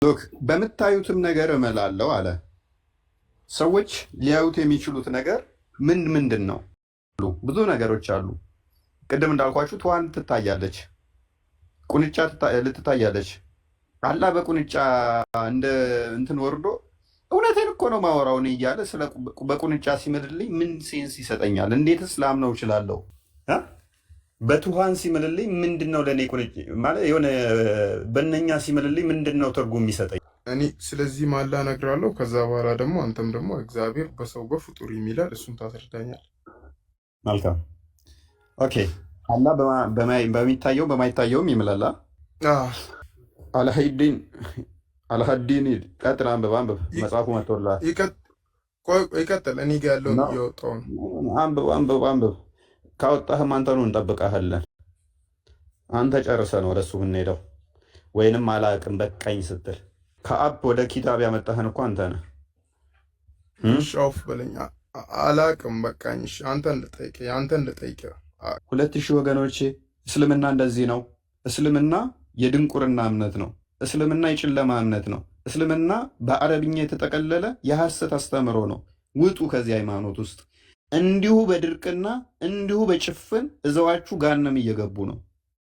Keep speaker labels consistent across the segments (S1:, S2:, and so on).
S1: ሎክ በምታዩትም ነገር እምላለሁ አለ። ሰዎች ሊያዩት የሚችሉት ነገር ምንድን ነው? ብዙ ነገሮች አሉ። ቅድም እንዳልኳችሁ ትኋን ትታያለች፣ ቁንጫ ልትታያለች። አላህ በቁንጫ እንደ እንትን ወርዶ እውነቴን እኮ ነው ማወራው እኔ እያለ በቁንጫ ሲምልልኝ ምን ሴንስ ይሰጠኛል? እንዴትስ ላምነው እችላለሁ? በትኋን ሲምልልኝ ምንድን ነው ለእኔ ማለት የሆነ በእነኛ ሲምልልኝ ምንድን ነው ትርጉም የሚሰጠኝ?
S2: እኔ ስለዚህ ማላ እነግራለሁ። ከዛ በኋላ ደግሞ አንተም ደግሞ እግዚአብሔር በሰው በፍጡር የሚላል እሱን ታስረዳኛል።
S1: መልካም ኦኬ። አላህ በሚታየው በማይታየውም ይምላል። አልሀዲን ቀጥል፣ አንብብ መጽሐፉ መጥቶልሃል።
S2: ይቀጥል። እኔ ጋ ያለውን እያወጣሁ ነው።
S1: አንብብ። ካወጣህም አንተኑ እንጠብቀሃለን። አንተ ጨርሰህ ነው ወደሱ የምንሄደው፣ ወይንም አላቅም በቃኝ ስትል ከአብ ወደ ኪታብ ያመጣህን እኮ አንተ ነህ።
S2: ሻውፍ በለኝ። አላቅም በቃኝ። አንተን ልጠይቅ።
S1: 2000 ወገኖቼ፣ እስልምና እንደዚህ ነው። እስልምና የድንቁርና እምነት ነው። እስልምና የጨለማ እምነት ነው። እስልምና በአረብኛ የተጠቀለለ የሐሰት አስተምሮ ነው። ውጡ ከዚህ ሃይማኖት ውስጥ። እንዲሁ በድርቅና እንዲሁ በጭፍን እዘዋችሁ ጋነም እየገቡ ነው።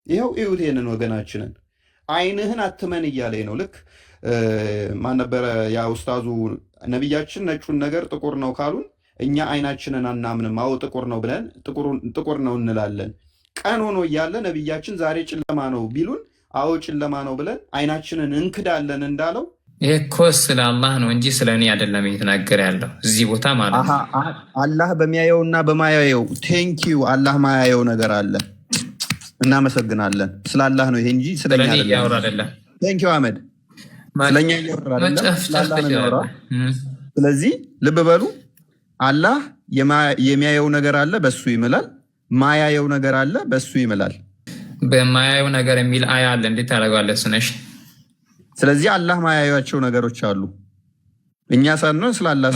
S1: ይኸው እዩት ይሄንን ወገናችንን። አይንህን አትመን እያለኝ ነው። ልክ ማን ነበረ ያ ኡስታዙ? ነቢያችን ነጩን ነገር ጥቁር ነው ካሉን እኛ አይናችንን አናምንም። አዎ ጥቁር ነው ብለን ጥቁር ነው እንላለን። ቀን ሆኖ እያለ ነቢያችን ዛሬ ጨለማ ነው ቢሉን አዎ ጨለማ ነው ብለን አይናችንን እንክዳለን እንዳለው።
S3: ይሄ እኮ ስለ አላህ ነው እንጂ ስለ እኔ አይደለም እየተናገረ ያለው እዚህ ቦታ ማለት ነው።
S1: አላህ በሚያየውና በማያየው ቴንኪዩ። አላህ ማያየው ነገር አለ። እናመሰግናለን። ስለ አላህ ነው ይሄ እንጂ ስለኛ አይደለም። ቴንኪዩ አህመድ። ስለኛ እያወራ አይደለም፣ ስለ አላህ ነው የሚያወራ። ስለዚህ ልብ በሉ። አላህ የሚያየው ነገር አለ፣ በሱ ይምላል። ማያየው ነገር አለ፣ በሱ ይምላል።
S3: በማያየው ነገር የሚል አያ አለ። እንዴት ታደርጋለህ ስነሽ?
S1: ስለዚህ አላህ ማያያቸው ነገሮች አሉ። እኛ ሳንሆን ስለ አላህ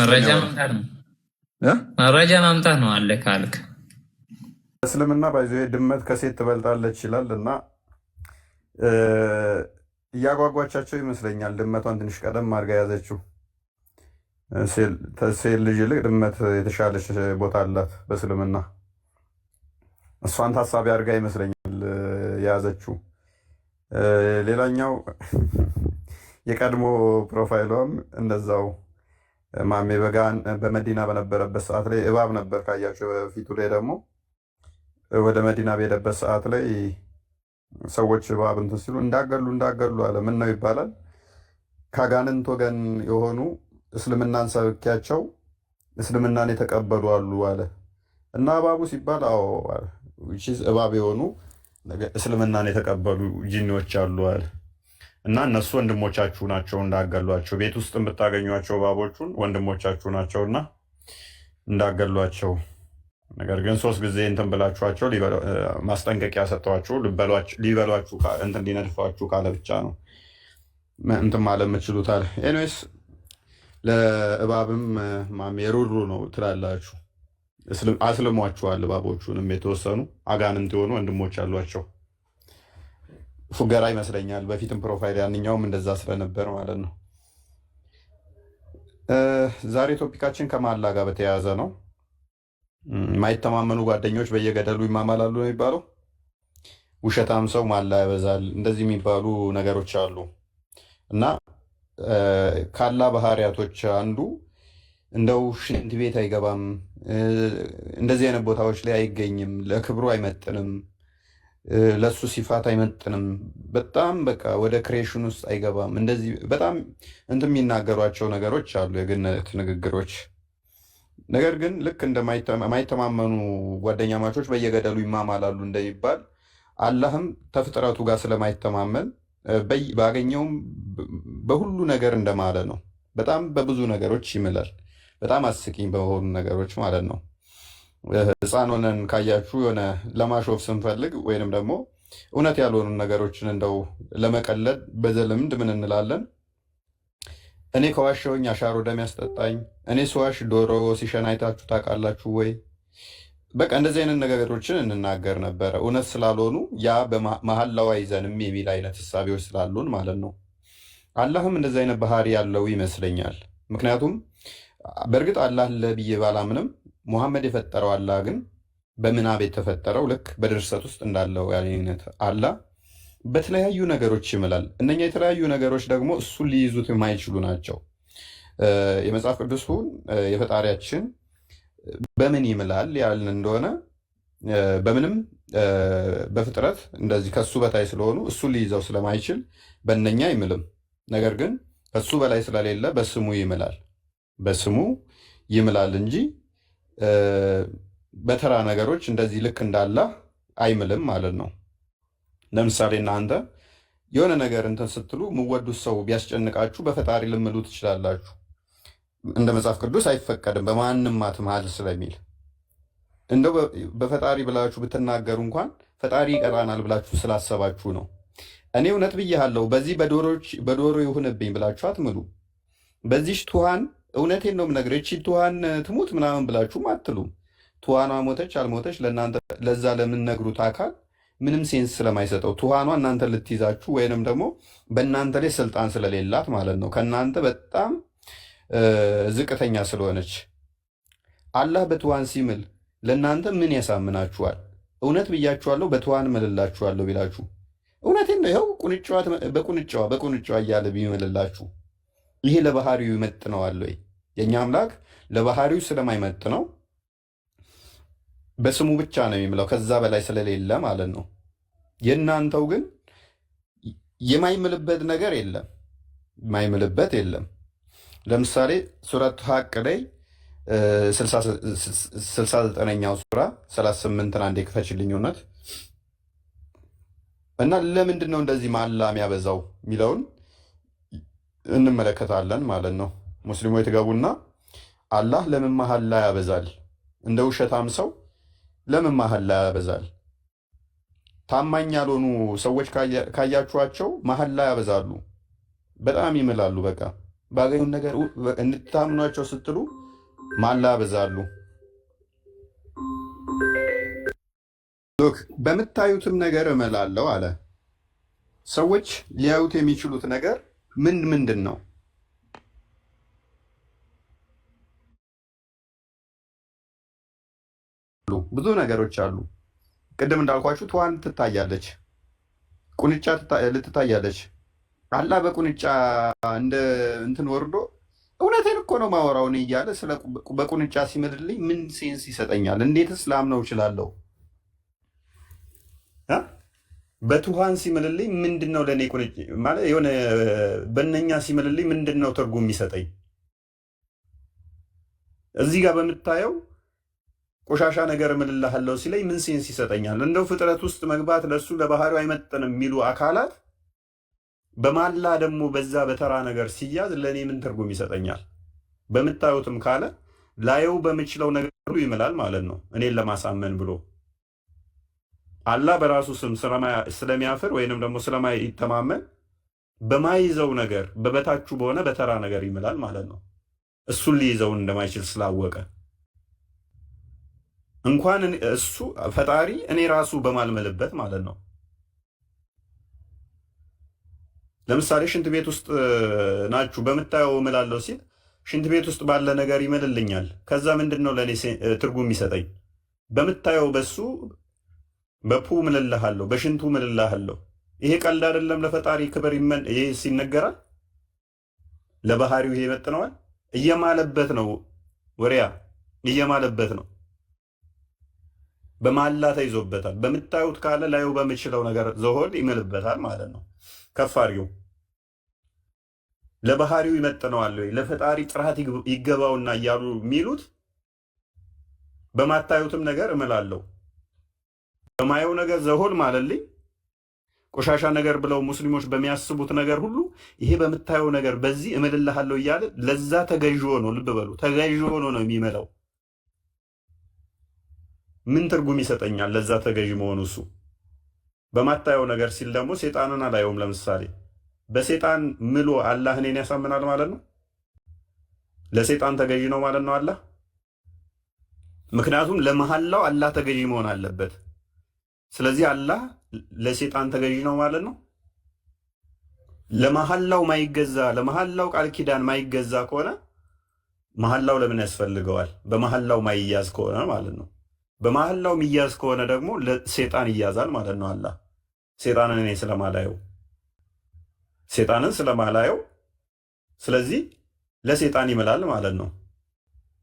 S3: መረጃ ማምጣት ነው አለ ካልክ።
S1: እስልምና ባይዞ ድመት ከሴት ትበልጣለች ይላል እና እያጓጓቻቸው ይመስለኛል። ድመቷን ትንሽ ቀደም አድርጋ ያዘችው። ሴት ልጅ ይልቅ ድመት የተሻለች ቦታ አላት በእስልምና። እሷን ታሳቢ አድርጋ ይመስለኛል የያዘችው። ሌላኛው የቀድሞ ፕሮፋይሏም እንደዛው ማሜ በጋን በመዲና በነበረበት ሰዓት ላይ እባብ ነበር ካያቸው። በፊቱ ላይ ደግሞ ወደ መዲና በሄደበት ሰዓት ላይ ሰዎች እባብ እንትን ሲሉ እንዳገሉ አለ። ምን ነው ይባላል? ከአጋንንት ወገን የሆኑ እስልምናን ሰብኪያቸው እስልምናን የተቀበሉ አሉ አለ እና እባቡ ሲባል አዎ እባብ የሆኑ እስልምናን የተቀበሉ ጂኒዎች አሉ አለ እና እነሱ ወንድሞቻችሁ ናቸው እንዳገሏቸው። ቤት ውስጥ የምታገኟቸው እባቦቹን ወንድሞቻችሁ ናቸውና እንዳገሏቸው። ነገር ግን 3 ጊዜ እንትን ብላችኋቸው ማስጠንቀቂያ ሰጥተዋችሁ ሊበሏችሁ እንትን ሊነድፏችሁ ካለ ብቻ ነው እንትን ማለት የምትችሉት አለ። ኤኒዌይስ ለእባብም ማሜ ሩሩ ነው ትላላችሁ። አስልሟችኋል። እባቦቹንም የተወሰኑ አጋንንት የሆኑ ወንድሞች አሏቸው። ፉገራ ይመስለኛል በፊትም ፕሮፋይል ያንኛውም እንደዛ ስለነበር ማለት ነው። ዛሬ ቶፒካችን ከማላ ጋር በተያያዘ ነው። የማይተማመኑ ጓደኞች በየገደሉ ይማማላሉ ነው የሚባለው። ውሸታም ሰው ማላ ያበዛል፣ እንደዚህ የሚባሉ ነገሮች አሉ እና ካላ ባህሪያቶች አንዱ እንደው ሽንት ቤት አይገባም፣ እንደዚህ አይነት ቦታዎች ላይ አይገኝም፣ ለክብሩ አይመጥንም፣ ለሱ ሲፋት አይመጥንም፣ በጣም በቃ ወደ ክሬሽን ውስጥ አይገባም። እንደዚህ በጣም እንትን የሚናገሯቸው ነገሮች አሉ፣ የግነት ንግግሮች። ነገር ግን ልክ እንደማይተማመኑ ጓደኛ ማቾች በየገደሉ ይማማላሉ እንደሚባል አላህም ተፍጥረቱ ጋር ስለማይተማመን ባገኘውም በሁሉ ነገር እንደማለ ነው። በጣም በብዙ ነገሮች ይምላል። በጣም አስቂኝ በሆኑ ነገሮች ማለት ነው። ሕፃን ሆነን ካያችሁ የሆነ ለማሾፍ ስንፈልግ ወይንም ደግሞ እውነት ያልሆኑ ነገሮችን እንደው ለመቀለድ በዘልምድ ምን እንላለን? እኔ ከዋሸሁኝ አሻሮ ደም ያስጠጣኝ፣ እኔ ስዋሽ ዶሮ ሲሸና አይታችሁ ታውቃላችሁ ወይ? በቃ እንደዚህ አይነት ነገሮችን እንናገር ነበረ። እውነት ስላልሆኑ ያ በመሀላው አይዘንም የሚል አይነት ህሳቤዎች ስላሉን ማለት ነው። አላህም እንደዚህ አይነት ባህሪ ያለው ይመስለኛል። ምክንያቱም በእርግጥ አላህ አለ ብዬ ባላምንም ሙሐመድ የፈጠረው አላህ ግን በምናብ የተፈጠረው ልክ በድርሰት ውስጥ እንዳለው አይነት አላህ በተለያዩ ነገሮች ይምላል። እነኛ የተለያዩ ነገሮች ደግሞ እሱን ሊይዙት የማይችሉ ናቸው። የመጽሐፍ ቅዱሱን የፈጣሪያችን በምን ይምላል ያልን እንደሆነ በምንም በፍጥረት እንደዚህ ከሱ በታይ ስለሆኑ እሱን ሊይዘው ስለማይችል በእነኛ አይምልም። ነገር ግን ከሱ በላይ ስለሌለ በስሙ ይምላል። በስሙ ይምላል እንጂ በተራ ነገሮች እንደዚህ ልክ እንዳላህ አይምልም ማለት ነው። ለምሳሌ እናንተ የሆነ ነገር እንትን ስትሉ የምወዱት ሰው ቢያስጨንቃችሁ በፈጣሪ ልምሉ ትችላላችሁ። እንደ መጽሐፍ ቅዱስ አይፈቀድም በማንም አትምሃል ስለሚል እንደው በፈጣሪ ብላችሁ ብትናገሩ እንኳን ፈጣሪ ይቀጣናል ብላችሁ ስላሰባችሁ ነው። እኔ እውነት ብያለሁ በዚህ በዶሮ ይሁንብኝ ብላችሁ አትምሉ። በዚህ ትኋን እውነቴን ነው የምነግርህ እቺ ትኋን ትሙት ምናምን ብላችሁም አትሉም። ትኋኗ ሞተች አልሞተች ለእናንተ ለዛ ለምንነግሩት አካል ምንም ሴንስ ስለማይሰጠው ትኋኗ እናንተ ልትይዛችሁ ወይንም ደግሞ በእናንተ ላይ ስልጣን ስለሌላት ማለት ነው። ከእናንተ በጣም ዝቅተኛ ስለሆነች አላህ በትኋን ሲምል ለእናንተ ምን ያሳምናችኋል? እውነት ብያችኋለሁ በትኋን እምልላችኋለሁ ቢላችሁ እውነቴን ነው። ይኸው በቁንጫዋ እያለ ቢምልላችሁ ይሄ ለባህሪው ይመጥነዋል ወይ? የእኛ አምላክ ለባህሪው ስለማይመጥነው በስሙ ብቻ ነው የሚምለው ከዛ በላይ ስለሌለ ማለት ነው። የእናንተው ግን የማይምልበት ነገር የለም፣ የማይምልበት የለም። ለምሳሌ ሱረት ሀቅ ላይ 69ኛው ሱራ 38ን አንዴ ክፈችልኝ እውነት እና ለምንድን ነው እንደዚህ ማላ የሚያበዛው የሚለውን እንመለከታለን ማለት ነው። ሙስሊሞች ትገቡና አላህ ለምን መሐላ ያበዛል? እንደ ውሸታም ሰው ለምን መሐላ ያበዛል? ታማኝ ያልሆኑ ሰዎች ካያችኋቸው መሐላ ያበዛሉ፣ በጣም ይምላሉ። በቃ ባገኙት ነገር እንድታምኗቸው ስትሉ መሐላ ያበዛሉ። በምታዩትም ነገር እምላለሁ አለ። ሰዎች ሊያዩት የሚችሉት ነገር ምንድን ነው? ብዙ ነገሮች አሉ። ቅድም እንዳልኳችሁ ትኋን ትታያለች፣ ቁንጫ ልትታያለች። አላህ በቁንጫ እንደ እንትን ወርዶ እውነቴን እኮ ነው ማወራው እኔ እያለ በቁንጫ ሲምልልኝ ምን ሴንስ ይሰጠኛል? እንዴትስ ላምነው እችላለሁ? በትኋን ሲምልልኝ ምንድን ነው ለእኔ ቁንጭ ማለት የሆነ በእነኛ ሲምልልኝ ምንድን ነው ትርጉም የሚሰጠኝ? እዚህ ጋር በምታየው ቆሻሻ ነገር እምልልሃለሁ ሲለኝ ምን ሴንስ ይሰጠኛል? እንደው ፍጥረት ውስጥ መግባት ለእሱ ለባህሪው አይመጥንም የሚሉ አካላት በማላ ደግሞ በዛ በተራ ነገር ሲያዝ ለእኔ ምን ትርጉም ይሰጠኛል? በምታዩትም ካለ ላየው በምችለው ነገር ሁሉ ይምላል ማለት ነው እኔን ለማሳመን ብሎ አላህ በራሱ ስም ስለሚያፍር ወይንም ደግሞ ስለማይተማመን በማይዘው ነገር በበታችሁ በሆነ በተራ ነገር ይምላል ማለት ነው። እሱን ሊይዘው እንደማይችል ስላወቀ እንኳን እሱ ፈጣሪ እኔ ራሱ በማልምልበት ማለት ነው። ለምሳሌ ሽንት ቤት ውስጥ ናችሁ በምታየው እምላለሁ ሲል ሽንት ቤት ውስጥ ባለ ነገር ይምልልኛል። ከዛ ምንድን ነው ለእኔ ትርጉም ይሰጠኝ? በምታየው በሱ በፑ ምልልሃለሁ፣ በሽንቱ ምልልሃለሁ። ይሄ ቀልድ አይደለም። ለፈጣሪ ክብር ይሄ ሲነገራል ለባህሪው ይሄ ይመጥነዋል። እየማለበት ነው፣ ወሪያ እየማለበት ነው። በማላ ተይዞበታል። በምታዩት ካለ ላዩ በምችለው ነገር ዘሆድ ይምልበታል ማለት ነው። ከፍ አድርጊው። ለባህሪው ይመጥነዋል ወይ ለፈጣሪ ጥራት ይገባውና እያሉ የሚሉት በማታዩትም ነገር እምላለሁ፣ በማየው ነገር ዘሆድ ማለልኝ። ቆሻሻ ነገር ብለው ሙስሊሞች በሚያስቡት ነገር ሁሉ ይሄ በምታየው ነገር በዚህ እምልልሃለሁ እያለ ለዛ ተገዥ ሆኖ ልብ በሉ ተገዥ ሆኖ ነው የሚመለው። ምን ትርጉም ይሰጠኛል ለዛ ተገዥ መሆኑ? እሱ በማታየው ነገር ሲል ደግሞ ሴጣንን አላየውም። ለምሳሌ በሴጣን ምሎ አላህ እኔን ያሳምናል ማለት ነው። ለሴጣን ተገዥ ነው ማለት ነው አላህ። ምክንያቱም ለመሐላው አላህ ተገዥ መሆን አለበት። ስለዚህ አላህ ለሴጣን ተገዥ ነው ማለት ነው። ለመሐላው ማይገዛ ለመሐላው ቃል ኪዳን ማይገዛ ከሆነ መሐላው ለምን ያስፈልገዋል? በመሐላው ማይያዝ ከሆነ ማለት ነው። በመሐላው የሚያዝ ከሆነ ደግሞ ለሴጣን ይያዛል ማለት ነው። አላህ ሴጣንን እኔ ስለማላየው ሴጣንን ስለማላየው ስለዚህ ለሴጣን ይምላል ማለት ነው።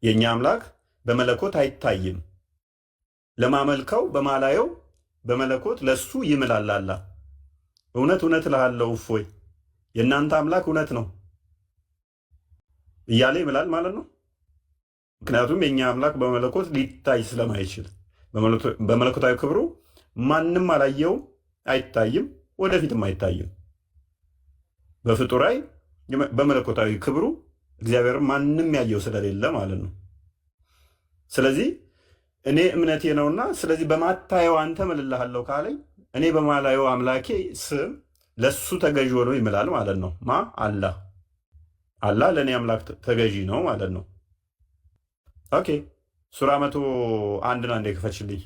S1: የኛ አምላክ በመለኮት አይታይም። ለማመልከው በማላየው በመለኮት ለሱ ይምላል አላህ። እውነት እውነት እልሃለሁ እፎይ የእናንተ አምላክ እውነት ነው እያለ ይምላል ማለት ነው። ምክንያቱም የኛ አምላክ በመለኮት ሊታይ ስለማይችል በመለኮታዊ ክብሩ ማንም አላየውም፣ አይታይም፣ ወደፊትም አይታይም። በፍጡራይ በመለኮታዊ ክብሩ እግዚአብሔር ማንም ያየው ስለሌለ ማለት ነው። ስለዚህ እኔ እምነቴ ነውና ስለዚህ በማታየው አንተ እምልልሃለሁ ካለኝ እኔ በማላየው አምላኬ ስም ለሱ ተገዥ ሆኖ ይምላል ማለት ነው። አላህ አላህ ለእኔ አምላክ ተገዢ ነው ማለት ነው። ኦኬ ሱራ 101 አንዴ ክፈችልኝ።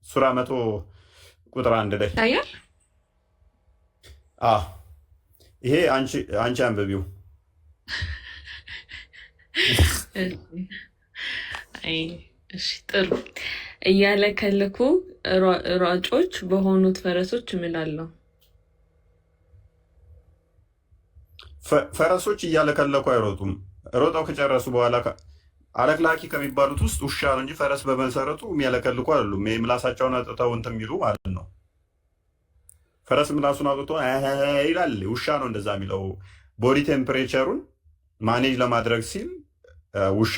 S1: ሱራ 100 ቁጥር 1 ላይ
S4: ታያል።
S1: ይሄ አንቺ አንብቢው።
S4: እሺ ጥሩ። እያለከለኩ ሯጮች በሆኑት ፈረሶች እምላለሁ።
S1: ፈረሶች እያለከለኩ አይሮጡም። ሮጠው ከጨረሱ በኋላ አለክላኪ ከሚባሉት ውስጥ ውሻ ነው እንጂ ፈረስ በመሰረቱ የሚያለከልኩ አይደሉም። ምላሳቸውን አጥተው እንትን የሚሉ ማለት ነው። ፈረስ ምላሱን አውጥቶ ይላል። ውሻ ነው እንደዛ የሚለው። ቦዲ ቴምፕሬቸሩን ማኔጅ ለማድረግ ሲል ውሻ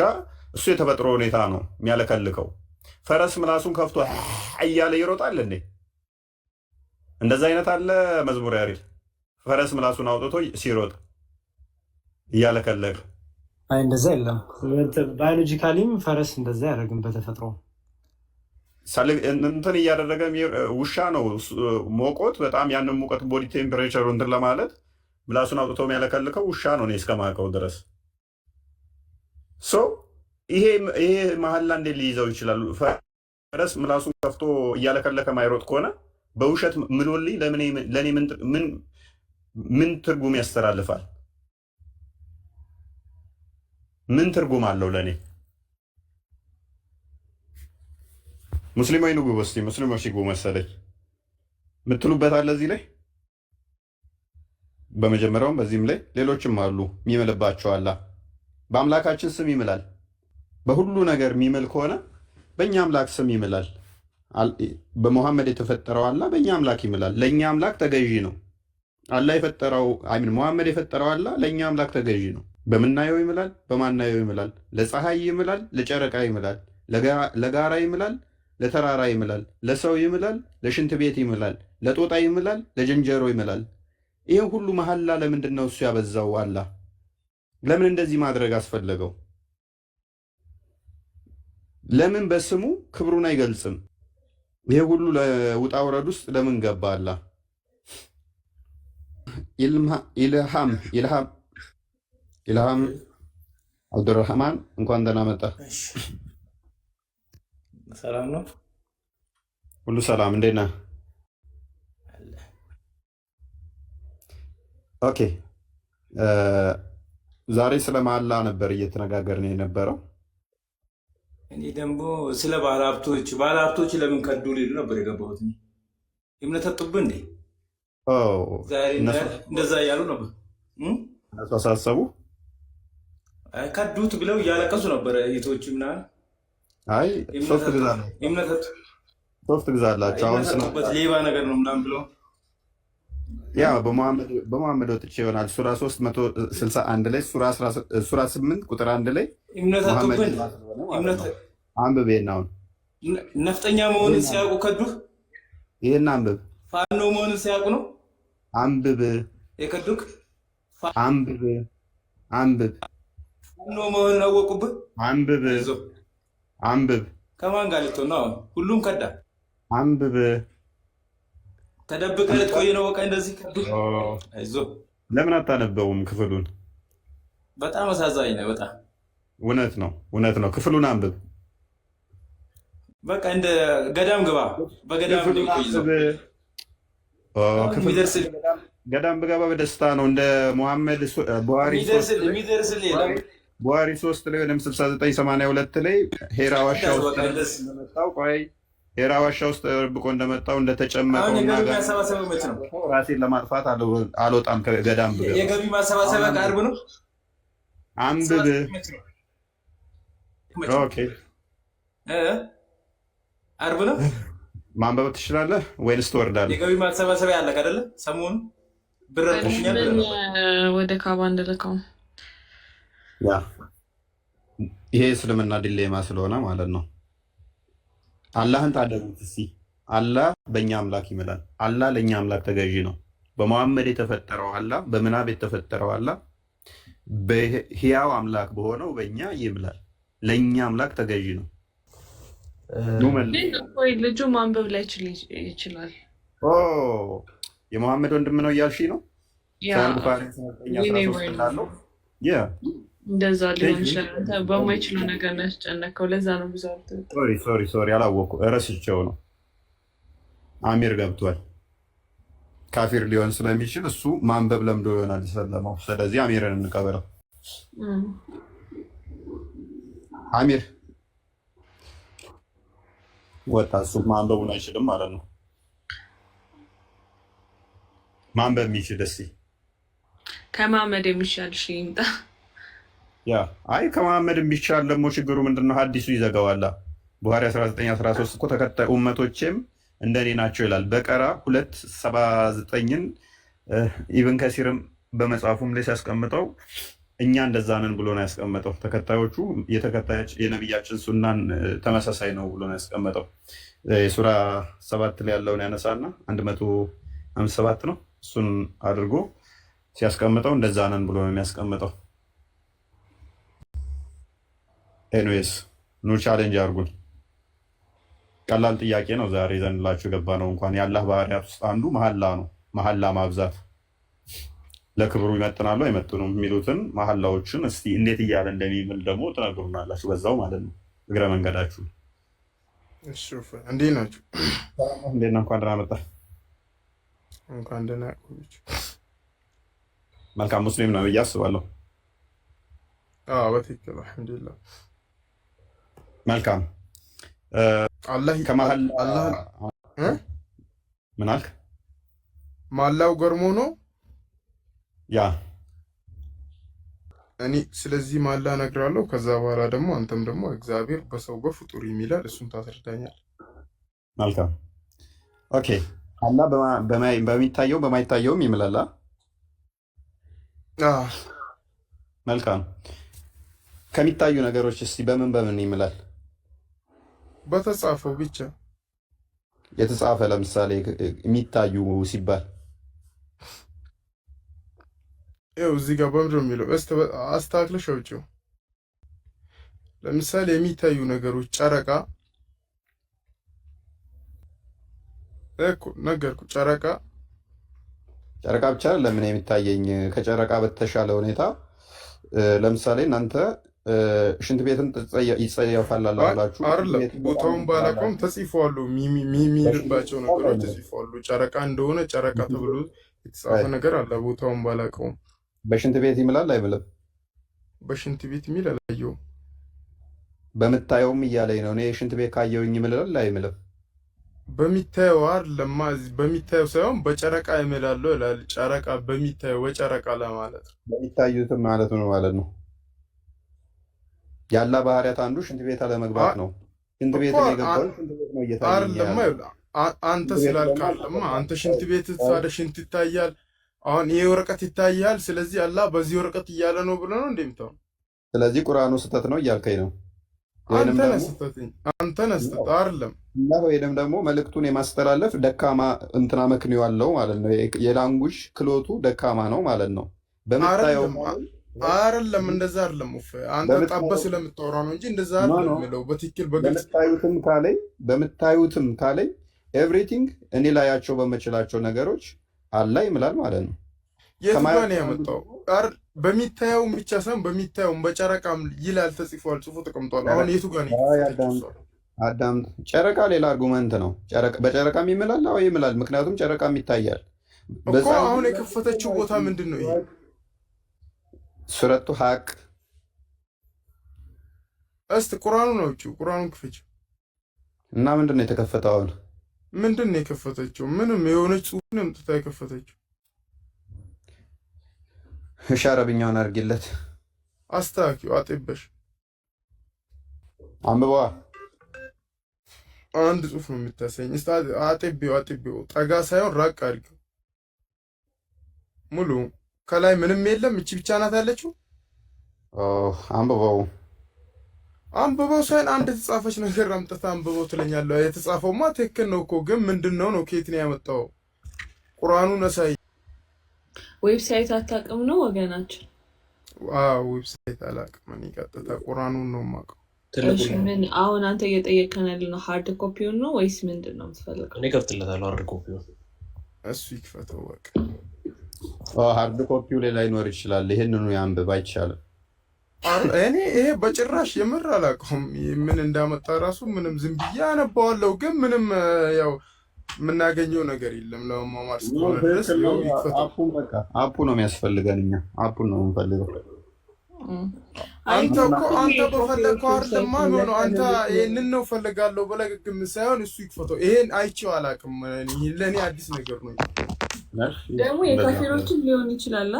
S1: እሱ የተፈጥሮ ሁኔታ ነው የሚያለከልከው። ፈረስ ምላሱን ከፍቶ እያለ ይሮጣል እንዴ? እንደዛ አይነት አለ መዝሙር ያሬድ። ፈረስ ምላሱን አውጥቶ ሲሮጥ እያለከለከ
S5: አይ እንደዛ የለም። ባዮሎጂካሊም ፈረስ እንደዛ ያደርግም በተፈጥሮ
S1: እንትን እያደረገ ውሻ ነው ሞቆት በጣም ያንን ሙቀት ቦዲ ቴምፕሬቸሩ እንትን ለማለት ምላሱን አውጥቶ የሚያለከልከው ውሻ ነው እኔ እስከማውቀው ድረስ። ይሄ መሐላ እንዴት ሊይዘው ይችላሉ? ፈረስ ምላሱን ከፍቶ እያለከለከ ማይሮጥ ከሆነ በውሸት ምሎልኝ ለእኔ ምን ትርጉም ያስተላልፋል? ምን ትርጉም አለው ለእኔ? ሙስሊሞች ንጉ እስኪ ሙስሊሞች ይጉ መሰለኝ የምትሉበት አለ እዚህ ላይ በመጀመሪያውም በዚህም ላይ ሌሎችም አሉ የሚምልባቸው። አላ በአምላካችን ስም ይምላል። በሁሉ ነገር የሚምል ከሆነ በእኛ አምላክ ስም ይምላል። በሙሐመድ የተፈጠረው አላ በእኛ አምላክ ይምላል። ለእኛ አምላክ ተገዢ ነው። አላ የፈጠረው ሙሐመድ የፈጠረው አላ ለእኛ አምላክ ተገዢ ነው። በምናየው ይምላል፣ በማናየው ይምላል። ለፀሐይ ይምላል፣ ለጨረቃ ይምላል፣ ለጋራ ይምላል፣ ለተራራ ይምላል፣ ለሰው ይምላል፣ ለሽንት ቤት ይምላል፣ ለጦጣ ይምላል፣ ለጀንጀሮ ይምላል። ይህን ሁሉ መሐላ ለምንድን ነው እሱ ያበዛው? አላ ለምን እንደዚህ ማድረግ አስፈለገው? ለምን በስሙ ክብሩን አይገልጽም? ይሄ ሁሉ ለውጣ ውረድ ውስጥ ለምን ገባ? አላ ኢልሃም አብዱራህማን እንኳን ደህና መጣ።
S5: ሰላም ነው?
S1: ሁሉ ሰላም፣ እንዴት ነህ? ኦኬ ዛሬ ስለ መሐላ ነበር እየተነጋገርን የነበረው።
S6: እኔ ደግሞ ስለ ባለሀብቶች ለምን ከዱ ሊሉ ነበር የገባሁት። እምነት አጡብህ እንዴ? እንደዛ እያሉ ነበር
S1: እነሱ አሳሰቡ
S6: ከዱት ብለው እያለቀሱ ነበረ እህቶች ምናምን።
S1: አይ ሶፍት ግዛላቸው አሁን
S6: ስነበት ሌባ ነገር ነው ምናምን ብለው
S1: ያ በመሐመድ ወጥቼ ይሆናል። ሱራ 361 ላይ ሱራ 8 ቁጥር 1 ላይ
S6: እምነት አጡብህ።
S1: አንብቤና አሁን
S6: ነፍጠኛ መሆንን ሲያውቁ ከዱህ።
S1: ይሄን አንብብ።
S6: ፋኖ መሆንን ሲያውቁ ነው
S1: አንብብ
S6: የከዱክ።
S1: አንብብ
S6: ፋኖ መሆንን አወቁብህ።
S1: አንብብ።
S6: ከማን ጋር ልትሆን ነው? ሁሉም ከዳ።
S1: አንብብ።
S6: ተደብቀህ ልትቆይ ነው? በቃ እንደዚህ ከዱህ። አይዞህ።
S1: ለምን አታነበውም ክፍሉን?
S6: በጣም አሳዛኝ ነው። በጣም
S1: እውነት ነው። ክፍሉን አንብብ።
S6: በቃ እንደ ገዳም ግባ። በገዳም
S1: ገዳም ብገባ በደስታ ነው። እንደ ሙሐመድ ቡሃሪ ቡሃሪ 3 ላይ ወይም 6982 ላይ ሄራ ዋሻ ውስጥ እንደመጣው ሄራ ዋሻ ውስጥ ተደብቆ እንደመጣው እንደተጨመቀውና ራሴን ለማጥፋት አልወጣም ከገዳም ብገባ።
S6: የገቢ ማሰባሰቢያ ቅርብ ነው።
S1: አንብብ። ኦኬ
S6: አርብ ነው።
S1: ማንበብ ትችላለህ ወይንስ ትወርዳለህ?
S6: የገቢ ማሰባሰቢያ አለ አይደለ? ሰሞኑን ብር
S4: ወደ ካባ እንደልከው
S1: ያ ይሄ እስልምና ዲሌማ ስለሆነ ማለት ነው። አላህን ታደጉት እስኪ። አላህ በእኛ አምላክ ይምላል። አላህ ለእኛ አምላክ ተገዢ ነው። በመሐመድ የተፈጠረው አላህ፣ በምናብ የተፈጠረው አላህ በህያው አምላክ በሆነው በእኛ ይምላል። ለእኛ አምላክ ተገዢ ነው።
S4: ልጁ ማንበብ ላይ ይችላል።
S1: የመሐመድ ወንድም ነው እያልሽ ነው?
S4: እንደዛ ሊሆን ይችላል። በማይችለው ነገር ነው ያስጨነቀው። ለዛ ነው ብዙ
S1: ሶሪ አላወኩ፣ እረስቸው ነው። አሚር ገብቷል። ካፊር ሊሆን ስለሚችል እሱ ማንበብ ለምዶ ይሆናል ሰለማው። ስለዚህ አሚርን እንቀበለው። አሚር ወጣ። እሱ ማንበቡን አይችልም ማለት ነው። ማንበብ የሚችል እስኪ
S4: ከመሐመድ የሚሻል ይምጣ።
S1: አይ ከመሐመድ የሚሻል ደግሞ ችግሩ ምንድነው? ሀዲሱ ይዘጋዋላ። ቡሃሪ 1913 እኮ ተከታይ ኡመቶቼም እንደኔ ናቸው ይላል። በቀራ 279ን ኢብን ከሲርም በመጽሐፉም ላይ ሲያስቀምጠው እኛ እንደዛ ነን ብሎ ነው ያስቀመጠው። ተከታዮቹ የነቢያችን ሱናን ተመሳሳይ ነው ብሎ ነው ያስቀመጠው። የሱራ 7 ላይ ያለውን ያነሳና 157 ነው እሱን አድርጎ ሲያስቀምጠው እንደዛ ነን ብሎ ነው የሚያስቀምጠው። ኤንዌስ ኑ ቻሌንጅ አድርጉን። ቀላል ጥያቄ ነው ዛሬ ዘንላችሁ ገባ ነው። እንኳን የአላህ ባህሪያት ውስጥ አንዱ መሐላ ነው። መሐላ ማብዛት ለክብሩ ይመጥናሉ አይመጥኑም የሚሉትን መሐላዎችን እስቲ እንዴት እያለ እንደሚምል ደግሞ ትነግሩናላችሁ በዛው ማለት ነው። እግረ መንገዳችሁ።
S2: እንዴት ናችሁ?
S1: እንዴት ነው? እንኳን ደህና መጣ።
S2: እንኳን ደህና ቆያችሁ።
S1: መልካም ሙስሊም ነው ብዬ አስባለሁ።
S2: በትክክል አልሐምዱሊላህ።
S1: መልካም ምን አልክ?
S2: ማላው ገርሞ ነው
S1: ያ
S2: እኔ ስለዚህ ማላ እነግራለሁ። ከዛ በኋላ ደግሞ አንተም ደግሞ እግዚአብሔር በሰው በፍጡር የሚላል እሱን ታስረዳኛል።
S1: መልካም ኦኬ። አላህ በሚታየው በማይታየውም ይምላል። መልካም ከሚታዩ ነገሮች እስቲ በምን ይምላል?
S2: በተጻፈው ብቻ።
S1: የተጻፈ ለምሳሌ የሚታዩ ሲባል
S2: ይኸው እዚህ ጋር በምንድን ነው የሚለው? አስተካክለሽ አውጪው። ለምሳሌ የሚታዩ ነገሮች ጨረቃ እኮ ነገርኩ። ጨረቃ
S1: ብቻ ለምን የሚታየኝ ከጨረቃ በተሻለ ሁኔታ ለምሳሌ እናንተ ሽንት ቤትን ይጸየፋል አላችሁ
S2: አይደለም? ቦታውን ባላውቀውም ተጽፏሉ። የሚልባቸው ነገሮች ተጽፏሉ። ጨረቃ እንደሆነ ጨረቃ ተብሎ የተጻፈ ነገር አለ። ቦታውን ባላውቀውም
S1: በሽንት ቤት ይምላል አይምልም?
S2: በሽንት ቤት የሚል አላየሁም።
S1: በምታየውም እያለኝ ነው። እኔ ሽንት ቤት ካየውኝ ይምላል አይምልም?
S2: በሚታየው አይደለማ፣ በሚታየው ሳይሆን በጨረቃ ይምላል ይላል። ጨረቃ በሚታየው በጨረቃ ለማለት ነው።
S1: በሚታዩትም ማለት ነው ማለት ነው። ያላ ባህሪያት አንዱ ሽንት ቤት አለመግባት ነው። ሽንት ቤት የገባው ሽንት ቤት ነው እየታየኝ።
S2: አንተ ስላልካለማ አንተ ሽንት ቤት ታዲያ ሽንት ይታያል። አሁን ይሄ ወረቀት ይታያል። ስለዚህ አላህ በዚህ ወረቀት እያለ ነው ብሎ ነው እንደምታው።
S1: ስለዚህ ቁርአኑ ስህተት ነው እያልከኝ ነው?
S2: አንተ ነህ ስህተት አይደለም።
S1: ወይንም ደግሞ መልእክቱን የማስተላለፍ ደካማ እንትና መክንዮ ያለው ማለት ነው። የላንጉጅ ክሎቱ ደካማ ነው ማለት ነው። በምታየው
S2: አይደለም፣ እንደዛ አይደለም። አንተ ጣባ ስለምታወራ ነው እንጂ እንደዛ አይደለም የሚለው በትክክል በግልጽ
S1: በምታዩትም ካለኝ ኤቭሪቲንግ እኔ ላያቸው በምችላቸው ነገሮች አላህ ይምላል ማለት ነው።
S2: የቱ ጋር ነው ያመጣው? በሚታየውም ብቻ ሳይሆን በሚታየውም በጨረቃም ይላል ተጽፏል፣ ጽፎ ተቀምጧል። አሁን የቱ ጋር ነው?
S1: አዳም ጨረቃ ሌላ አርጉመንት ነው። በጨረቃም ይምላል? አዎ ይምላል። ምክንያቱም ጨረቃም ይታያል።
S2: እኮ አሁን የከፈተችው ቦታ ምንድን ነው? ይሄ
S1: ሱረቱ ሀቅ
S2: እስቲ ቁርአኑ ነው እጩ ቁርአኑን ክፈችው
S1: እና ምንድን ነው የተከፈተው? አሁን
S2: ምንድን ነው የከፈተችው? ምንም የሆነች ጽሁፍ ነው የምትታ የከፈተችው።
S1: እሺ አረብኛውን አድርጊለት።
S2: አስተካኪው አጤበሽ
S1: አንብባ።
S2: አንድ ጽሁፍ ነው የምታሰኝ። እስቲ አጤቤው ጠጋ ሳይሆን ራቅ አድርጊው። ሙሉ ከላይ ምንም የለም። እቺ ብቻ ናት ያለችው። አንብበው ሳይሆን አንድ የተጻፈች ነገር አምጥታ አንብበው ትለኛለህ። የተጻፈውማ ትክክል ነው እኮ ግን ምንድነው ነው ከየት ነው ያመጣው? ቁርአኑን አሳይ።
S4: ዌብሳይት አታውቅም ነው ወገናችን?
S2: ዌብሳይት አላውቅም እኔ ቀጥታ ቁርአኑን ነው የማውቀው።
S4: እሺ ምን አሁን አንተ እየጠየቀን ያለነው ሃርድ ኮፒውን ነው ወይስ ምንድን ነው የምትፈልገው?
S7: እኔ ከፍትለታለሁ ሃርድ ኮፒውን።
S2: እሱ ይክፈተው በቃ።
S1: ሃርድ ኮፒው ላይ ላይኖር ይችላል። ይሄንኑ ያንብብ አይቻልም።
S2: እኔ ይሄ በጭራሽ የምር አላውቀውም። ምን እንዳመጣ ራሱ ምንም ዝም ብዬ አነባዋለሁ፣ ግን ምንም ያው የምናገኘው ነገር የለም። ለመማማር እስከሆነ ድረስ
S1: አፑን በቃ አፑ ነው የሚያስፈልገን። እኛ አፑን ነው የምንፈልገው።
S2: አንተ በፈለግከው አይደለም ነው። አንተ ይሄንን ነው ፈልጋለሁ ብለህ ግም ሳይሆን እሱ ይክፈተው። ይሄን አይቼው አላውቅም። ለእኔ አዲስ ነገር ነው።
S4: ደግሞ የካፌሮችን ሊሆን ይችላል።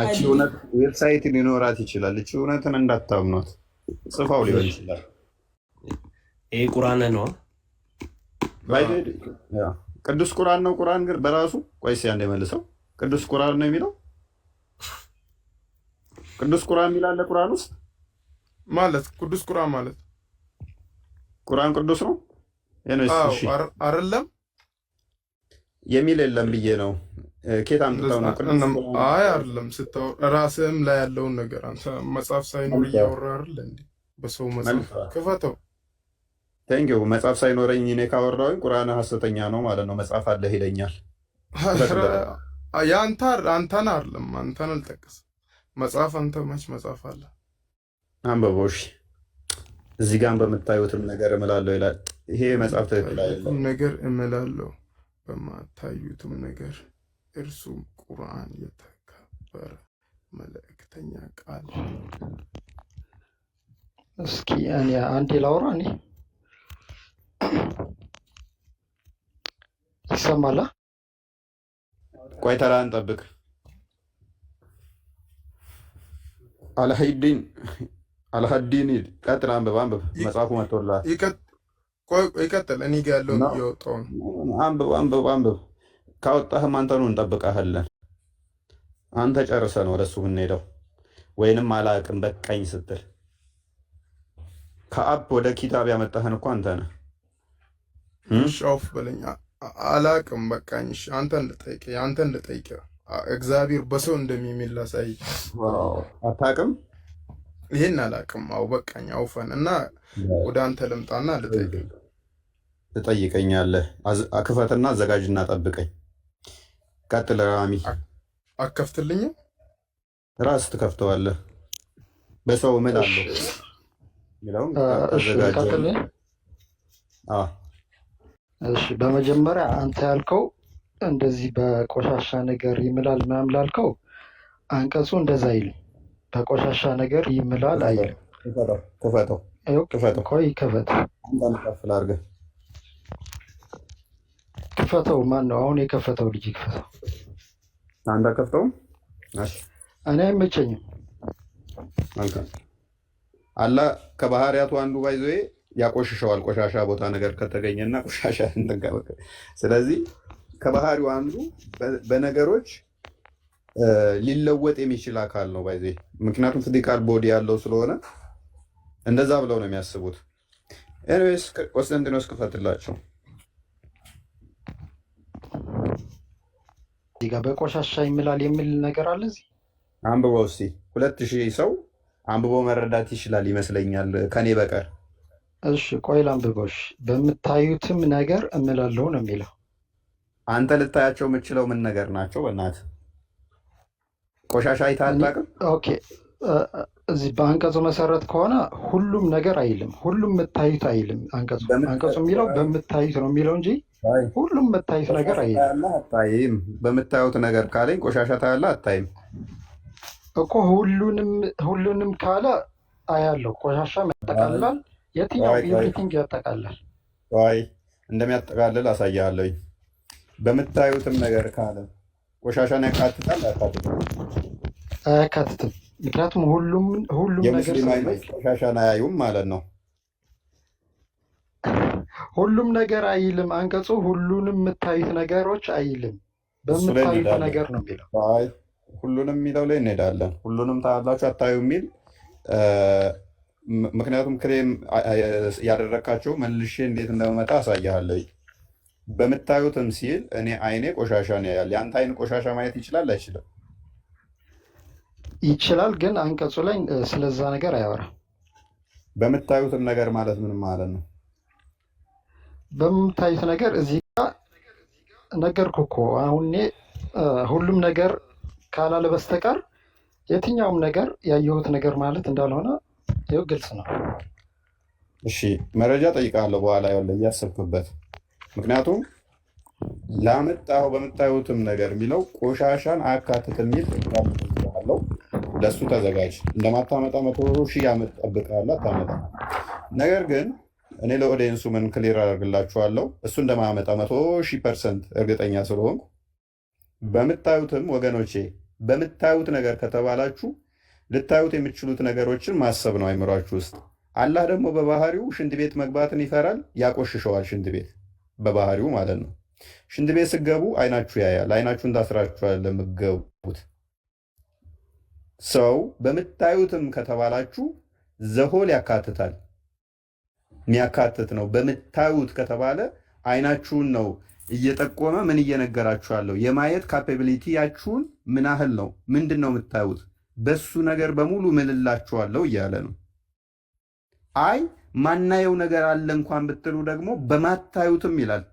S1: እቺ እውነት ዌብሳይት ሊኖራት ይችላል። እቺ እውነትን እንዳታምኗት፣ ጽፋው ሊሆን ይችላል።
S7: ይሄ ቁርአን ነው
S1: ቅዱስ ቁርአን ነው። ቁርአን ግን በራሱ ቆይስ ያን መልሰው ቅዱስ ቁርአን ነው የሚለው። ቅዱስ ቁርአን የሚላለ ቁርአን ውስጥ
S2: ማለት ቅዱስ ቁርአን ማለት
S1: ቁርአን ቅዱስ ነው
S2: አይደለም
S1: የሚል የለም ብዬ ነው። ኬት አምጥተው ነው ቅዱስ?
S2: አይ አይደለም። ስታወራ ራስህም ላይ ያለውን ነገር አንተ መጽሐፍ ሳይኖር እያወራህ አይደል እንዴ? በሰው መጽሐፍ ክፈተው።
S1: ቴንኪው። መጽሐፍ ሳይኖረኝ እኔ ካወራሁኝ ቁርአን ሐሰተኛ ነው ማለት ነው። መጽሐፍ አለህ ይለኛል።
S2: አንተን አይደለም አንተን አልጠቀስም። መጽሐፍ አንተ መች መጽሐፍ አለ?
S1: አንብቦሽ እዚህ ጋር በምታዩትም ነገር እምላለሁ ይላል። ይሄ መጽሐፍ ትክክል አይደለም።
S2: ነገር እምላለሁ በማታዩትም ነገር እርሱም ቁርአን የተከበረ መልእክተኛ ቃል።
S8: እስኪ እኔ አንዴ ላውራ። እኔ ይሰማላ?
S1: ቆይ ተራን ጠብቅ። አልሀዲን ቀጥል። አንብብ። መጽሐፉ መጥቶልሃል።
S2: ይቀጥል። እኔ ጋ ያለውን እያወጣሁ ነው።
S1: አንብብ። ካወጣህም አንተኑ እንጠብቃለን። አንተ ጨርሰህ ነው ወደሱ የምንሄደው። ወይንም አላቅም በቃኝ ስትል ከአፕ ወደ ኪታብ ያመጣህን እኮ አንተ ነህ።
S2: ሻውፍ በለኝ። አላቅም በቃኝ። አንተን ልጠይቅ። እግዚአብሔር በሰው እንደሚምል ላሳይ።
S1: አታቅም?
S2: ይሄን አላቅም። አው በቃኝ። አውፈን እና ወደ አንተ ልምጣና ልጠይቅ።
S1: ትጠይቀኛለህ። ክፈትና አዘጋጅና ጠብቀኝ። ቀጥል ራሚ።
S2: አከፍትልኝም?
S1: ራስ ትከፍተዋለህ። በሰው ምን አለው ሚለውም አዘጋጅ።
S8: እሺ በመጀመሪያ አንተ ያልከው እንደዚህ በቆሻሻ ነገር ይምላል ምናምን ላልከው አንቀጹ እንደዛ አይልም። በቆሻሻ ነገር ይምላል አይልም።
S1: ክፈተው።
S8: ቆይ ክፈተው።
S1: አንዳንድ ከፍል አድርገህ
S8: ክፈተው። ማን ነው አሁን የከፈተው? ልጅ ክፈተው።
S1: አንተ ከፍተው።
S8: እኔ አይመቸኝም።
S1: አላህ ከባህሪያቱ አንዱ ባይዞ ያቆሽሸዋል። ቆሻሻ ቦታ ነገር ከተገኘና ቆሻሻ እንተጋበከ። ስለዚህ ከባህሪው አንዱ በነገሮች ሊለወጥ የሚችል አካል ነው ባይዜ። ምክንያቱም ፊዚካል ቦዲ ያለው ስለሆነ እንደዛ ብለው ነው የሚያስቡት። ኤኒዌይስ ቆስጠንጢኖስ ክፈትላቸው።
S8: እዚህ ጋር በቆሻሻ ይምላል የሚል ነገር አለ። እዚህ
S1: አንብበው እስቲ። 2000 ሰው አንብቦ መረዳት ይችላል ይመስለኛል ከኔ በቀር።
S8: እሺ ቆይ ላንብበው። በምታዩትም ነገር እምላለሁ ነው የሚለው።
S1: አንተ ልታያቸው የምችለው ምን ነገር ናቸው? በእናትህ ቆሻሻ አይተህ አታውቅም?
S8: ኦኬ እዚህ በአንቀጹ መሰረት ከሆነ ሁሉም ነገር አይልም፣ ሁሉም የምታዩት አይልም። አንቀጹ የሚለው በምታዩት ነው የሚለው እንጂ ሁሉም የምታዩት ነገር አይልም
S1: አታይም። በምታዩት ነገር ካለኝ ቆሻሻ ታያለህ አታይም
S8: እኮ። ሁሉንም ካለ አያለው። ቆሻሻ ያጠቃልላል። የትኛው ኤቭሪቲንግ ያጠቃልላል።
S1: ዋይ እንደሚያጠቃልል አሳያለሁ። በምታዩትም ነገር ካለ ቆሻሻን ያካትታል አያካትትም?
S8: አያካትትም። ምክንያቱም ሁሉም ነገር
S1: የሙስሊም አይነት ቆሻሻን አያዩም ማለት ነው።
S8: ሁሉም ነገር አይልም አንቀጹ። ሁሉንም የምታዩት ነገሮች አይልም፣ በምታዩት ነገር ነው የሚለው።
S1: ሁሉንም የሚለው ላይ እንሄዳለን። ሁሉንም ታያላችሁ አታዩ የሚል ምክንያቱም ክሬም ያደረካቸው መልሼ እንዴት እንደመመጣ አሳያለሁ። በምታዩትም ሲል እኔ አይኔ ቆሻሻ ነው ያያል። የአንተ አይን ቆሻሻ ማየት ይችላል አይችልም?
S8: ይችላል፣ ግን አንቀጹ ላይ ስለዛ ነገር አያወራም።
S1: በምታዩትም ነገር ማለት ምን ማለት ነው?
S8: በምታዩት ነገር እዚህ ጋር ነገርኩህ እኮ አሁን እኔ ሁሉም ነገር ካላለ በስተቀር የትኛውም ነገር ያየሁት ነገር ማለት እንዳልሆነ ይኸው ግልጽ ነው።
S1: እሺ መረጃ ጠይቃለሁ በኋላ ያለ እያሰብኩበት። ምክንያቱም ላመጣው በምታዩትም ነገር የሚለው ቆሻሻን አያካትት የሚል አለው። ለሱ ተዘጋጅ። እንደማታመጣ 100,000 ዓመት ጠብቃለህ አታመጣ። ነገር ግን እኔ ለኦዲየንሱ ምን ክሊር አደርግላችኋለሁ፣ እሱ እንደማመጣ 100,000% እርግጠኛ ስለሆንኩ በምታዩትም ወገኖቼ በምታዩት ነገር ከተባላችሁ ልታዩት የምትችሉት ነገሮችን ማሰብ ነው አይምሯችሁ ውስጥ። አላህ ደግሞ በባህሪው ሽንት ቤት መግባትን ይፈራል፣ ያቆሽሸዋል። ሽንት ቤት በባህሪው ማለት ነው። ሽንት ቤት ስገቡ አይናችሁ ያያል። አይናችሁን ታስራችኋል ለምትገቡት። ሰው በምታዩትም ከተባላችሁ ዘሆል ያካትታል፣ የሚያካትት ነው። በምታዩት ከተባለ አይናችሁን ነው እየጠቆመ ምን እየነገራችሁ ያለው? የማየት ካፓቢሊቲያችሁን ምን ያህል ነው? ምንድን ነው የምታዩት? በሱ ነገር በሙሉ ምልላችኋለሁ እያለ ነው። አይ ማናየው ነገር አለ እንኳን ብትሉ ደግሞ በማታዩትም ይላል።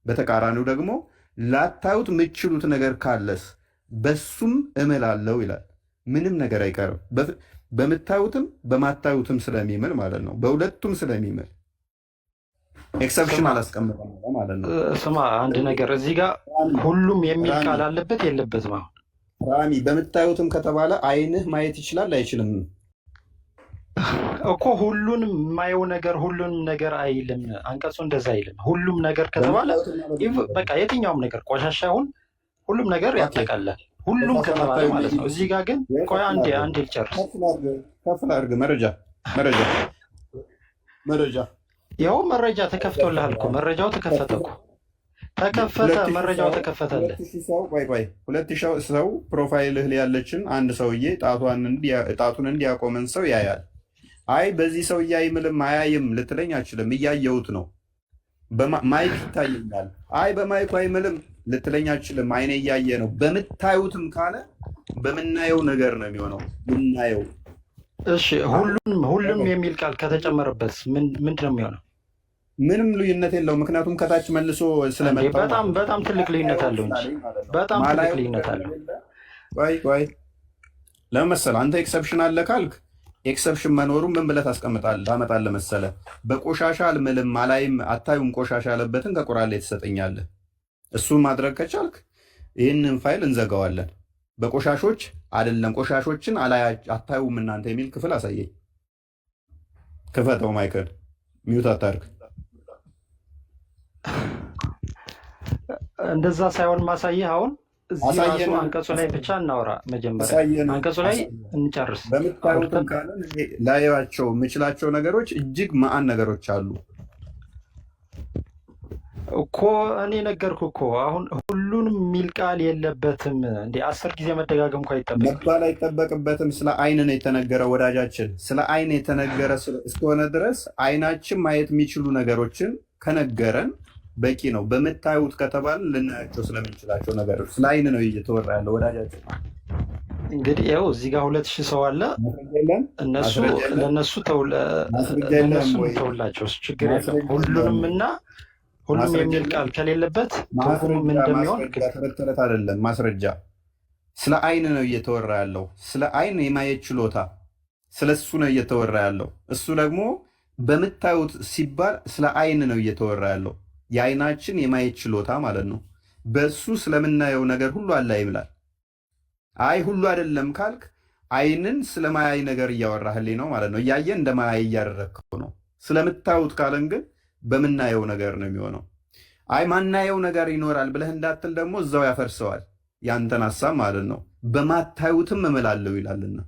S1: በተቃራኒው ደግሞ ላታዩት የምትችሉት ነገር ካለስ በሱም እምላለሁ ይላል። ምንም ነገር አይቀርም። በምታዩትም በማታዩትም ስለሚምል ማለት ነው። በሁለቱም ስለሚምል ኤክሰፕሽን አላስቀምጠም ማለት ነው።
S8: ስማ አንድ ነገር እዚህ ጋር ሁሉም የሚል ቃል አለበት የለበትም? አሁን
S1: ራሚ በምታዩትም ከተባለ አይንህ ማየት ይችላል አይችልም
S8: እኮ። ሁሉንም የማየው ነገር ሁሉንም ነገር አይልም አንቀጹ፣ እንደዛ አይልም። ሁሉም ነገር ከተባለ በቃ የትኛውም ነገር ቆሻሻ ይሁን ሁሉም ነገር ያጠቃላል። ሁሉም ከተባለ ማለት ነው። እዚህ ጋር ግን ቆይ አንዴ ልጨርስ።
S1: ከፍ ላድርግ። መረጃ
S8: ያው መረጃ ተከፍቶልሃል እኮ። መረጃው ተከፈተ እኮ ተከፈተ። መረጃው ተከፈተልህ።
S1: 2,000 ሰው ፕሮፋይልህ ላይ ያለችን አንድ ሰውዬ ጣቱን እንዲያቆመን ሰው ያያል። አይ በዚህ ሰውዬ አይምልም አያይም ልትለኝ አችልም። እያየሁት ነው። ማይክ ይታይኛል። አይ በማይኩ አይምልም ልትለኝ አችልም። አይኔ እያየ ነው። በምታዩትም ካለ በምናየው ነገር ነው የሚሆነው። ምናየው።
S8: እሺ ሁሉም የሚል ቃል ከተጨመረበት ምንድን ነው የሚሆነው?
S1: ምንም ልዩነት የለው። ምክንያቱም ከታች መልሶ ስለመጣ
S8: በጣም ትልቅ ልዩነት አለው እንጂ በጣም ትልቅ ልዩነት አለው።
S1: ቆይ ለምን መሰለህ አንተ ኤክሰፕሽን አለ ካልክ ኤክሰፕሽን መኖሩን ምን ብለህ ታመጣለህ መሰለህ? በቆሻሻ አልምልም አላይም አታዩም ቆሻሻ ያለበትን ከቁርአን ላይ ትሰጠኛለህ። እሱን ማድረግ ከቻልክ ይህንን ፋይል እንዘጋዋለን። በቆሻሾች አይደለም ቆሻሾችን አታዩም እናንተ የሚል ክፍል አሳየኝ። ክፈተው ማይክል፣ ሚውት አታርግ።
S8: እንደዛ ሳይሆን ማሳየህ አሁን እዚህ ራሱ አንቀጹ ላይ ብቻ እናወራ። መጀመሪያ አንቀጹ ላይ እንጨርስ።
S1: በምታዩትም ካለ ላያቸው የምችላቸው ነገሮች እጅግ መአን ነገሮች አሉ
S8: እኮ። እኔ ነገርኩህ እኮ አሁን ሁሉንም የሚል ቃል የለበትም። እንደ 10 ጊዜ መደጋገም እኮ
S1: አይጠበቅበትም። ስለ አይን ነው የተነገረ ወዳጃችን። ስለ አይን የተነገረ እስከሆነ ድረስ አይናችን ማየት የሚችሉ ነገሮችን ከነገረን በቂ ነው። በምታዩት ከተባለ ልናያቸው ስለምንችላቸው ነገሮች ስለ አይን ነው እየተወራ ያለው ወዳጃችን።
S8: እንግዲህ ያው እዚህ ጋር 2,000 ሰው አለ። ለእነሱ ተውላቸው፣ ችግር የለም። ሁሉንም እና ሁሉም የሚል ቃል ከሌለበት ትርጉሙ ምን እንደሚሆን
S1: ተረት አይደለም። ማስረጃ ስለ አይን ነው እየተወራ ያለው። ስለ አይን የማየት ችሎታ ስለ እሱ ነው እየተወራ ያለው። እሱ ደግሞ በምታዩት ሲባል ስለ አይን ነው እየተወራ ያለው። የአይናችን የማየት ችሎታ ማለት ነው። በእሱ ስለምናየው ነገር ሁሉ አላህ ይምላል። አይ ሁሉ አይደለም ካልክ አይንን ስለማያይ ነገር እያወራህልኝ ነው ማለት ነው። እያየ እንደማያይ እያደረግከው ነው። ስለምታዩት ካለን ግን በምናየው ነገር ነው የሚሆነው። አይ ማናየው ነገር ይኖራል ብለህ እንዳትል ደግሞ እዛው ያፈርሰዋል ያንተን ሀሳብ ማለት ነው። በማታዩትም እምላለሁ ይላልና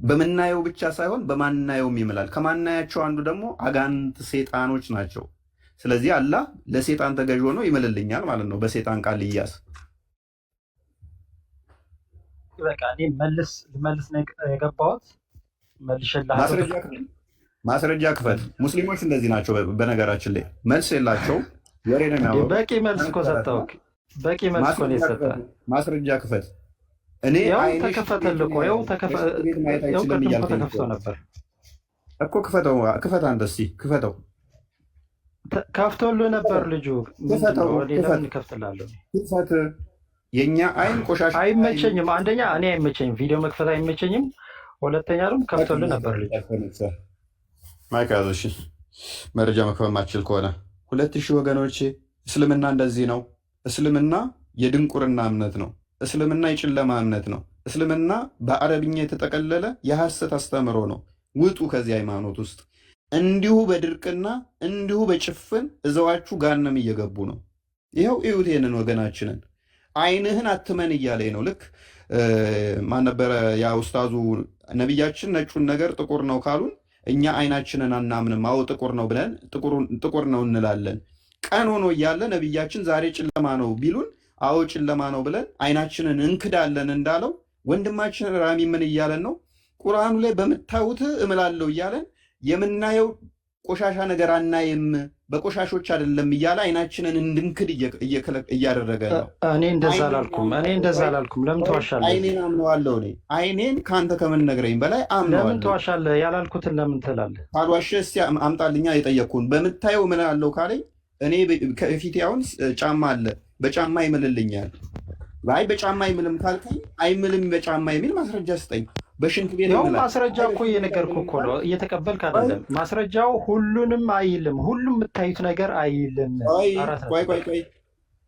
S1: በምናየው ብቻ ሳይሆን በማናየውም ይምላል። ከማናያቸው አንዱ ደግሞ አጋንንት ሴጣኖች ናቸው። ስለዚህ አላህ ለሴጣን ተገዥ ሆኖ ይምልልኛል ማለት ነው። በሴጣን ቃል ይያዝ።
S8: በቃ እኔ ልመልስ ነው የገባሁት። መልሼልሃለሁ።
S1: ማስረጃ ክፈት። ሙስሊሞች እንደዚህ ናቸው። በነገራችን ላይ መልስ የላቸውም፣ ወሬ ነው የሚያወሩት።
S8: በቂ መልስ እኮ ሰጠሁህ። በቂ መልስ እኮ ነው የሰጠህ።
S1: ማስረጃ ክፈት። እኔ
S8: ያው ተከፈተልህ እኮ ያው ቅድም እኮ ተከፍቶ ነበር
S1: እኮ። ክፈት አንተ እስኪ ክፈተው።
S8: ከፍቶልህ ነበር ልጁ። ለምን እከፍትልሃለሁ?
S1: ክፈት። የእኛ አይን ቆሻሻ
S8: አይመቸኝም። አንደኛ እኔ አይመቸኝም፣ ቪዲዮ መክፈት አይመቸኝም። ሁለተኛ ደግሞ ከፍቶልህ ነበር ልጁ።
S1: ማይካዞሽ መረጃ መክፈት ማችል ከሆነ 2000 ወገኖቼ፣ እስልምና እንደዚህ ነው። እስልምና የድንቁርና እምነት ነው። እስልምና የጨለማ እምነት ነው። እስልምና በአረብኛ የተጠቀለለ የሐሰት አስተምሮ ነው። ውጡ ከዚህ ሃይማኖት ውስጥ። እንዲሁ በድርቅና እንዲሁ በጭፍን እዘዋችሁ ጋነም እየገቡ ነው። ይኸው እዩት ይሄንን ወገናችንን። አይንህን አትመን እያለኝ ነው። ልክ ማን ነበረ ያ ኡስታዙ፣ ነቢያችን ነጩን ነገር ጥቁር ነው ካሉን እኛ አይናችንን አናምንም። አዎ ጥቁር ነው ብለን ጥቁር ነው እንላለን። ቀን ሆኖ እያለ ነቢያችን ዛሬ ጨለማ ነው ቢሉን አዎ ጨለማ ነው ብለን አይናችንን እንክዳለን እንዳለው ወንድማችን ራሚ ምን እያለን ነው? ቁርአኑ ላይ በምታዩት እምላለሁ እያለን የምናየው ቆሻሻ ነገር አናይም፣ በቆሻሾች አይደለም እያለ አይናችንን እንድንክድ እያደረገ ነው።
S8: እኔ እንደዛ አላልኩም። ለምን ተዋሻለህ?
S1: አይኔን አምነዋለሁ። እኔ አይኔን ከአንተ ከምንነግረኝ በላይ አምነዋለሁ።
S8: ለምን ተዋሻለህ? ያላልኩትን ለምን ትላለህ?
S1: ካልዋሸ እስኪ አምጣልኛ የጠየቅኩህን። በምታየው እምላለሁ ካለኝ እኔ ከፊቴ አሁን ጫማ አለ፣ በጫማ ይምልልኛል። አይ በጫማ አይምልም ካልከኝ አይምልም በጫማ የሚል ማስረጃ ስጠኝ። በሽንት ቤት
S8: ነው ማስረጃ እኮ እየነገርኩህ እኮ ነው። እየተቀበልክ አይደለም። ማስረጃው ሁሉንም አይልም። ሁሉም የምታዩት ነገር አይልም።
S1: ቆይ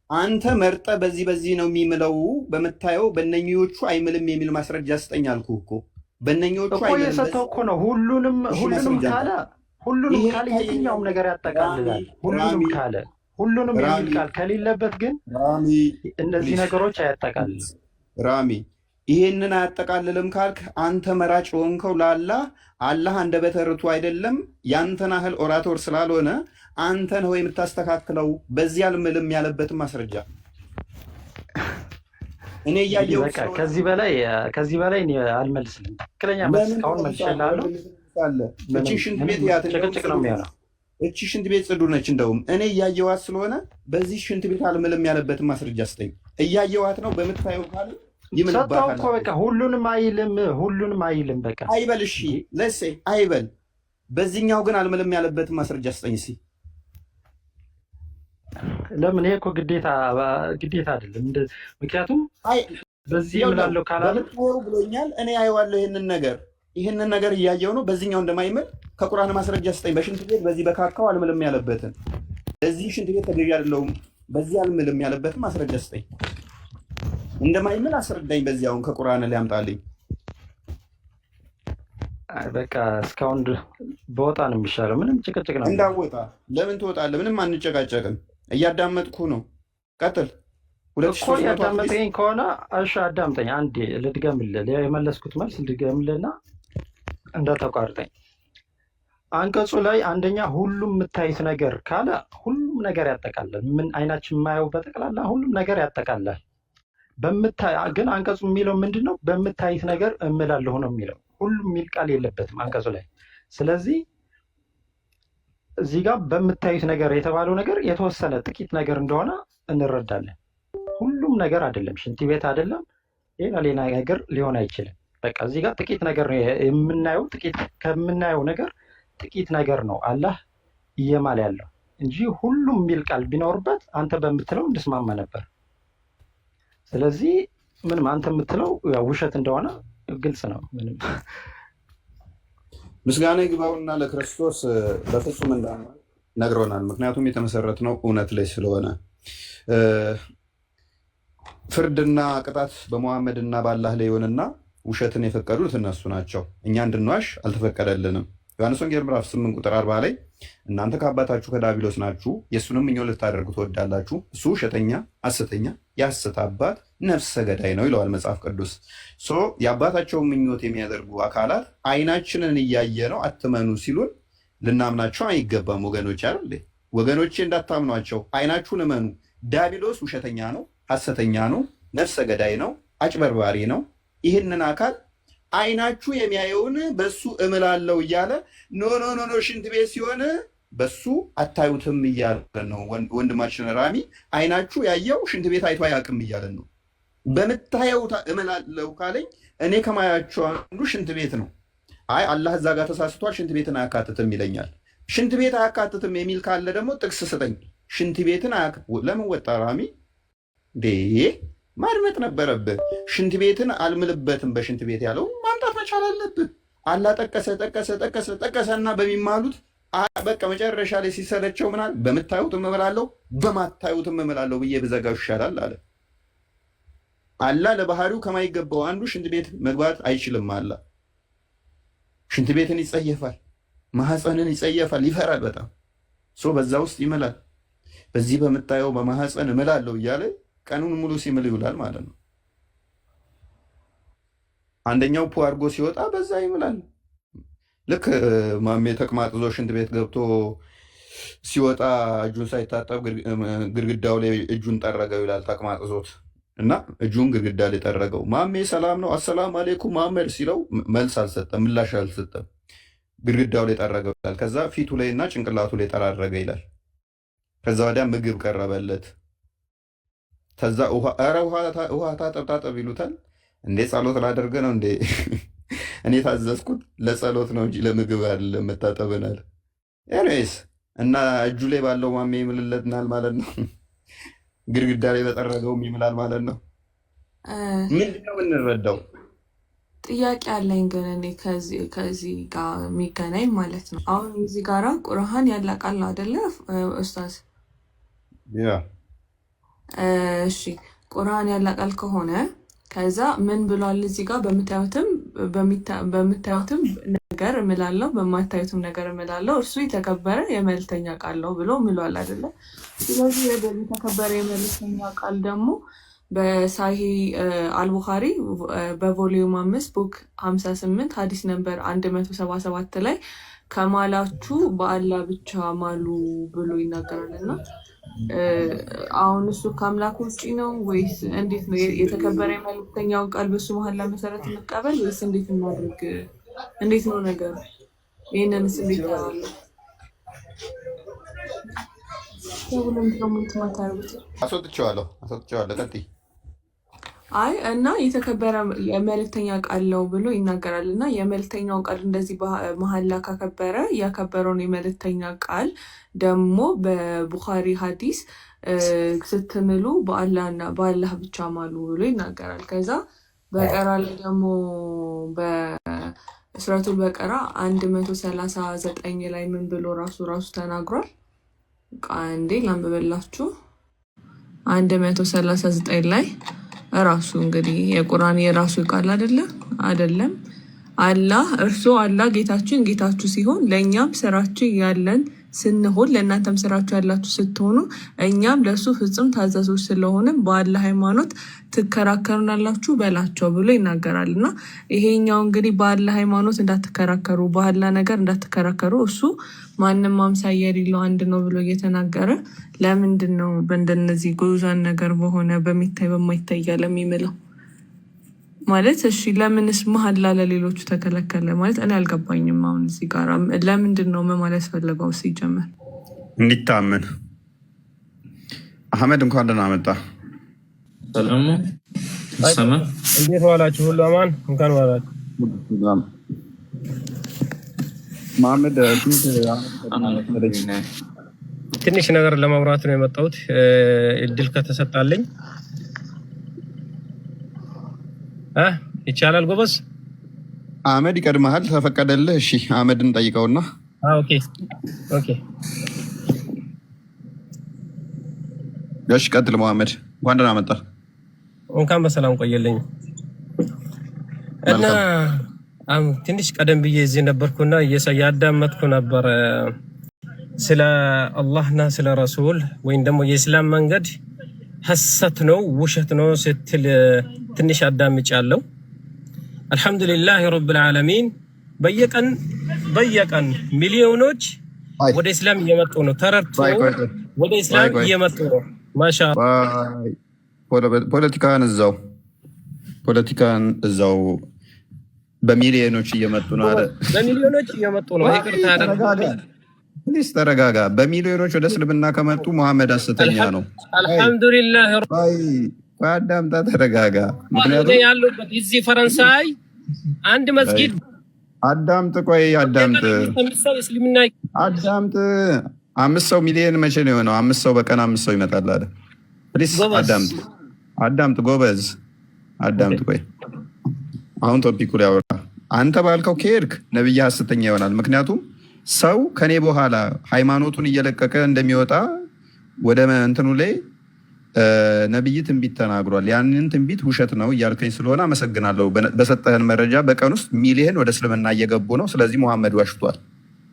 S1: አንተ መርጠ በዚህ ነው የሚምለው በምታየው በእነኞቹ አይምልም የሚል ማስረጃ ስጠኝ አልኩህ እኮ። በእነኞቹ
S8: እኮ የሰጠው እኮ ነው። ሁሉንም ካለ የትኛውም ነገር ያጠቃልላል። ሁሉንም የሚል ቃል ከሌለበት ግን እነዚህ ነገሮች አያጠቃልልም።
S1: ራሚ ይሄንን አያጠቃልልም ካልክ አንተ መራጭ ሆንከው አላህ አንደበተ ርቱዕ አይደለም፣ ያንተን ያህል ኦራቶር ስላልሆነ አንተ ነው የምታስተካክለው። በዚህ አልምልም ያለበትም ማስረጃ እኔ እያየሁ
S8: ከዚህ በላይ እኔ አልመልስልም። ትክክለኛ መልስ እስካሁን መልሼልሃለሁ።
S1: እቺ ሽንት ቤት
S8: ጭቅጭቅ ነው የሚሆነው።
S1: እቺ ሽንት ቤት ጽዱ ነች። እንደውም እኔ እያየዋት ስለሆነ በዚህ ሽንት ቤት አልምልም ያለበትም ማስረጃ ስጠኝ። እያየዋት ነው በምታየው ካለ
S8: ሰጠው እኮ በቃ ሁሉንም አይልም። በቃ
S1: አይበል። እሺ ለሴ አይበል። በዚህኛው ግን አልምልም ያለበትም ማስረጃ ስጠኝ እስኪ።
S8: ለምን? ይሄ እኮ ግዴታ አይደለም። ምክንያቱም በዚህ እምላለሁ ካላለ
S1: ብሎኛል። እኔ አየዋለሁ ይህንን ነገር እያየው ነው። በዚህኛው እንደማይምል ከቁርአን ማስረጃ ስጠኝ። በሽንት ቤት በዚህ በካካው አልምልም ያለበትን፣ በዚህ ሽንት ቤት ተገዥ አይደለሁም በዚህ አልምልም ያለበትን ማስረጃ ስጠኝ። እንደማይምል አስረዳኝ። በዚህ አሁን ከቁርአን ላይ አምጣልኝ።
S8: በቃ እስካሁን በወጣ ነው የሚሻለው። ምንም ጭቅጭቅ ነው።
S1: እንዳወጣ ለምን ትወጣለህ? ምንም አንጨቃጨቅም። እያዳመጥኩ ነው። ቀጥል።
S8: እኮ ያዳመጠኝ ከሆነ እሺ አዳምጠኝ። አንዴ ልድገምልህ፣ የመለስኩት መልስ ልድገምልህና እንዳታቋርጠኝ። አንቀጹ ላይ አንደኛ ሁሉም የምታዩት ነገር ካለ ሁሉም ነገር ያጠቃልላል። ምን አይናችን የማየው በጠቅላላ ሁሉም ነገር ያጠቃልላል። ግን አንቀጹ የሚለው ምንድን ነው? በምታዩት ነገር እምላለሁ ነው የሚለው። ሁሉም የሚል ቃል የለበትም አንቀጹ ላይ። ስለዚህ እዚህ ጋር በምታዩት ነገር የተባለው ነገር የተወሰነ ጥቂት ነገር እንደሆነ እንረዳለን። ሁሉም ነገር አይደለም። ሽንት ቤት አይደለም፣ ሌላ ነገር ሊሆን አይችልም። በቃ እዚህ ጋር ጥቂት ነገር የምናየው ከምናየው ነገር ጥቂት ነገር ነው አላህ እየማለ ያለው እንጂ ሁሉም የሚል ቃል ቢኖርበት አንተ በምትለው እንድስማማ ነበር። ስለዚህ ምንም አንተ የምትለው ውሸት እንደሆነ ግልጽ ነው። ምንም
S1: ምስጋና ይግባውና ለክርስቶስ በፍጹም እንዳልሆነ ነግሮናል። ምክንያቱም የተመሰረትነው እውነት ላይ ስለሆነ ፍርድና ቅጣት በመሐመድና በአላህ ላይ ይሆንና ውሸትን የፈቀዱት እነሱ ናቸው። እኛ እንድንዋሽ አልተፈቀደልንም። ዮሐንስ ወንጌል ምዕራፍ 8 ቁጥር 40 ላይ እናንተ ከአባታችሁ ከዲያብሎስ ናችሁ፣ የእሱንም ምኞት ልታደርጉ ትወዳላችሁ፣ እሱ ውሸተኛ፣ ሐሰተኛ፣ የሐሰት አባት፣ ነፍሰ ገዳይ ነው ይለዋል መጽሐፍ ቅዱስ። የአባታቸውን ምኞት የሚያደርጉ አካላት አይናችንን እያየ ነው አትመኑ ሲሉን ልናምናቸው አይገባም ወገኖች። አይደል ወገኖቼ? እንዳታምኗቸው፣ አይናችሁን እመኑ። ዲያብሎስ ውሸተኛ ነው፣ ሐሰተኛ ነው፣ ነፍሰ ገዳይ ነው፣ አጭበርባሪ ነው። ይህንን አካል አይናችሁ የሚያየውን በሱ እምላለው እያለ ኖ ሽንት ቤት ሲሆን በሱ አታዩትም እያለን ነው። ወንድማችን ራሚ አይናችሁ ያየው ሽንት ቤት አይቶ አያውቅም እያለን ነው። በምታየው እምላለው ካለኝ እኔ ከማያቸው አንዱ ሽንት ቤት ነው። አይ አላህ እዛ ጋር ተሳስቷል፣ ሽንት ቤትን አያካትትም ይለኛል። ሽንት ቤት አያካትትም የሚል ካለ ደግሞ ጥቅስ ስጠኝ። ሽንት ቤትን ለምን ወጣ ራሚ እንዴ? ማድመጥ ነበረብህ። ሽንት ቤትን አልምልበትም በሽንት ቤት ያለው ማምጣት መቻል አለብህ። አላህ ጠቀሰና በሚማሉት በቃ መጨረሻ ላይ ሲሰለቸው ምናል በምታዩት እምላለሁ በማታዩት እምላለሁ ብዬ ብዘጋው ይሻላል አለ። አላህ ለባህሪው ከማይገባው አንዱ ሽንት ቤት መግባት አይችልም። አላህ ሽንት ቤትን ይጸየፋል፣ ማህፀንን ይጸየፋል፣ ይፈራል በጣም በዛ ውስጥ ይምላል። በዚህ በምታየው በማህፀን እምላለሁ እያለ ቀኑን ሙሉ ሲምል ይውላል ማለት ነው። አንደኛው ፑ አድርጎ ሲወጣ በዛ ይምላል። ልክ ማሜ ተቅማጥ ይዞ ሽንት ቤት ገብቶ ሲወጣ እጁን ሳይታጠብ ግድግዳው ላይ እጁን ጠረገው ይላል። ተቅማጥ ይዞት እና እጁን ግድግዳ ላይ ጠረገው። ማሜ ሰላም ነው አሰላም አሌይኩም መሐመድ ሲለው መልስ አልሰጠም፣ ምላሽ አልሰጠም። ግድግዳው ላይ ጠረገው ይላል። ከዛ ፊቱ ላይ እና ጭንቅላቱ ላይ ጠራረገ ይላል። ከዛ ወዲያ ምግብ ቀረበለት። ከዛ ውሃ ታጠብ ይሉታል። እንዴ ጸሎት ላደርገ ነው እንዴ? እኔ ታዘዝኩት ለጸሎት ነው እንጂ ለምግብ አይደለም መታጠብናል። ኤኒዌይስ እና እጁ ላይ ባለው ማሜ ይምልለትናል ማለት ነው። ግድግዳ ላይ በጠረገውም ይምላል ማለት ነው። ምንድነው እንረዳው?
S4: ጥያቄ አለኝ ግን እኔ ከዚህ ጋር የሚገናኝ ማለት ነው። አሁን እዚህ ጋራ ቁርአን ያላቃል አይደለ ኡስታዝ?
S1: ያ
S4: እሺ ቁርአን ያላቃል ከሆነ ከዛ ምን ብሏል እዚህ ጋር? በምታዩትም ነገር እምላለው በማታዩትም ነገር እምላለው እርሱ የተከበረ የመልእክተኛ ቃል ነው ብሎ ምሏል አይደለ? ስለዚህ የተከበረ የመልእክተኛ ቃል ደግሞ በሳሂ አልቡኻሪ በቮሊዩም 5 ቡክ 58 ሀዲስ ነምበር 177 ላይ ከማላችሁ በአላህ ብቻ ማሉ ብሎ ይናገራልና አሁን እሱ ከአምላክ ውጭ ነው ወይስ እንዴት ነው? የተከበረ የመልእክተኛውን ቃል በሱ መሀል ለመሰረት እንቀበል ወይስ እንዴት እናድርግ? እንዴት ነው ነገሩ? ይህንንስ እንዴት ያዋለ ሁሉም ማታርጉት
S1: አስወጥቼዋለሁ። ቀጥይ።
S4: አይ እና የተከበረ የመልእክተኛ ቃል ነው ብሎ ይናገራል እና የመልእክተኛውን ቃል እንደዚህ መሀላ ካከበረ ያከበረውን የመልእክተኛ ቃል ደግሞ በቡኻሪ ሀዲስ ስትምሉ በአላህ ብቻ ማሉ ብሎ ይናገራል። ከዛ በቀራ ላይ ደግሞ በሱረቱል በቀራ 139 ላይ ምን ብሎ ራሱ ተናግሯል? አንዴ ላንብበላችሁ። 139 ላይ ራሱ እንግዲህ የቁርአን የራሱ ቃል አይደለም። አላህ ጌታችን ጌታችሁ ሲሆን ለእኛም ስራችን ያለን ስንሆን ለእናንተም ስራችሁ ያላችሁ ስትሆኑ እኛም ለእሱ ፍጹም ታዛዦች ስለሆነ በአላህ ሃይማኖት ትከራከሩናላችሁ በላቸው ብሎ ይናገራል። እና ይሄኛው እንግዲህ በአላህ ሃይማኖት እንዳትከራከሩ፣ በአላህ ነገር እንዳትከራከሩ እሱ ማንም አምሳያ የሌለው አንድ ነው ብሎ እየተናገረ ለምንድን ነው በእንደነዚህ ጉዟን ነገር በሆነ በሚታይ በማይታይ ያለ የሚምለው ማለት? እሺ ለምንስ መሀላ ለሌሎቹ ተከለከለ ማለት እኔ አልገባኝም። አሁን እዚህ ጋር ለምንድን ነው ማለት ፈለገው? ሲጀመር
S1: እንዲታመን። አህመድ እንኳን ደህና መጣ።
S3: ሰላም
S9: እንዴት ዋላችሁ? ሁሉ አማን? እንኳን ዋላችሁ።
S1: መሐመድ
S9: ትንሽ ነገር ለማውራት ነው የመጣሁት እድል ከተሰጣለኝ። ይቻላል ጎበዝ?
S1: አህመድ ይቀድመሃል። ተፈቀደልህ? እሺ አህመድን ጠይቀውና።
S9: ኦኬ ኦኬ።
S1: እሺ ቀጥል መሐመድ። እንኳን ደህና መጣ።
S9: እንኳን በሰላም ቆየልኝ። እና ትንሽ ቀደም ብዬ እዚህ ነበርኩና ያዳመጥኩ ነበር ስለ አላህና ስለ ረሱል ወይም ደግሞ የእስላም መንገድ ሐሰት ነው ውሸት ነው ስትል ትንሽ አዳምጫለሁ። አልሐምዱሊላህ ረብል ዓለሚን በየቀን ሚሊዮኖች ወደ እስላም እየመጡ ነው። ተረድቶ ወደ እስላም እየመጡ ነው። ማሻአላህ። ፖለቲካን እዛው በሚሊዮኖች እየመጡ ነው አይደል? በሚሊዮኖች እየመጡ ነው። ይቅርታ አደረጋለሁ።
S1: ፕሊስ ተረጋጋ። በሚሊዮኖች ወደ እስልምና ከመጡ መሐመድ ሐሰተኛ ነው።
S9: አልሐምዱሊላህ
S1: አዳምጣ፣ ተረጋጋ። ምክንያቱም
S9: ያሉበት እዚህ ፈረንሳይ አንድ መስጊድ
S1: አዳምጥ፣ ቆይ አዳምጥ። 5 ሰው ሚሊዮን መቼ ነው የሆነው? 5 ሰው በቀን 5 ሰው ይመጣል አይደል? ፕሊስ አዳምጥ ጎበዝ፣ አዳምጥ። ቆይ አሁን ቶፒኩ ላይ አወራ። አንተ ባልከው ከሄድክ ነብይ ሐሰተኛ ይሆናል። ምክንያቱም ሰው ከኔ በኋላ ሃይማኖቱን እየለቀቀ እንደሚወጣ ወደ እንትኑ ላይ ነብይ ትንቢት ተናግሯል። ያንን ትንቢት ውሸት ነው እያልከኝ ስለሆነ አመሰግናለሁ። በሰጠህን መረጃ በቀን ውስጥ ሚሊዮን ወደ እስልምና እየገቡ ነው። ስለዚህ መሐመድ ዋሽቷል።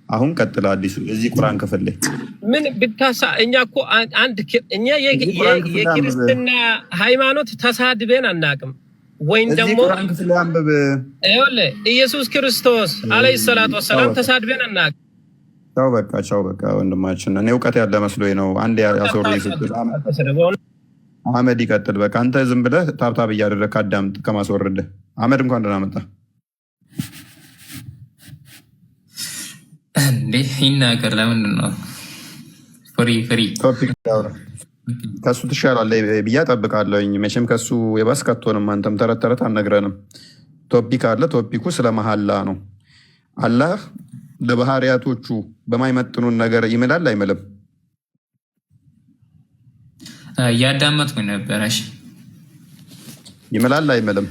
S1: አሁን ቀጥል። አዲሱ እዚህ ቁርአን ክፍል ላይ
S9: ምን ብታሳ እኛ እኮ እኛ የክርስትና ሃይማኖት ተሳድበን አናቅም። ወይም ደግሞ ኢየሱስ ክርስቶስ አለይሂ ሰላቱ ወሰላም ተሳድበን አናቅም።
S1: ቻው በቃ ወንድማችን፣ እኔ እውቀት ያለ መስሎኝ ነው። አንድ ያሶሪ ስትል አህመድ ይቀጥል። በቃ አንተ ዝም ብለህ ታብታብ እያደረግህ አዳምጥ ከማስወረድህ። አህመድ እንኳን ደህና መጣ።
S3: እንዴ ይናገር። ለምንድን ነው ፍሪ
S1: ቶፒክ ከሱ ትሻላለህ ብዬ እጠብቃለሁኝ። መቼም ከሱ የባስክ አትሆንም። አንተም ተረት አልነግረንም። ቶፒክ አለ። ቶፒኩ ስለ መሐላ ነው። አላህ ለባህሪያቶቹ በማይመጥኑን ነገር ይምላል አይምልም?
S3: እያዳመጥኩኝ ነበረሽ።
S1: ይምላል አይምልም?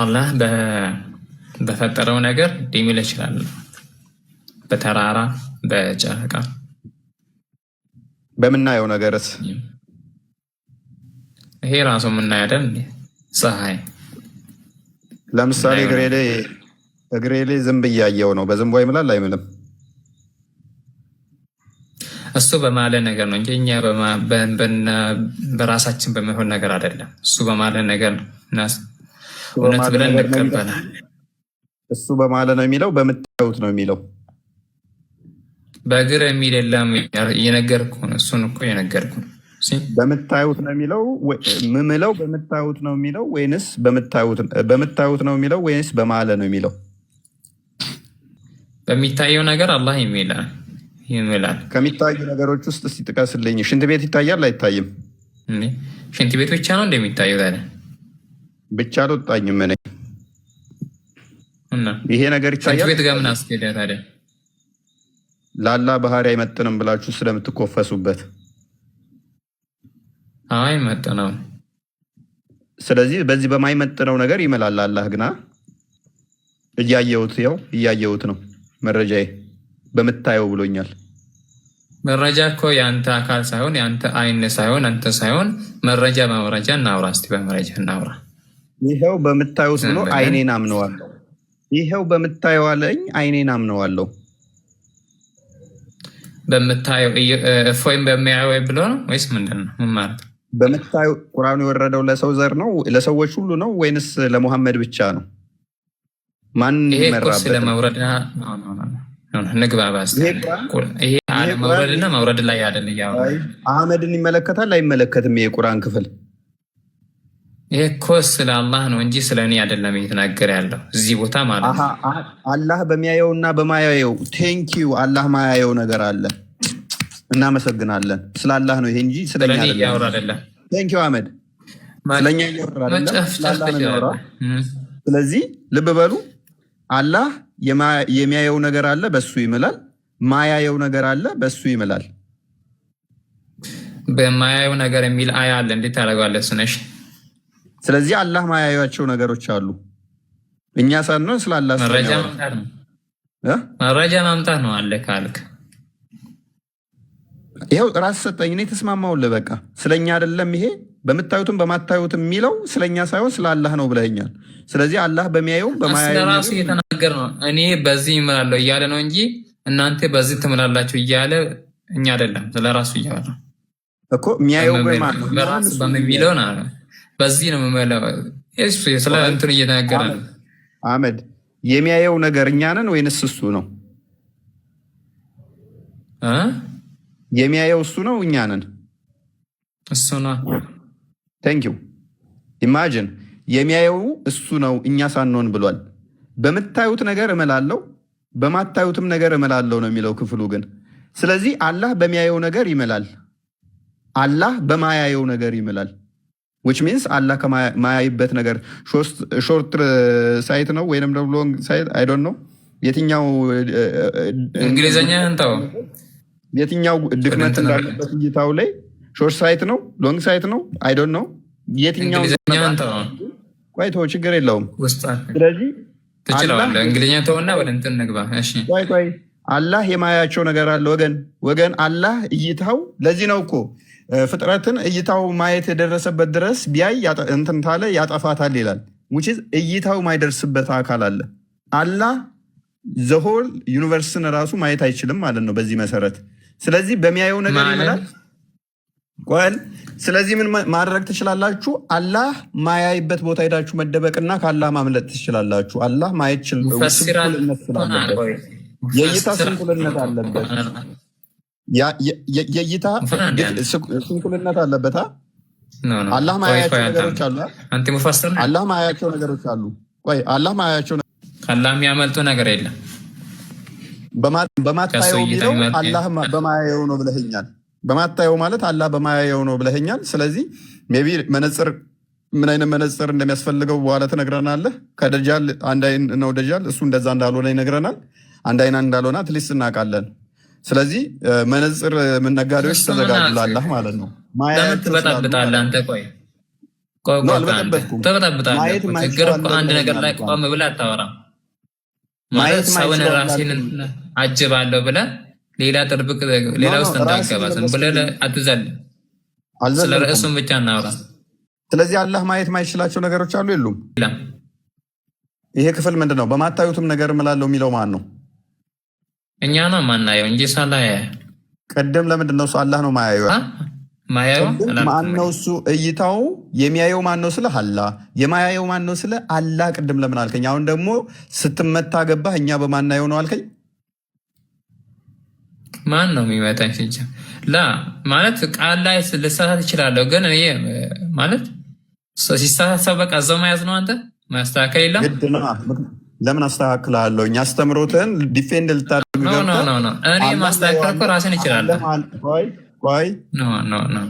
S3: አላህ በፈጠረው ነገር ሊምል ይችላል። በተራራ በጨረቃ
S1: በምናየው ነገርስ?
S3: ይሄ ራሱ የምናየው አይደል? ፀሐይ
S1: ለምሳሌ እግሬ ላይ ዝንብ እያየው ነው። በዝንቡ ይምላል አይምልም?
S3: እሱ በማለ ነገር ነው እንጂ እኛ በራሳችን በሚሆን ነገር አይደለም። እሱ በማለ ነገር ነው። እውነት ብለን እንቀበላል።
S1: እሱ በማለ ነው የሚለው? በምታዩት ነው የሚለው?
S3: በእግር የሚል የለም። እየነገርኩህ ነው። እሱን እኮ እየነገርኩህ ነው።
S1: በምታዩት ነው የሚለው ምምለው? በምታዩት ነው የሚለው ወይንስ በምታዩት ነው የሚለው ወይንስ በማለ ነው የሚለው?
S3: በሚታየው ነገር አላህ ይምላል።
S1: ከሚታዩ ነገሮች ውስጥ እስኪ ጥቀስልኝ። ሽንት ቤት ይታያል አይታይም?
S3: ሽንት ቤት ብቻ ነው እንደሚታየው? ታዲያ
S1: ብቻ አልወጣኝም እኔ። ይሄ ነገር ይታያል።
S3: ሽንት ቤት ጋር ምን አስኬደ ታዲያ?
S1: ላላ ባህሪ አይመጥንም ብላችሁ ስለምትኮፈሱበት
S3: አይመጥነው።
S1: ስለዚህ በዚህ በማይመጥነው ነገር ይምላል አላህ ግና እያየሁት ነው። መረጃዬ በምታየው ብሎኛል።
S3: መረጃ እኮ የአንተ አካል ሳይሆን የአንተ አይን ሳይሆን አንተ ሳይሆን መረጃ በመረጃ እናውራ። እስቲ በመረጃ እናውራ።
S1: ይኸው በምታዩት ብሎ አይኔን አምነዋለሁ። ይኸው በምታየው አለኝ፣ አይኔን አምነዋለሁ።
S3: በምታየው እፎይም በሚያየው ብሎ ነው ወይስ ምንድን ነው? ምን ማለት ነው?
S1: በምታየው ቁርአኑ የወረደው ለሰው ዘር ነው ለሰዎች ሁሉ ነው ወይንስ ለሙሐመድ ብቻ ነው? ማን ይመራበት?
S3: ስለመውረድ ንግባባ። ይሄ አለመውረድና መውረድ ላይ አይደል?
S1: አህመድን ይመለከታል አይመለከትም? ይሄ ቁርአን ክፍል
S3: ይሄ እኮ ስለ አላህ ነው እንጂ ስለ እኔ አይደለም እየተናገረ ያለው እዚህ ቦታ ማለት ነው።
S1: አላህ በሚያየውና በማያየው ቴንኪው። አላህ ማያየው ነገር አለ። እናመሰግናለን። ስለ አላህ ነው ይሄ እንጂ ስለኛ
S3: አይደለም።
S1: ቴንኪው አህመድ። ስለኛ እያወራ አይደለም። ስለዚህ ልብ በሉ። አላህ የሚያየው ነገር አለ፣ በሱ ይምላል። ማያየው ነገር አለ፣ በሱ ይምላል።
S3: በማያየው ነገር የሚል አያ አለ። እንዴት ታደርገዋለህ? ስነሽ
S1: ስለዚህ አላህ ማያያቸው ነገሮች አሉ። እኛ ሳንሆን ስለ አላህ
S3: መረጃ ማምጣት ነው አለ ካልክ
S1: ይኸው ራስ ሰጠኝ። እኔ ተስማማውልህ። በቃ ስለኛ አይደለም ይሄ በምታዩትም በማታዩትም የሚለው ስለኛ ሳይሆን ስለ አላህ ነው ብለኸኛል። ስለዚህ አላህ በሚያየው በማያየው
S3: ስለራሱ እየተናገረ ነው። እኔ በዚህ እምላለሁ እያለ ነው እንጂ እናንተ በዚህ ትምላላችሁ እያለ እኛ አይደለም። ስለራሱ እያለ ነው
S1: እኮ የሚያየው
S3: በራሱ በሚለው ነው። በዚህ ነው የምለው። እሱ ስለ እንትን እየተናገረ ነው።
S1: አህመድ የሚያየው ነገር እኛ ነን ወይንስ እሱ ነው? የሚያየው እሱ ነው እኛ ነን?
S3: እሱ ነው።
S1: ቴንኪው ኢማጂን የሚያየው እሱ ነው እኛ ሳንሆን ብሏል። በምታዩት ነገር እምላለሁ በማታዩትም ነገር እምላለሁ ነው የሚለው ክፍሉ ግን። ስለዚህ አላህ በሚያየው ነገር ይምላል፣ አላህ በማያየው ነገር ይምላል። which means አላህ ከማያይበት ነገር ሾርት ሳይት ነው ወይንም ደግሞ ሎንግ ሳይት አይ ዶንት ኖ የትኛው
S3: እንግሊዘኛ እንታው
S1: የትኛው ድክመት እንዳለበት እይታው ላይ ሾርት ሳይት ነው ሎንግ ሳይት ነው አይ ዶንት ኖ የትኛው
S3: እንግሊዘኛ እንታው
S1: ቆይቶ ችግር የለውም።
S3: ስለዚህ ትችላለህ እንግሊዘኛ ተውና ወደ እንትን ንግባ። እሺ
S1: ቆይ አላህ የማያቸው ነገር አለ ወገን አላህ እይታው ለዚህ ነው እኮ ፍጥረትን እይታው ማየት የደረሰበት ድረስ ቢያይ እንትን ታለ ያጠፋታል ይላል። which is እይታው ማይደርስበት አካል አለ። አላህ ዘሆል ዩኒቨርስን ራሱ ማየት አይችልም ማለት ነው በዚህ መሰረት። ስለዚህ በሚያየው ነገር ይመላል። ስለዚህ ምን ማድረግ ትችላላችሁ? አላህ ማያይበት ቦታ ሄዳችሁ መደበቅና ከአላህ ማምለጥ ትችላላችሁ። አላህ ማየት የእይታ ስንኩልነት አለበት። የእይታ ስንኩልነት አለበት። አላህ ማያያቸው ነገሮች አሉ። አላህ ማያያቸው ነገሮች አሉ። አላህ ማያያቸው
S3: ከአላህ የሚያመልጡ ነገር የለም።
S1: በማታየው የሚለው አላህ በማያየው ነው ብለኸኛል። በማታየው ማለት አላህ በማያየው ነው ብለኸኛል። ስለዚህ ሜቢ መነጽር ምን አይነት መነጽር እንደሚያስፈልገው በኋላ ትነግረናለህ። ከደጃል አንድ አይን ነው ደጃል፣ እሱ እንደዛ እንዳልሆነ ይነግረናል። አንድ አይና እንዳልሆነ አትሊስት እናውቃለን። ስለዚህ መነጽር ምን ነጋዴዎች ተዘጋጁ ለአላህ ማለት ነው።
S3: ለምን ትበጣብጣለህ አንተ? ቆይ ትበጣብጣለህ። ችግር እኮ አንድ ነገር ላይ ቆም ብለህ አታወራም። ማለት ሰውን ራሴን አጅባለሁ ብለህ ሌላ ጥርብቅ ሌላ ውስጥ እንዳገባ ዝም ብለህ አትዘል። ስለ ርዕሱን ብቻ እናውራ።
S1: ስለዚህ አላህ ማየት ማይችላቸው ነገሮች አሉ የሉም? ይሄ ክፍል ምንድን ነው? በማታዩትም ነገር እምላለሁ የሚለው ማን ነው?
S3: እኛ ነው ማናየው እንጂ ሳላ
S1: ቀደም ለምንድን ነው እሱ አላህ ነው ማያየው? ማን ነው እሱ? እይታው የሚያየው ማን ነው ስለ አላህ፣ የማያየው ማን ነው ስለ አላህ። ቅድም ለምን አልከኝ? አሁን ደግሞ ስትመታ ገባህ እኛ በማናየው ነው አልከኝ።
S3: ማን ነው የሚመጣኝ? ሲጀ ላ ማለት ቃል ላይ ልሳሳት ይችላለሁ፣ ግን እኔ ማለት ሲሳሳት ሰው በቃ እዛው መያዝ ነው። አንተ ማስተካከል የለም።
S1: ለምን አስተካክላለሁ? እኛ አስተምሮትን ዲፌንድ ልታደርግ
S3: እኔ ማስተካከል እኮ ራስን ይችላለሁ።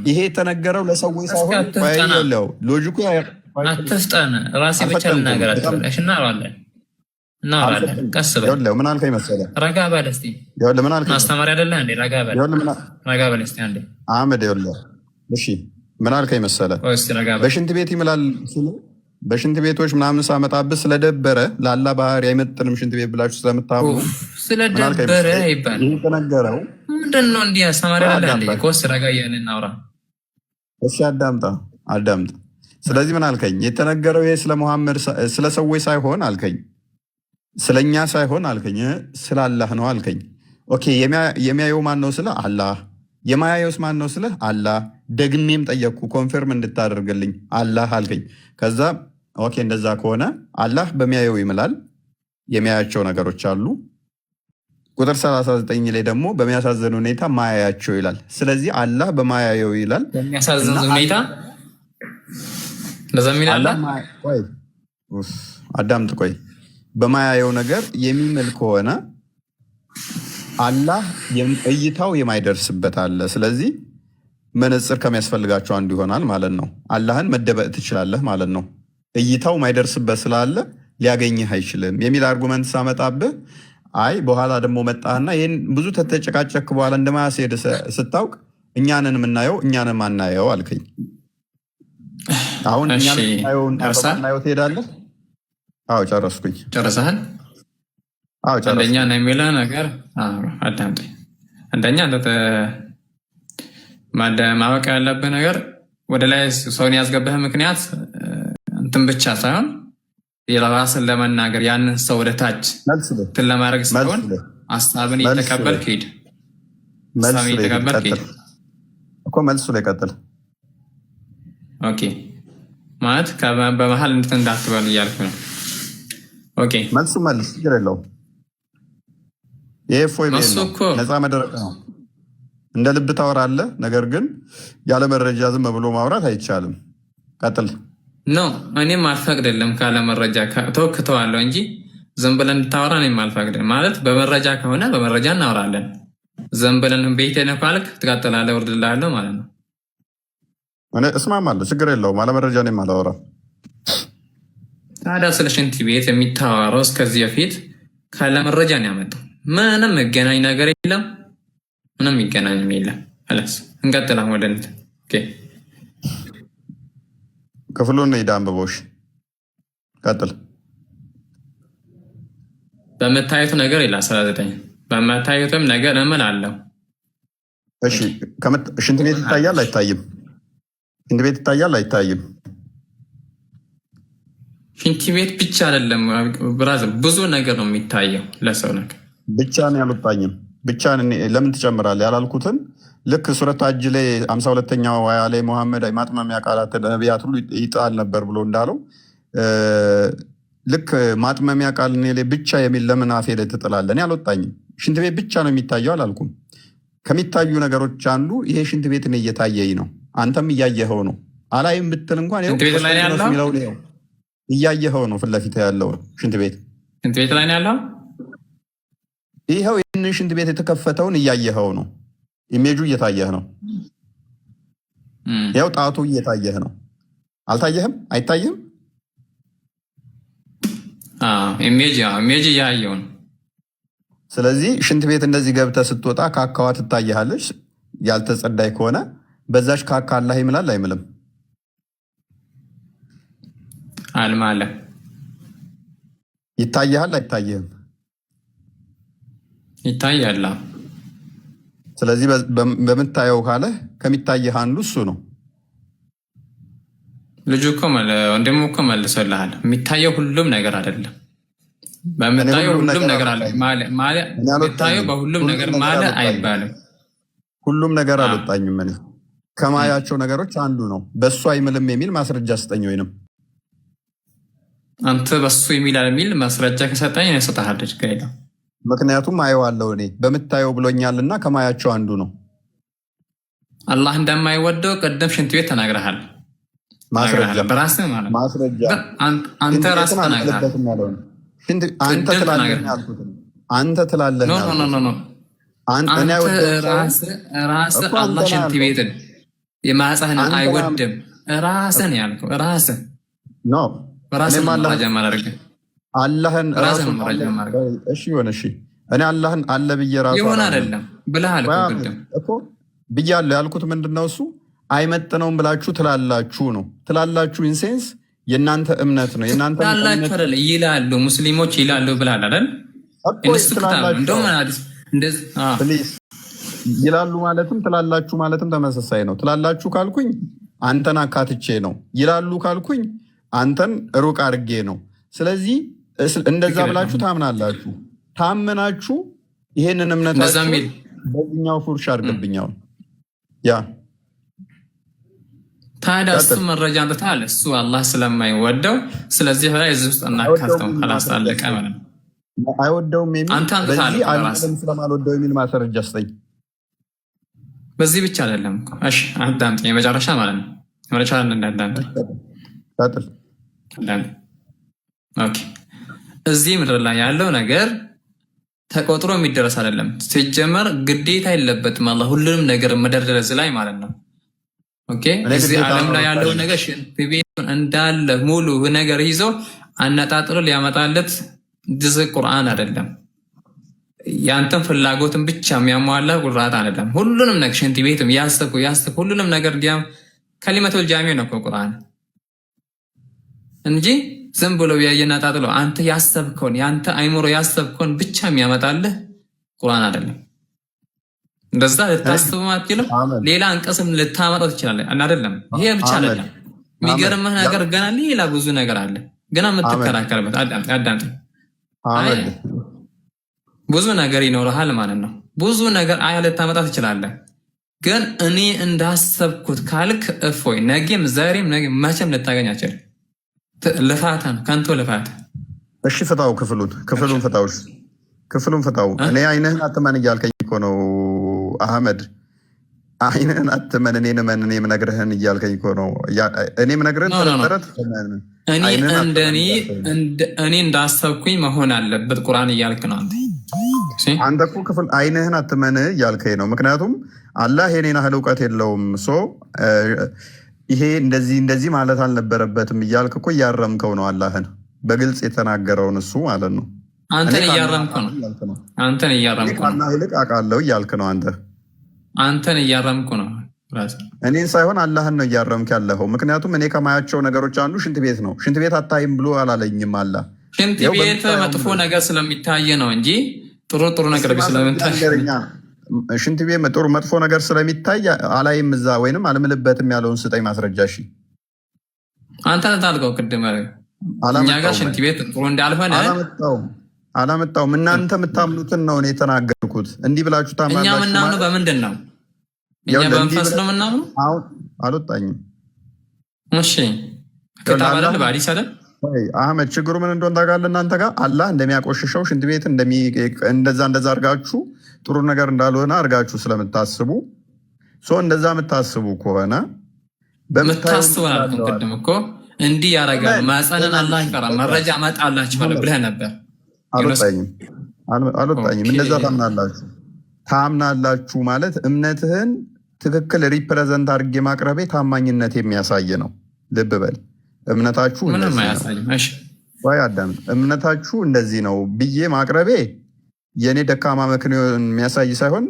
S1: ይሄ የተነገረው ለሰዎች ሳይሆን ሎጂኩ
S3: አትፍጠን። ራሴ ብቻ ልናገራለን። እናወራለን። ቀስ በል።
S1: ምን አልከኝ መሰለህ?
S3: ረጋ በል እስኪ። ማስተማሪ አይደለህ እንዴ? ረጋ በል እስኪ አንዴ
S1: አህመድ። እሺ ምን አልከኝ መሰለህ? በሽንት ቤት ይምላል ሲሉ በሽንት ቤቶች ምናምን ሳመጣብህ ስለደበረ ለአላህ ባህሪ አይመጥንም ሽንት ቤት ብላችሁ ስለምታምኑ
S3: ስለደበረ ይባል
S1: ተነገረው።
S3: ምንድን ነው እንዲህ አስተማሪ አይደለህ እንዴ? ኮስ ረጋ እያልን እናውራ።
S1: እሺ አዳምጣ። ስለዚህ ምን አልከኝ? የተነገረው ይሄ ስለ ሙሐመድ ስለ ሰዎች ሳይሆን አልከኝ፣ ስለኛ ሳይሆን አልከኝ፣ ስለ አላህ ነው አልከኝ። ኦኬ የሚያየው ማን ነው ስለ አላህ፣ የማያየውስ ማን ነው ስለ አላህ። ደግሜም ጠየቅኩ ኮንፈርም እንድታደርግልኝ አላህ አልከኝ። ከዛ ኦኬ እንደዛ ከሆነ አላህ በሚያየው ይምላል፣ የሚያያቸው ነገሮች አሉ። ቁጥር 39 ላይ ደግሞ በሚያሳዝን ሁኔታ ማያያቸው ይላል። ስለዚህ አላህ በማያየው ይላል።
S3: በሚያሳዝን ሁኔታ ለዛ ሚላል።
S1: አዳምጥ ቆይ። በማያየው ነገር የሚምል ከሆነ አላህ እይታው የማይደርስበት አለ። ስለዚህ መነጽር ከሚያስፈልጋቸው አንዱ ይሆናል ማለት ነው። አላህን መደበቅ ትችላለህ ማለት ነው። እይታው ማይደርስበት ስላለ ሊያገኝህ አይችልም የሚል አርጉመንት ሳመጣብህ፣ አይ በኋላ ደግሞ መጣህና ይህን ብዙ ተተጨቃጨክ በኋላ እንደማያስሄድ ስታውቅ እኛንን የምናየው እኛንን ማናየው አልከኝ። አሁን እኛንን የምናየው ትሄዳለህ። አዎ ጨረስኩኝ።
S3: ጨርሰሃል?
S1: አዎ ጨረስኩኝ።
S3: አንደኛ ነው የሚለው ነገር አዳምጠኝ። አንደኛ ማወቅ ያለብህ ነገር ወደ ላይ ሰውን ያስገባህ ምክንያት እንትን ብቻ ሳይሆን የራስን ለመናገር ያንን ሰው ወደ ታች እንትን ለማድረግ ሳይሆን ሀሳብን እየተቀበልክ ሂድ።
S1: መልሱ ላይ ቀጥል።
S3: ኦኬ ማለት በመሀል እንትን እንዳትበል እያልኩ ነው። ኦኬ
S1: መልሱ መልስ፣ ችግር የለውም። ይሄ ፎይ ነፃ መድረክ ነው። እንደ ልብ ታወራለህ፣ ነገር ግን ያለ መረጃ ዝም ብሎ ማውራት አይቻልም። ቀጥል።
S3: ኖ እኔም አልፈቅድልም። ካለ መረጃ ተወክተዋለሁ እንጂ ዝም ብለን እንድታወራ እኔም አልፈቅድም። ማለት በመረጃ ከሆነ በመረጃ እናወራለን። ዝም ብለን ቤቴ ነው ካልክ ትቀጥላለህ፣ እወርድልሃለሁ ማለት ነው።
S1: እኔ እስማማለሁ፣ ችግር የለውም። አለመረጃ እኔም አላወራም።
S3: ታዲያ ስለ ሽንት ቤት የሚታወራው እስከዚህ በፊት ካለ መረጃ ነው ያመጣው። ምንም መገናኝ ነገር የለም፣ ምንም ይገናኝም የለም። አላስ እንቀጥል። ወደ እንትን
S1: ክፍሉን ሄዳ አንብቦሽ ቀጥል።
S3: በምታዩት ነገር ይላል 19 በምታዩትም ነገር እምላለሁ።
S1: እሺ ሽንት ቤት ይታያል አይታይም? ሽንት ቤት ይታያል አይታይም?
S3: ሽንት ቤት ብቻ አይደለም ብራዘር፣ ብዙ ነገር ነው የሚታየው ለሰው ነገር።
S1: ብቻ ነው ያልወጣኝም። ብቻ ለምን ትጨምራለህ? ያላልኩትን ልክ ሱረት ሀጅ ላይ 52ኛው አያ ላይ ሙሐመድ ማጥመሚያ ቃላት ነቢያት ሁሉ ይጣል ነበር ብሎ እንዳለው ልክ ማጥመሚያ ቃል እኔ ላይ ብቻ የሚል ለምን አፌ ላይ ትጥላለህ? እኔ አልወጣኝም። ሽንት ቤት ብቻ ነው የሚታየው አላልኩም። ከሚታዩ ነገሮች አንዱ ይሄ ሽንት ቤት እኔ እየታየኝ ነው፣ አንተም እያየኸው ነው። አላይም ብትል እንኳን እያየኸው ነው። ፊት ለፊት ያለው ሽንት ቤት
S3: ላይ ነው ያለው።
S1: ይኸው ይህንን ሽንት ቤት የተከፈተውን እያየኸው ነው። ኢሜጁ እየታየህ ነው። ያው ጣቱ እየታየህ ነው። አልታየህም? አይታይህም?
S3: ኢሜጅ እያየው ነው።
S1: ስለዚህ ሽንት ቤት እንደዚህ ገብተህ ስትወጣ ካካዋ ትታይሃለች። ያልተጸዳይ ከሆነ በዛች ካካ አላህ ይምላል አይምልም?
S3: አልማለ
S1: ይታይሃል አይታይህም?
S3: ይታያል።
S1: ስለዚህ በምታየው ካለ ከሚታየህ አንዱ እሱ ነው።
S3: ልጁ እኮ ወንድሙ እኮ መልሶልሃል። የሚታየው ሁሉም ነገር አይደለም። በምታየው ሁሉም ነገር አለ ማለት የምታየው በሁሉም ነገር ማለት አይባልም።
S1: ሁሉም ነገር አልወጣኝም። እኔ ከማያቸው ነገሮች አንዱ ነው። በሱ አይምልም የሚል ማስረጃ ስጠኝ። ወይንም
S3: አንተ በሱ የሚላል የሚል ማስረጃ ከሰጠኝ እሰጥሃለሁ። ችግር የለውም።
S1: ምክንያቱም አየዋለሁ እኔ በምታየው ብሎኛልና ከማያቸው አንዱ ነው።
S3: አላህ እንደማይወደው ቀደም ሽንት ቤት ተናግረሃል።
S1: ማስረጃ
S3: በራስህ ማለት
S1: ማስረጃ
S3: አንተ ራስህ ተናግረሃል።
S1: አንተ ትላለህ።
S3: ራስህ አላህ ሽንት ቤትን የማህፀን አይወድም። ራስህ ነው ያልከው። ራስህ
S1: ነው
S3: ራስህ መረጃ ማድረግ
S1: አላህን
S3: ራስህ መረጃ ማድረግ።
S1: እሺ ይሆን እሺ። እኔ አላህን አለ ብዬ ራሱ
S3: ይሆን አይደለም ብለሃል
S1: እኮ ብያለሁ። ያልኩት ምንድነው? እሱ አይመጥነውም ብላችሁ ትላላችሁ ነው። ትላላችሁ ኢንሴንስ የእናንተ እምነት ነው። የእናንተ
S3: ትላላችሁ አይደል? ይላሉ ሙስሊሞች ይላሉ ብለሃል አይደል?
S1: ይላሉ ማለትም ትላላችሁ ማለትም ተመሳሳይ ነው። ትላላችሁ ካልኩኝ አንተን አካትቼ ነው። ይላሉ ካልኩኝ አንተን ሩቅ አድርጌ ነው። ስለዚህ እንደዛ ብላችሁ ታምናላችሁ። ታምናችሁ ይሄንን እምነታችሁ በዚህኛው ፉርሽ አድርገብኛው ያ
S3: ታዲያ እሱ መረጃ አንተታል እሱ አላህ ስለማይወደው ስለዚህ ላይ እዚህ ውስጥ እናካተው ካላስታለቀ ማለት ነው።
S1: አይወደውም የሚል በዚህ ዓለም ስለማልወደው የሚል ማስረጃ ስጠኝ።
S3: በዚህ ብቻ አይደለም እኮ እሺ፣ አዳምጥ። የመጨረሻ ማለት ነው። የመጨረሻ እንዳዳምጥ
S1: ታጥል
S3: ኦኬ። እዚህ ምድር ላይ ያለው ነገር ተቆጥሮ የሚደረስ አይደለም። ሲጀመር ግዴታ የለበትም አላህ ሁሉንም ነገር መደርደር እዚህ ላይ ማለት ነው። ኦኬ እዚህ ዓለም ላይ ያለው ነገር ሽንት ቤቱን እንዳለ ሙሉ ነገር ይዞ አነጣጥሎ ሊያመጣለት ድዝ ቁርአን አይደለም። ያንተን ፍላጎትን ብቻ የሚያሟላ ቁርአን አይደለም። ሁሉንም ነገር ሽንት ቤትም ያስተኩ ሁሉንም ነገር ከሊመቱል ጃሚ ነው ቁርአን እንጂ ዝም ብሎ ያየና ጣጥሎ አንተ ያሰብከውን ያንተ አይምሮ ያሰብከውን ብቻ የሚያመጣልህ ቁርአን አይደለም። እንደዛ ልታስቡ አትችልም። ሌላ አንቀስም ልታመጣው ትችላለህ አይደለም። ይሄ ብቻ አይደለም። የሚገርምህ ነገር ገና ሌላ ብዙ ነገር አለ። ገና የምትከራከርበት አዳምጥ። ብዙ ነገር ይኖርሃል ማለት ነው። ብዙ ነገር አያ ልታመጣ ትችላለህ። ግን እኔ እንዳሰብኩት ካልክ እፎይ ነገም ዛሬም ነገ መቼም ልታገኝ አትችልም። ልፋት ነው፣ ከንቱ ልፋት።
S1: እሺ ፍታው፣ ክፍሉን ፍታው። እኔ አይንህን አትመን እያልከኝ እኮ ነው አህመድ። አይንህን አትመን እኔን እመን፣ እኔ የምነግርህን እያልከኝ እኮ ነው። እኔ የምነግርህን ተረት
S3: እኔ እንዳሰብኩኝ መሆን አለበት ቁርአን እያልክ ነው
S1: አንተ እኮ ክፍል አይንህን አትመን እያልከኝ ነው። ምክንያቱም አላህ የኔን ያህል እውቀት የለውም ይሄ እንደዚህ ማለት አልነበረበትም እያልክ እኮ እያረምከው ነው። አላህን በግልጽ የተናገረውን እሱ ማለት ነው።
S3: አንተን እያረምኩ ነው።
S1: አላህ ይልቅ አውቃለሁ እያልክ ነው።
S3: አንተን እያረምኩ ነው።
S1: እኔን ሳይሆን አላህን ነው እያረምክ ያለኸው። ምክንያቱም እኔ ከማያቸው ነገሮች አንዱ ሽንት ቤት ነው። ሽንት ቤት አታይም ብሎ አላለኝም አላህ።
S3: ሽንት ቤት መጥፎ ነገር ስለሚታይ ነው እንጂ ጥሩ ነገር ስለሚታይ
S1: ሽንት ቤት መጥፎ ነገር ስለሚታይ አላይም እዛ ወይንም አልምልበትም ያለውን ስጠኝ ማስረጃ። እሺ
S3: አንተ ታልከው ቅድም እኛ ጋር ሽንት ቤት ጥሩ እንዳልሆነ
S1: አላመጣውም። እናንተ የምታምኑትን ነው እኔ የተናገርኩት። እንዲህ ብላችሁ ታምናላችሁ።
S3: እኛ የምናምነው በምንድን ነው? እኛ በመንፈስ ነው የምናምነው።
S1: አልወጣኝም።
S3: እሺ ከታባለ ባዲስ አይደል
S1: አህመድ፣ ችግሩ ምን እንደሆነ ታውቃለህ? እናንተ ጋር አላህ እንደሚያቆሽሸው ሽንት ቤት እንደዛ አድርጋችሁ ጥሩ ነገር እንዳልሆነ አድርጋችሁ ስለምታስቡ እንደዛ የምታስቡ ከሆነ
S3: በምታስቡ ቅድም እኮ እንዲህ ያደርጋል ማጸንን አላህ ይፈራ መረጃ አመጣላችኋል ብለህ ነበር።
S1: አልወጣኝም። እንደዛ ታምናላችሁ ማለት እምነትህን ትክክል ሪፕሬዘንት አድርጌ ማቅረቤ ታማኝነት የሚያሳይ ነው። ልብ በል። እምነታችሁ እምነታችሁ እንደዚህ ነው ብዬ ማቅረቤ የእኔ ደካማ መክንዮን የሚያሳይ ሳይሆን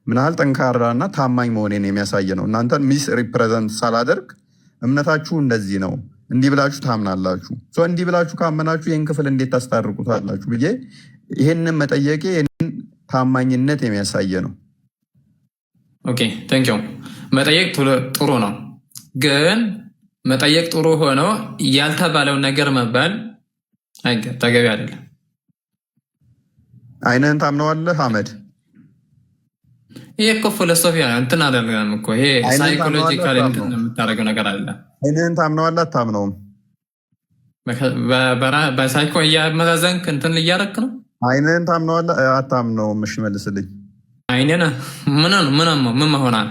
S1: ምን ያህል ጠንካራና ታማኝ መሆኔን የሚያሳይ ነው። እናንተን ሚስ ሪፕሬዘንት ሳላደርግ እምነታችሁ እንደዚህ ነው እንዲህ ብላችሁ ታምናላችሁ። እንዲህ ብላችሁ ካመናችሁ ይህን ክፍል እንዴት ታስታርቁታላችሁ ብዬ ይህንን መጠየቄ የእኔን ታማኝነት የሚያሳይ ነው።
S3: ኦኬ ቴንክ ዩ። መጠየቅ ጥሩ ነው፣ ግን መጠየቅ ጥሩ ሆኖ ያልተባለው ነገር መባል ተገቢ አይደለም።
S1: አይንህን ታምነዋለህ አህመድ?
S3: ይሄ እኮ ፊሎሶፊያ እንትን አይደለም እኮ ይሄ ሳይኮሎጂካል የምታደርገው ነገር አለ።
S1: አይንህን ታምነዋለህ አታምነውም?
S3: በሳይኮ እያመዛዘንክ እንትን እያደረክ ነው።
S1: አይንህን ታምነዋለህ አታምነውም? እሺ መልስልኝ።
S3: አይኔን ምን መሆናል?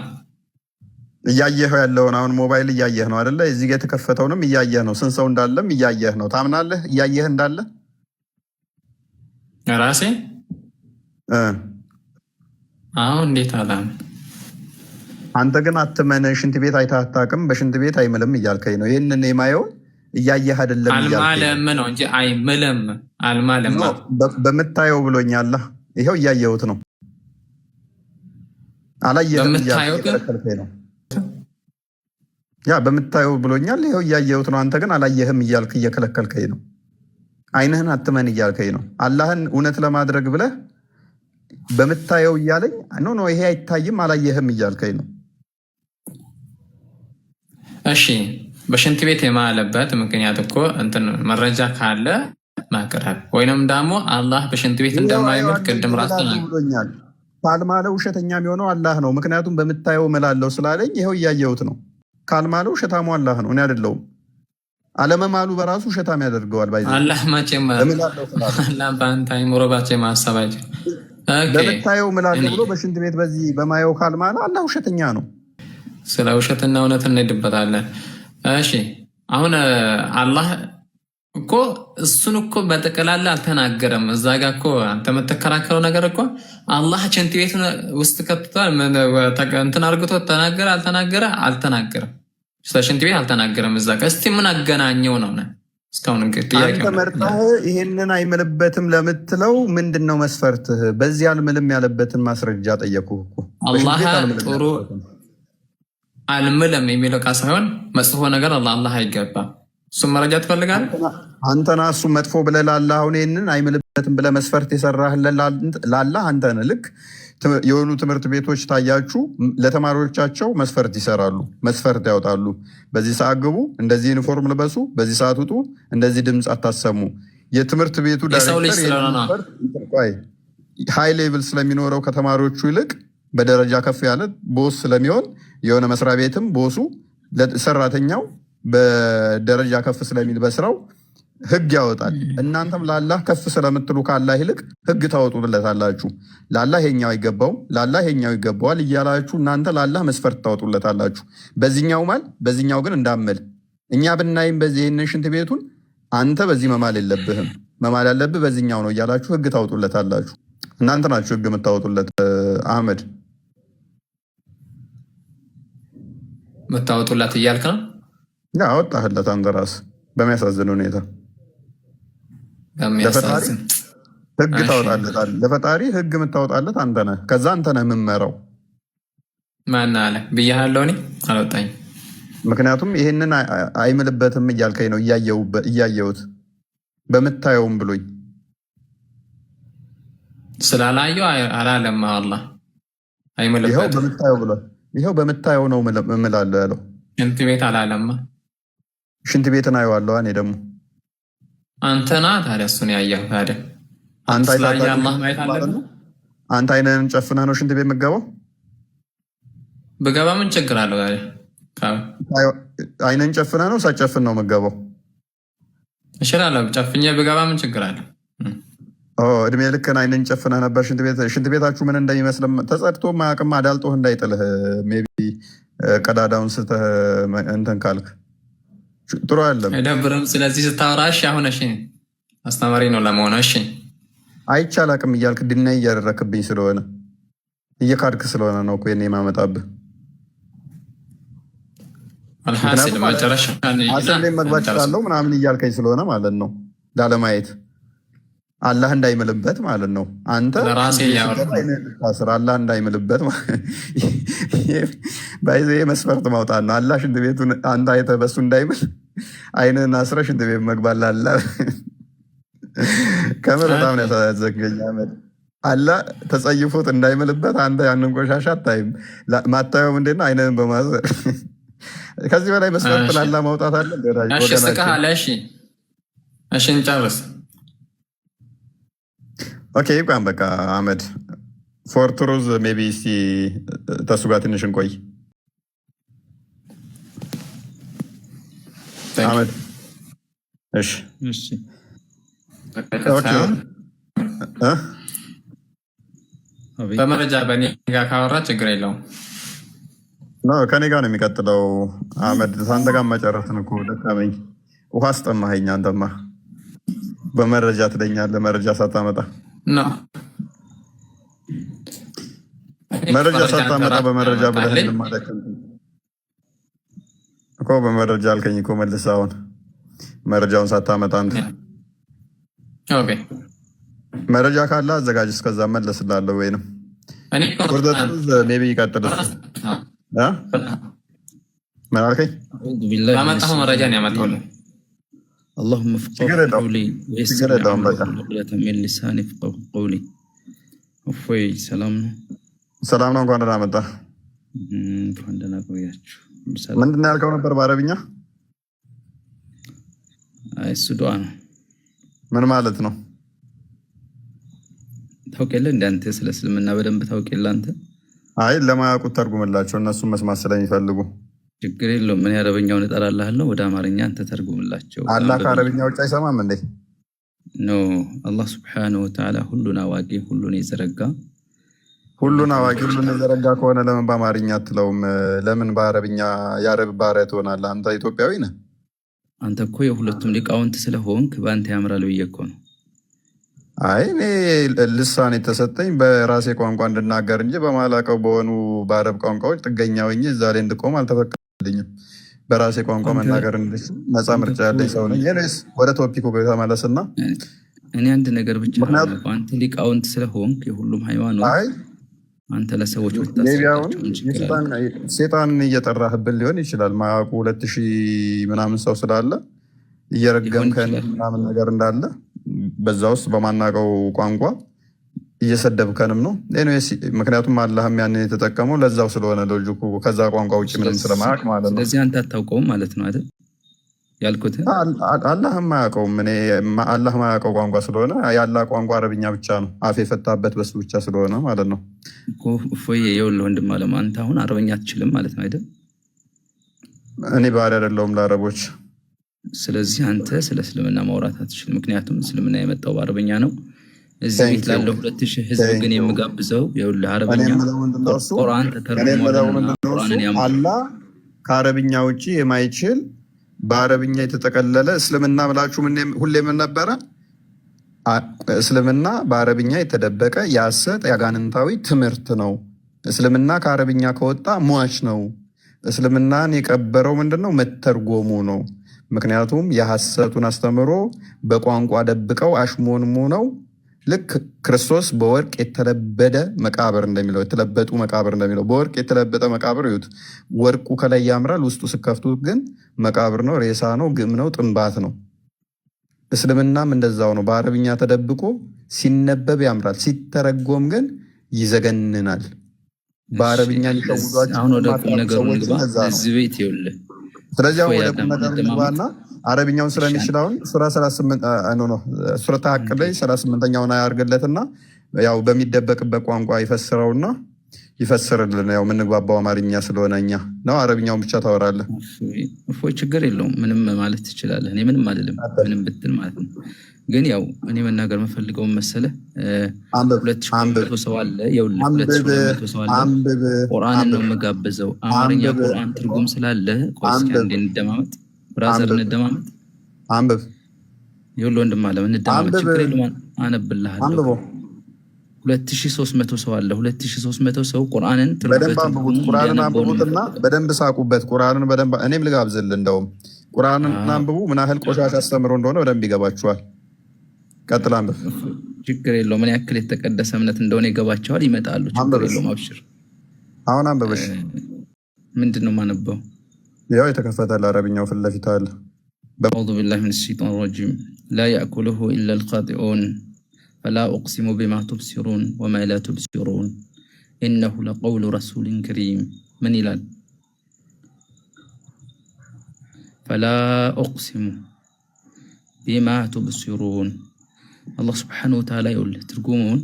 S1: እያየኸው ያለውን አሁን ሞባይል እያየህ ነው አይደለ? እዚህ ጋር የተከፈተውንም እያየህ ነው። ስንት ሰው እንዳለም እያየህ ነው። ታምናለህ እያየህ እንዳለ?
S3: ራሴ አሁን እንዴት አላም?
S1: አንተ ግን አትመን። ሽንት ቤት አይተህ አታውቅም፣ በሽንት ቤት አይምልም እያልከኝ ነው። ይህንን የማየው እያየህ አይደለም
S3: አልማለም ነው እንጂ አይምልም። አልማለም
S1: በምታየው ብሎኛል። ይኸው እያየሁት ነው። አላየህም እያልከኝ ነው። በምታየው ብሎኛል። ይኸው እያየሁት ነው። አንተ ግን አላየህም እያልክ እየከለከልከኝ ነው። አይንህን አትመን እያልከኝ ነው። አላህን እውነት ለማድረግ ብለህ በምታየው እያለኝ ኖ ይሄ አይታይም አላየህም እያልከኝ ነው።
S3: እሺ በሽንት ቤት የማለበት ምክንያት እኮ እንትን መረጃ ካለ ማቅረብ ወይንም ደግሞ አላህ በሽንት ቤት እንደማይምል ቅድም ራስ
S1: ብሎኛል። ካልማለ ውሸተኛ የሚሆነው አላህ ነው። ምክንያቱም በምታየው እምላለሁ ስላለኝ ይኸው እያየሁት ነው። ካልማለ ውሸታሙ አላህ ነው፣ እኔ አይደለሁም። አለመማሉ በራሱ ውሸታም ያደርገዋል።
S3: አላህ መቼም በአንተ አይምሮ ማሰባቸው
S1: በምታየው እምላለሁ ብሎ በሽንት ቤት በዚህ በማየው ካልማለ አላህ ውሸተኛ ነው።
S3: ስለ ውሸትና እውነት እንሄድበታለን። እሺ አሁን አላህ እኮ እሱን እኮ በጠቅላላ አልተናገረም። እዛ ጋ እኮ አንተ የምትከራከረው ነገር እኮ አላህ ሽንት ቤት ውስጥ ከትቷል እንትን አርግቶ ተናገረ አልተናገረም። ስለ ሽንት ቤት አልተናገረም። እዛ ጋ እስቲ ምን አገናኘው ነው እስካሁን ጥያቄ።
S1: አንተ መርጠህ ይሄንን አይምልበትም ለምትለው ምንድን ነው መስፈርትህ? በዚህ አልምልም ያለበትን ማስረጃ ጠየቁህ እኮ።
S3: አላህ ጥሩ አልምልም የሚለው ቃል ሳይሆን መጥፎ ነገር አላህ አይገባም። እሱም መረጃ ትፈልጋለህ?
S1: አንተና እሱ መጥፎ ብለህ ላላህ አሁን ይህንን አይምልበትም ብለህ መስፈርት የሰራህ ላላህ አንተ ነህ። ልክ የሆኑ ትምህርት ቤቶች ታያችሁ ለተማሪዎቻቸው መስፈርት ይሰራሉ፣ መስፈርት ያወጣሉ። በዚህ ሰዓት ግቡ፣ እንደዚህ ዩኒፎርም ልበሱ፣ በዚህ ሰዓት ውጡ፣ እንደዚህ ድምፅ አታሰሙ። የትምህርት ቤቱ ዳይሬክተር ሃይ ሌቭል ስለሚኖረው ከተማሪዎቹ ይልቅ በደረጃ ከፍ ያለ ቦስ ስለሚሆን የሆነ መስሪያ ቤትም ቦሱ ሰራተኛው በደረጃ ከፍ ስለሚል በስራው ህግ ያወጣል። እናንተም ላላህ ከፍ ስለምትሉ ካላህ ይልቅ ህግ ታወጡለታላችሁ። ላላህ ይሄኛው አይገባውም፣ ላላህ ይሄኛው ይገባዋል እያላችሁ እናንተ ላላህ መስፈርት ታወጡለታላችሁ። በዚህኛው ማል፣ በዚህኛው ግን እንዳመል። እኛ ብናይም በዚህ ይህንን ሽንት ቤቱን አንተ በዚህ መማል የለብህም፣ መማል ያለብህ በዚህኛው ነው እያላችሁ ህግ ታወጡለታላችሁ። እናንተ ናችሁ ህግ የምታወጡለት። አህመድ
S3: የምታወጡለት እያልክ ነው?
S1: አወጣህለት አንተ ራስህ በሚያሳዝን ሁኔታ። ለፈጣሪ ህግ ታወጣለታል። ለፈጣሪ ህግ የምታወጣለት አንተ ነህ። ከዛ አንተ ነህ የምመራው።
S3: ማን አለ ብያለሁ? እኔ አልወጣኝም።
S1: ምክንያቱም ይሄንን አይምልበትም እያልከኝ ነው። እያየሁት በምታየውም ብሎኝ
S3: ስላላየው አላለም። አላህ አይምልበትም።
S1: ይኸው በምታየው ብሏል። ይኸው በምታየው ነው እምላለሁ ያለው።
S3: ሽንት ቤት አላለማ።
S1: ሽንት ቤትን አየዋለሁ እኔ ደግሞ።
S3: አንተና ታዲያ እሱን ያየኸው ታዲያ
S1: አንተ አይነን ጨፍነህ ነው ሽንት ቤት የምትገባው?
S3: ብገባ ምን ችግር አለው ታዲያ?
S1: አይነን ጨፍነህ ነው ሳጨፍን ነው የምትገባው?
S3: እችላለሁ ጨፍኜ ብገባ ምን ችግር አለው?
S1: እድሜ ልክን አይነን ጨፍነህ ነበር ሽንት ቤት። ሽንት ቤታችሁ ምን እንደሚመስል ተጸድቶ ማያውቅም። አዳልጦህ እንዳይጥልህ ሜይ ቢ ቀዳዳውን ስተህ እንትን ካልክ ጥሩ አይደለም፣
S3: አይደብርም። ስለዚህ ስታወራ እሺ፣ አሁን እሺ፣ አስተማሪ ነው ለመሆኑ እሺ፣
S1: አይቻል አቅም እያልክ ድናይ እያደረክብኝ ስለሆነ እየካድክ ስለሆነ ነው እኮ የኔ የማመጣብህ።
S3: አልሐሲል ማጨረሻ
S1: አሰሌ መግባት ይችላለሁ ምናምን እያልከኝ ስለሆነ ማለት ነው። ላለማየት አላህ እንዳይምልበት ማለት ነው። አንተ ስራ አላህ እንዳይምልበት ባይዘ መስፈርት ማውጣት ነው። አላህ ሽንት ቤቱን አንተ አይተህ በሱ እንዳይምል አይንህን አስረህ ሽንት ቤት መግባት ላላ ከምር በጣም ያሳዘገኝ። አላህ ተጸይፎት እንዳይምልበት አንተ ያንን ቆሻሻ አታይም። ማታየው ምንድን ነው? አይንህን በማዘር ከዚህ በላይ መስፈርት ላላ ማውጣት አለ?
S3: እሺ እንጨርስ።
S1: ኦኬ ይብቃን በቃ። አህመድ ፎር ትሩዝ ሜይ ቢ እስኪ ተሱ ጋር ትንሽ እንቆይ። አህመድ እሺ
S3: በመረጃ በእኔ ጋር ካወራ ችግር የለውም።
S1: ከኔ ጋር ነው የሚቀጥለው። አህመድ አንተ ጋር መጨረስን እኮ ደካመኝ። ውሃ አስጠማኸኝ። አንተማ በመረጃ ትለኛለህ፣ መረጃ ሳታመጣ መረጃ ሳታመጣ በመረጃ ብለህ ማለት እኮ በመረጃ አልከኝ እኮ መልስ። አሁን መረጃውን ሳታመጣ አንተ መረጃ ካለ አዘጋጅ፣ እስከዛ መለስላለሁ። ወይንም ሜይ ቢ ይቀጥል። ምን አልከኝ?
S3: ባመጣኸው መረጃ ነው ያመጣሁልህ።
S10: اللهم افقه قولي ويسر عقدة من لساني افقه قولي. እፎይ ሰላም ነው?
S1: ሰላም ነው። እንኳን ደህና መጣህ።
S10: እንኳን ደህና ቆያችሁ።
S1: ምንድን ነው ያልከው ነበር በአረብኛ?
S10: እሱ ዱዓ ነው።
S1: ምን ማለት ነው?
S10: ታውቂያለህ እንደ አንተ ስለ እስልምና በደንብ ታውቂያለህ አንተ?
S1: አይ ለማያውቁት ተርጉምላቸው፣ እነሱም መስማት ስለሚፈልጉ።
S10: ችግር የለውም። ምን አረበኛውን እጠራልሃለሁ፣ ወደ አማርኛ አንተ ተርጉምላቸው።
S1: አላህ ከአረብኛ ውጭ አይሰማም እንዴ?
S10: ኖ አላህ ሱብሓነሁ ወተዓላ ሁሉን አዋቂ፣ ሁሉን የዘረጋ
S1: ሁሉን አዋቂ፣ ሁሉን የዘረጋ ከሆነ ለምን በአማርኛ አትለውም? ለምን በአረብኛ የአረብ ባሪያ ትሆናለህ? አንተ ኢትዮጵያዊ ነህ።
S10: አንተ እኮ የሁለቱም ሊቃውንት ስለሆንክ በአንተ ያምራል ብዬ እኮ ነው።
S1: አይ እኔ ልሳን የተሰጠኝ በራሴ ቋንቋ እንድናገር እንጂ በማላውቀው በሆኑ በአረብ ቋንቋዎች ጥገኛ ሆኜ እዛ ላይ እንድቆም አልተፈቀደልኝም። በራሴ ቋንቋ መናገር እንድችል ነፃ ምርጫ ያለኝ ሰው ነኝ። ወደ ቶፒኩ ተመለስና
S10: እኔ አንድ ነገር ብቻ አንተ ሊቃውንት ስለሆንክ የሁሉም ሃይማኖት አንተ ለሰዎች
S1: ሴጣን እየጠራህብን ሊሆን ይችላል። ማያውቁ 2000 ምናምን ሰው ስላለ እየረገምከን ምናምን ነገር እንዳለ በዛ ውስጥ በማናውቀው ቋንቋ እየሰደብከንም ነው። ኤኒዌይስ ምክንያቱም አላህም ያንን የተጠቀመው ለዛው ስለሆነ ሎጂኩ ከዛ ቋንቋ ውጭ ምንም ስለማያውቅ ማለት ነው።
S10: ስለዚህ አንተ አታውቀውም ማለት ነው አይደል? ያልኩት
S1: አላህም አያውቀውም። እኔ አላህ ማያውቀው ቋንቋ ስለሆነ ያላ ቋንቋ አረብኛ ብቻ ነው። አፍ የፈታበት በሱ ብቻ ስለሆነ ማለት ነው።
S10: እፎይ ይኸውልህ ወንድም አለም አንተ አሁን አረበኛ አትችልም ማለት ነው አይደል?
S1: እኔ ባሪያ አይደለሁም ለአረቦች።
S10: ስለዚህ አንተ ስለ እስልምና ማውራት አትችልም። ምክንያቱም እስልምና የመጣው በአረበኛ ነው። እዚህ ቤት ላለው 2000 ህዝብ ግን የምጋብዘው ይኸውልህ አረበኛ ቁርአን ተተርጉሟል።
S1: አላህ ከአረብኛ ውጭ የማይችል በአረብኛ የተጠቀለለ እስልምና ብላችሁ ሁሌ ምን ነበረ? እስልምና በአረብኛ የተደበቀ የሐሰት ያጋንንታዊ ትምህርት ነው። እስልምና ከአረብኛ ከወጣ ሟች ነው። እስልምናን የቀበረው ምንድነው? መተርጎሙ ነው። ምክንያቱም የሐሰቱን አስተምሮ በቋንቋ ደብቀው አሽሞንሙ ነው። ልክ ክርስቶስ በወርቅ የተለበደ መቃብር እንደሚለው የተለበጡ መቃብር እንደሚለው በወርቅ የተለበጠ መቃብር ይዩት። ወርቁ ከላይ ያምራል፣ ውስጡ ስከፍቱት ግን መቃብር ነው፣ ሬሳ ነው፣ ግም ነው፣ ጥንባት ነው። እስልምናም እንደዛው ነው። በአረብኛ ተደብቆ ሲነበብ ያምራል፣ ሲተረጎም ግን ይዘገንናል። በአረብኛ ሊተውዟቸው
S10: አሁን ወደ ቁም ነገሩ ንግባ። እዚህ ቤት ይኸውልህ
S1: ስለዚህ አሁን ወደ ቁም ነገሩ ንግባና አረብኛውን ስለሚችል አሁን ሱረተ ሐቅ ላይ 38ኛውን አያርግለትና ያው በሚደበቅበት ቋንቋ ይፈስረውና ይፈስርልን። ያው የምንግባባው አማርኛ ስለሆነ እኛ ነው። አረብኛውን ብቻ ታወራለህ።
S10: እፎይ ችግር የለውም ምንም ማለት ትችላለህ። እኔ ምንም አይደለም ምንም ብትል ማለት ነው። ግን ያው እኔ መናገር የምፈልገው መሰለህ 200 ሰው አለ። ይኸውልህ 200 ሰው አለ። ቁርአንን ነው የምጋብዘው። አማርኛ ቁርአን ትርጉም ስላለ ቆይ እስኪ አንዴ እንደማመጥ ብራዘር እንደማመጥ
S1: አንብብ።
S10: ይኸውልህ ወንድም አለ እንደማመጥ ችግር የለውም አነብልሃለሁ። 2300 ሰው አለ። 2300 ሰው ቁርአንን
S1: በደንብ አንብቡት። ቁርአንን አንብቡትና በደንብ ሳቁበት። ቁርአንን በደንብ እኔም ልጋብዝልህ። እንደውም ቁርአንን አንብቡ። ምን ያህል ቆሻሻ አስተምሮ እንደሆነ በደንብ ይገባችኋል። ቀጥል አንብብ።
S10: ችግር የለውም ምን ያክል የተቀደሰ እምነት እንደሆነ ይገባቸዋል። ይመጣሉ። ችግር የለውም አብሽር።
S1: አሁን አንብበሽ
S10: ምንድን ነው የማነበው?
S1: ያው የተከፈተ ለአረብኛው ፊት ለፊት አለ።
S10: አዑዙ ቢላሂ ሚነ ሸይጣኒ ረጂም ላ ያእኩሉሁ ኢላ አልኻጢኡን ፈላ ኡቅሲሙ ቢማ ቱብሲሩን ወማ ላ ቱብሲሩን ኢነሁ ለቀውሉ ረሱሊን ከሪም። ምን ይላል? ፈላ ኡቅሲሙ ቢማ ቱብሲሩን አላህ ስብሐነሁ ወተዓላ ይኸውልህ ትርጉሙን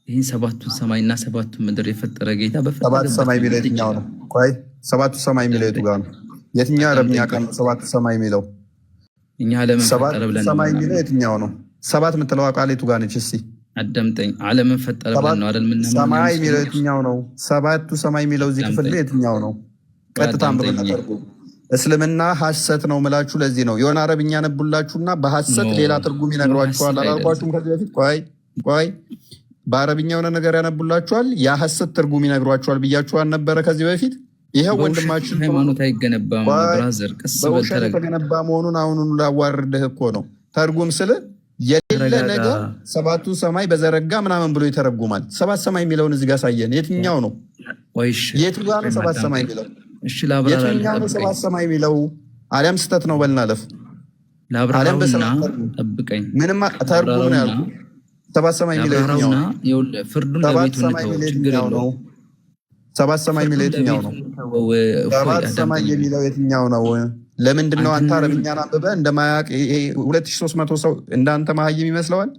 S10: ይህን ሰባቱን ሰማይና ሰባቱን ምድር የፈጠረ ጌታ
S1: ሰባት ሰማይ የሚለው የትኛው ነው? ቆይ ሰባቱ ሰማይ የሚለው የቱ ጋር ነው? የትኛው አረብኛ ቃል ነው ሰባቱ ሰማይ የሚለው?
S10: እኛ ዓለምን ፈጠረ ብለን
S1: ሰማይ የሚለው የትኛው ነው? ሰባት የምትለው ቃል የቱ ጋር ነች? እስኪ
S10: አዳምጠኝ። ዓለምን ፈጠረ ብለን ነው አይደል? ምን
S1: ሰማይ የሚለው የትኛው ነው? ሰባቱ ሰማይ የሚለው እዚህ ክፍል ላይ የትኛው ነው? ቀጥታ አንብበና ተርጉም። እስልምና ሐሰት ነው ምላችሁ ለዚህ ነው። የሆነ አረብኛ ነቡላችሁና በሐሰት ሌላ ትርጉም ይነግሯችኋል። አላልኳችሁም ከዚህ በፊት? ቆይ በአረብኛ የሆነ ነገር ያነቡላችኋል፣ ያ ሐሰት ትርጉም ይነግሯችኋል ብያችኋል ነበረ ከዚህ በፊት። ይሄው ወንድማችን
S10: ሃይማኖት አይገነባም ብራዘር፣ ቀስ በል ተረጋ።
S1: የተገነባ መሆኑን አሁኑን ላዋርድህ እኮ ነው። ተርጉም ስል የሌለ ነገር ሰባቱን ሰማይ በዘረጋ ምናምን ብሎ ይተረጉማል። ሰባት ሰማይ የሚለውን እዚህ ጋር ሳየን የትኛው ነው? የቱ ጋር ነው ሰባት ሰማይ የሚለው?
S10: እሺ ላብራራ።
S1: የትኛው ነው ሰባት ሰማይ የሚለው? አሊያም ስህተት ነው በልና ለፍ።
S10: ላብራራውና ጠብቀኝ።
S1: ምንም ተርጉም ነው ያልኩት። ሰባት ሰማይ የሚለው የትኛው ነው?
S10: ይኸውልህ ፍርዱን ለቤቱ እንተው፣ ችግር የለውም።
S1: ሰባት ሰማይ የሚለው የትኛው ነው? ሰባት ሰማይ የሚለው የትኛው ነው? ለምንድን ነው አንተ አረብኛን አንብበህ እንደማያውቅ 2300 ሰው እንዳንተ መሀይም ይመስለዋል?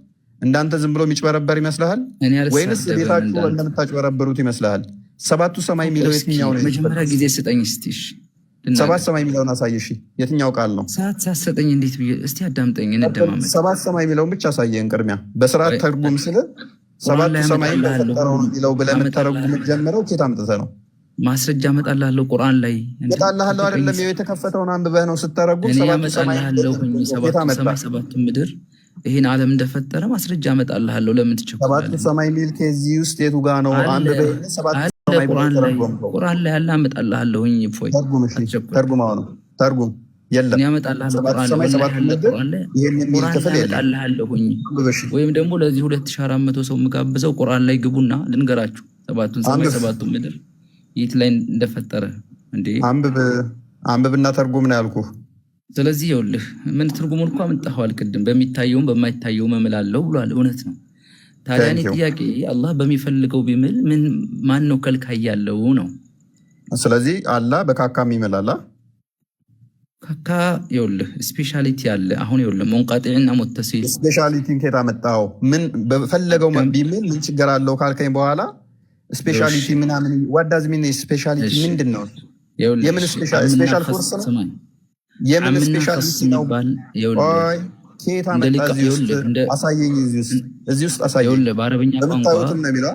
S1: እንዳንተ ዝም ብሎ የሚጭበረበር ይመስልሃል? ወይንስ ቤታችሁ እንደምታጭበረብሩት ይመስልሃል? ሰባቱ ሰማይ የሚለው የትኛው ነው?
S10: መጀመሪያ ጊዜ ስጠኝ እስቲ።
S1: ሰባት ሰማይ የሚለውን አሳይ። እሺ የትኛው ቃል ነው?
S10: ሰዓት ሳሰጠኝ እንዴት ብዬ እስቲ አዳምጠኝ፣ እንደማመጥ።
S1: ሰባት ሰማይ የሚለውን ብቻ አሳየን ቅድሚያ። በስርዓት ተርጉም ስለ ሰባቱ ሰማይ ተፈጠረው ነው የሚለው ብለህ የምትተረጉም ጀምረው ኬት አምጥተህ ነው?
S10: ማስረጃ እመጣልሃለሁ ቁርአን ላይ
S1: እመጣልሃለሁ። አይደለም የተከፈተውን አንብበህ ነው ስትተረጉም።
S10: ሰባቱ ሰማይ ሰባቱ ምድር ይህን ዓለም እንደፈጠረ ማስረጃ እመጣልሃለሁ። ለምን ትቸኩላለህ?
S1: ሰባቱ ሰማይ የሚል ከዚህ ውስጥ የቱ ጋር ነው? አንብበህ
S10: ቁርአን ላይ ያለ አመጣልሃለሁኝ። እፎይ
S1: ተርጉም ነው ተርጉም የለም
S10: ወይም ደግሞ ለዚህ 2400 ሰው የምጋብዘው ቁርአን ላይ ግቡና ልንገራችሁ ሰባቱን ሰማይ ሰባቱን ምድር የት ላይ እንደፈጠረ እንዴ።
S1: አንብብና ተርጉም ነው ያልኩህ።
S10: ስለዚህ ይኸውልህ ምን ትርጉሙን እኮ አመጣኸዋል ቅድም። በሚታየውም በማይታየውም እምላለሁ ብሏል። እውነት ነው። ታዲያ እኔ ጥያቄ አላህ በሚፈልገው ቢምል ማን ነው ከልካይ ያለው ነው?
S1: ስለዚህ አላህ በካካም ይምላል።
S10: ካካ ይኸውልህ ስፔሻሊቲ አለ። አሁን ይኸውልህ ሙንቀጢዕና ሙተሲል
S1: ስፔሻሊቲን ከየት አመጣኸው? ምን በፈለገው ቢምል ምን ችግር አለው ካልከኝ በኋላ ስፔሻሊቲ ምናምን ዋዳዝ ሚን ስፔሻሊቲ ምንድን ነው? የምን ስፔሻል ፎርስ ነው? የምን ስፔሻሊቲ ነው? ከየት አመጣ? አሳየኝ። እዚህ ውስጥ አሳየኝ።
S10: በአረብኛ ቋንቋ
S1: ነው የሚለው።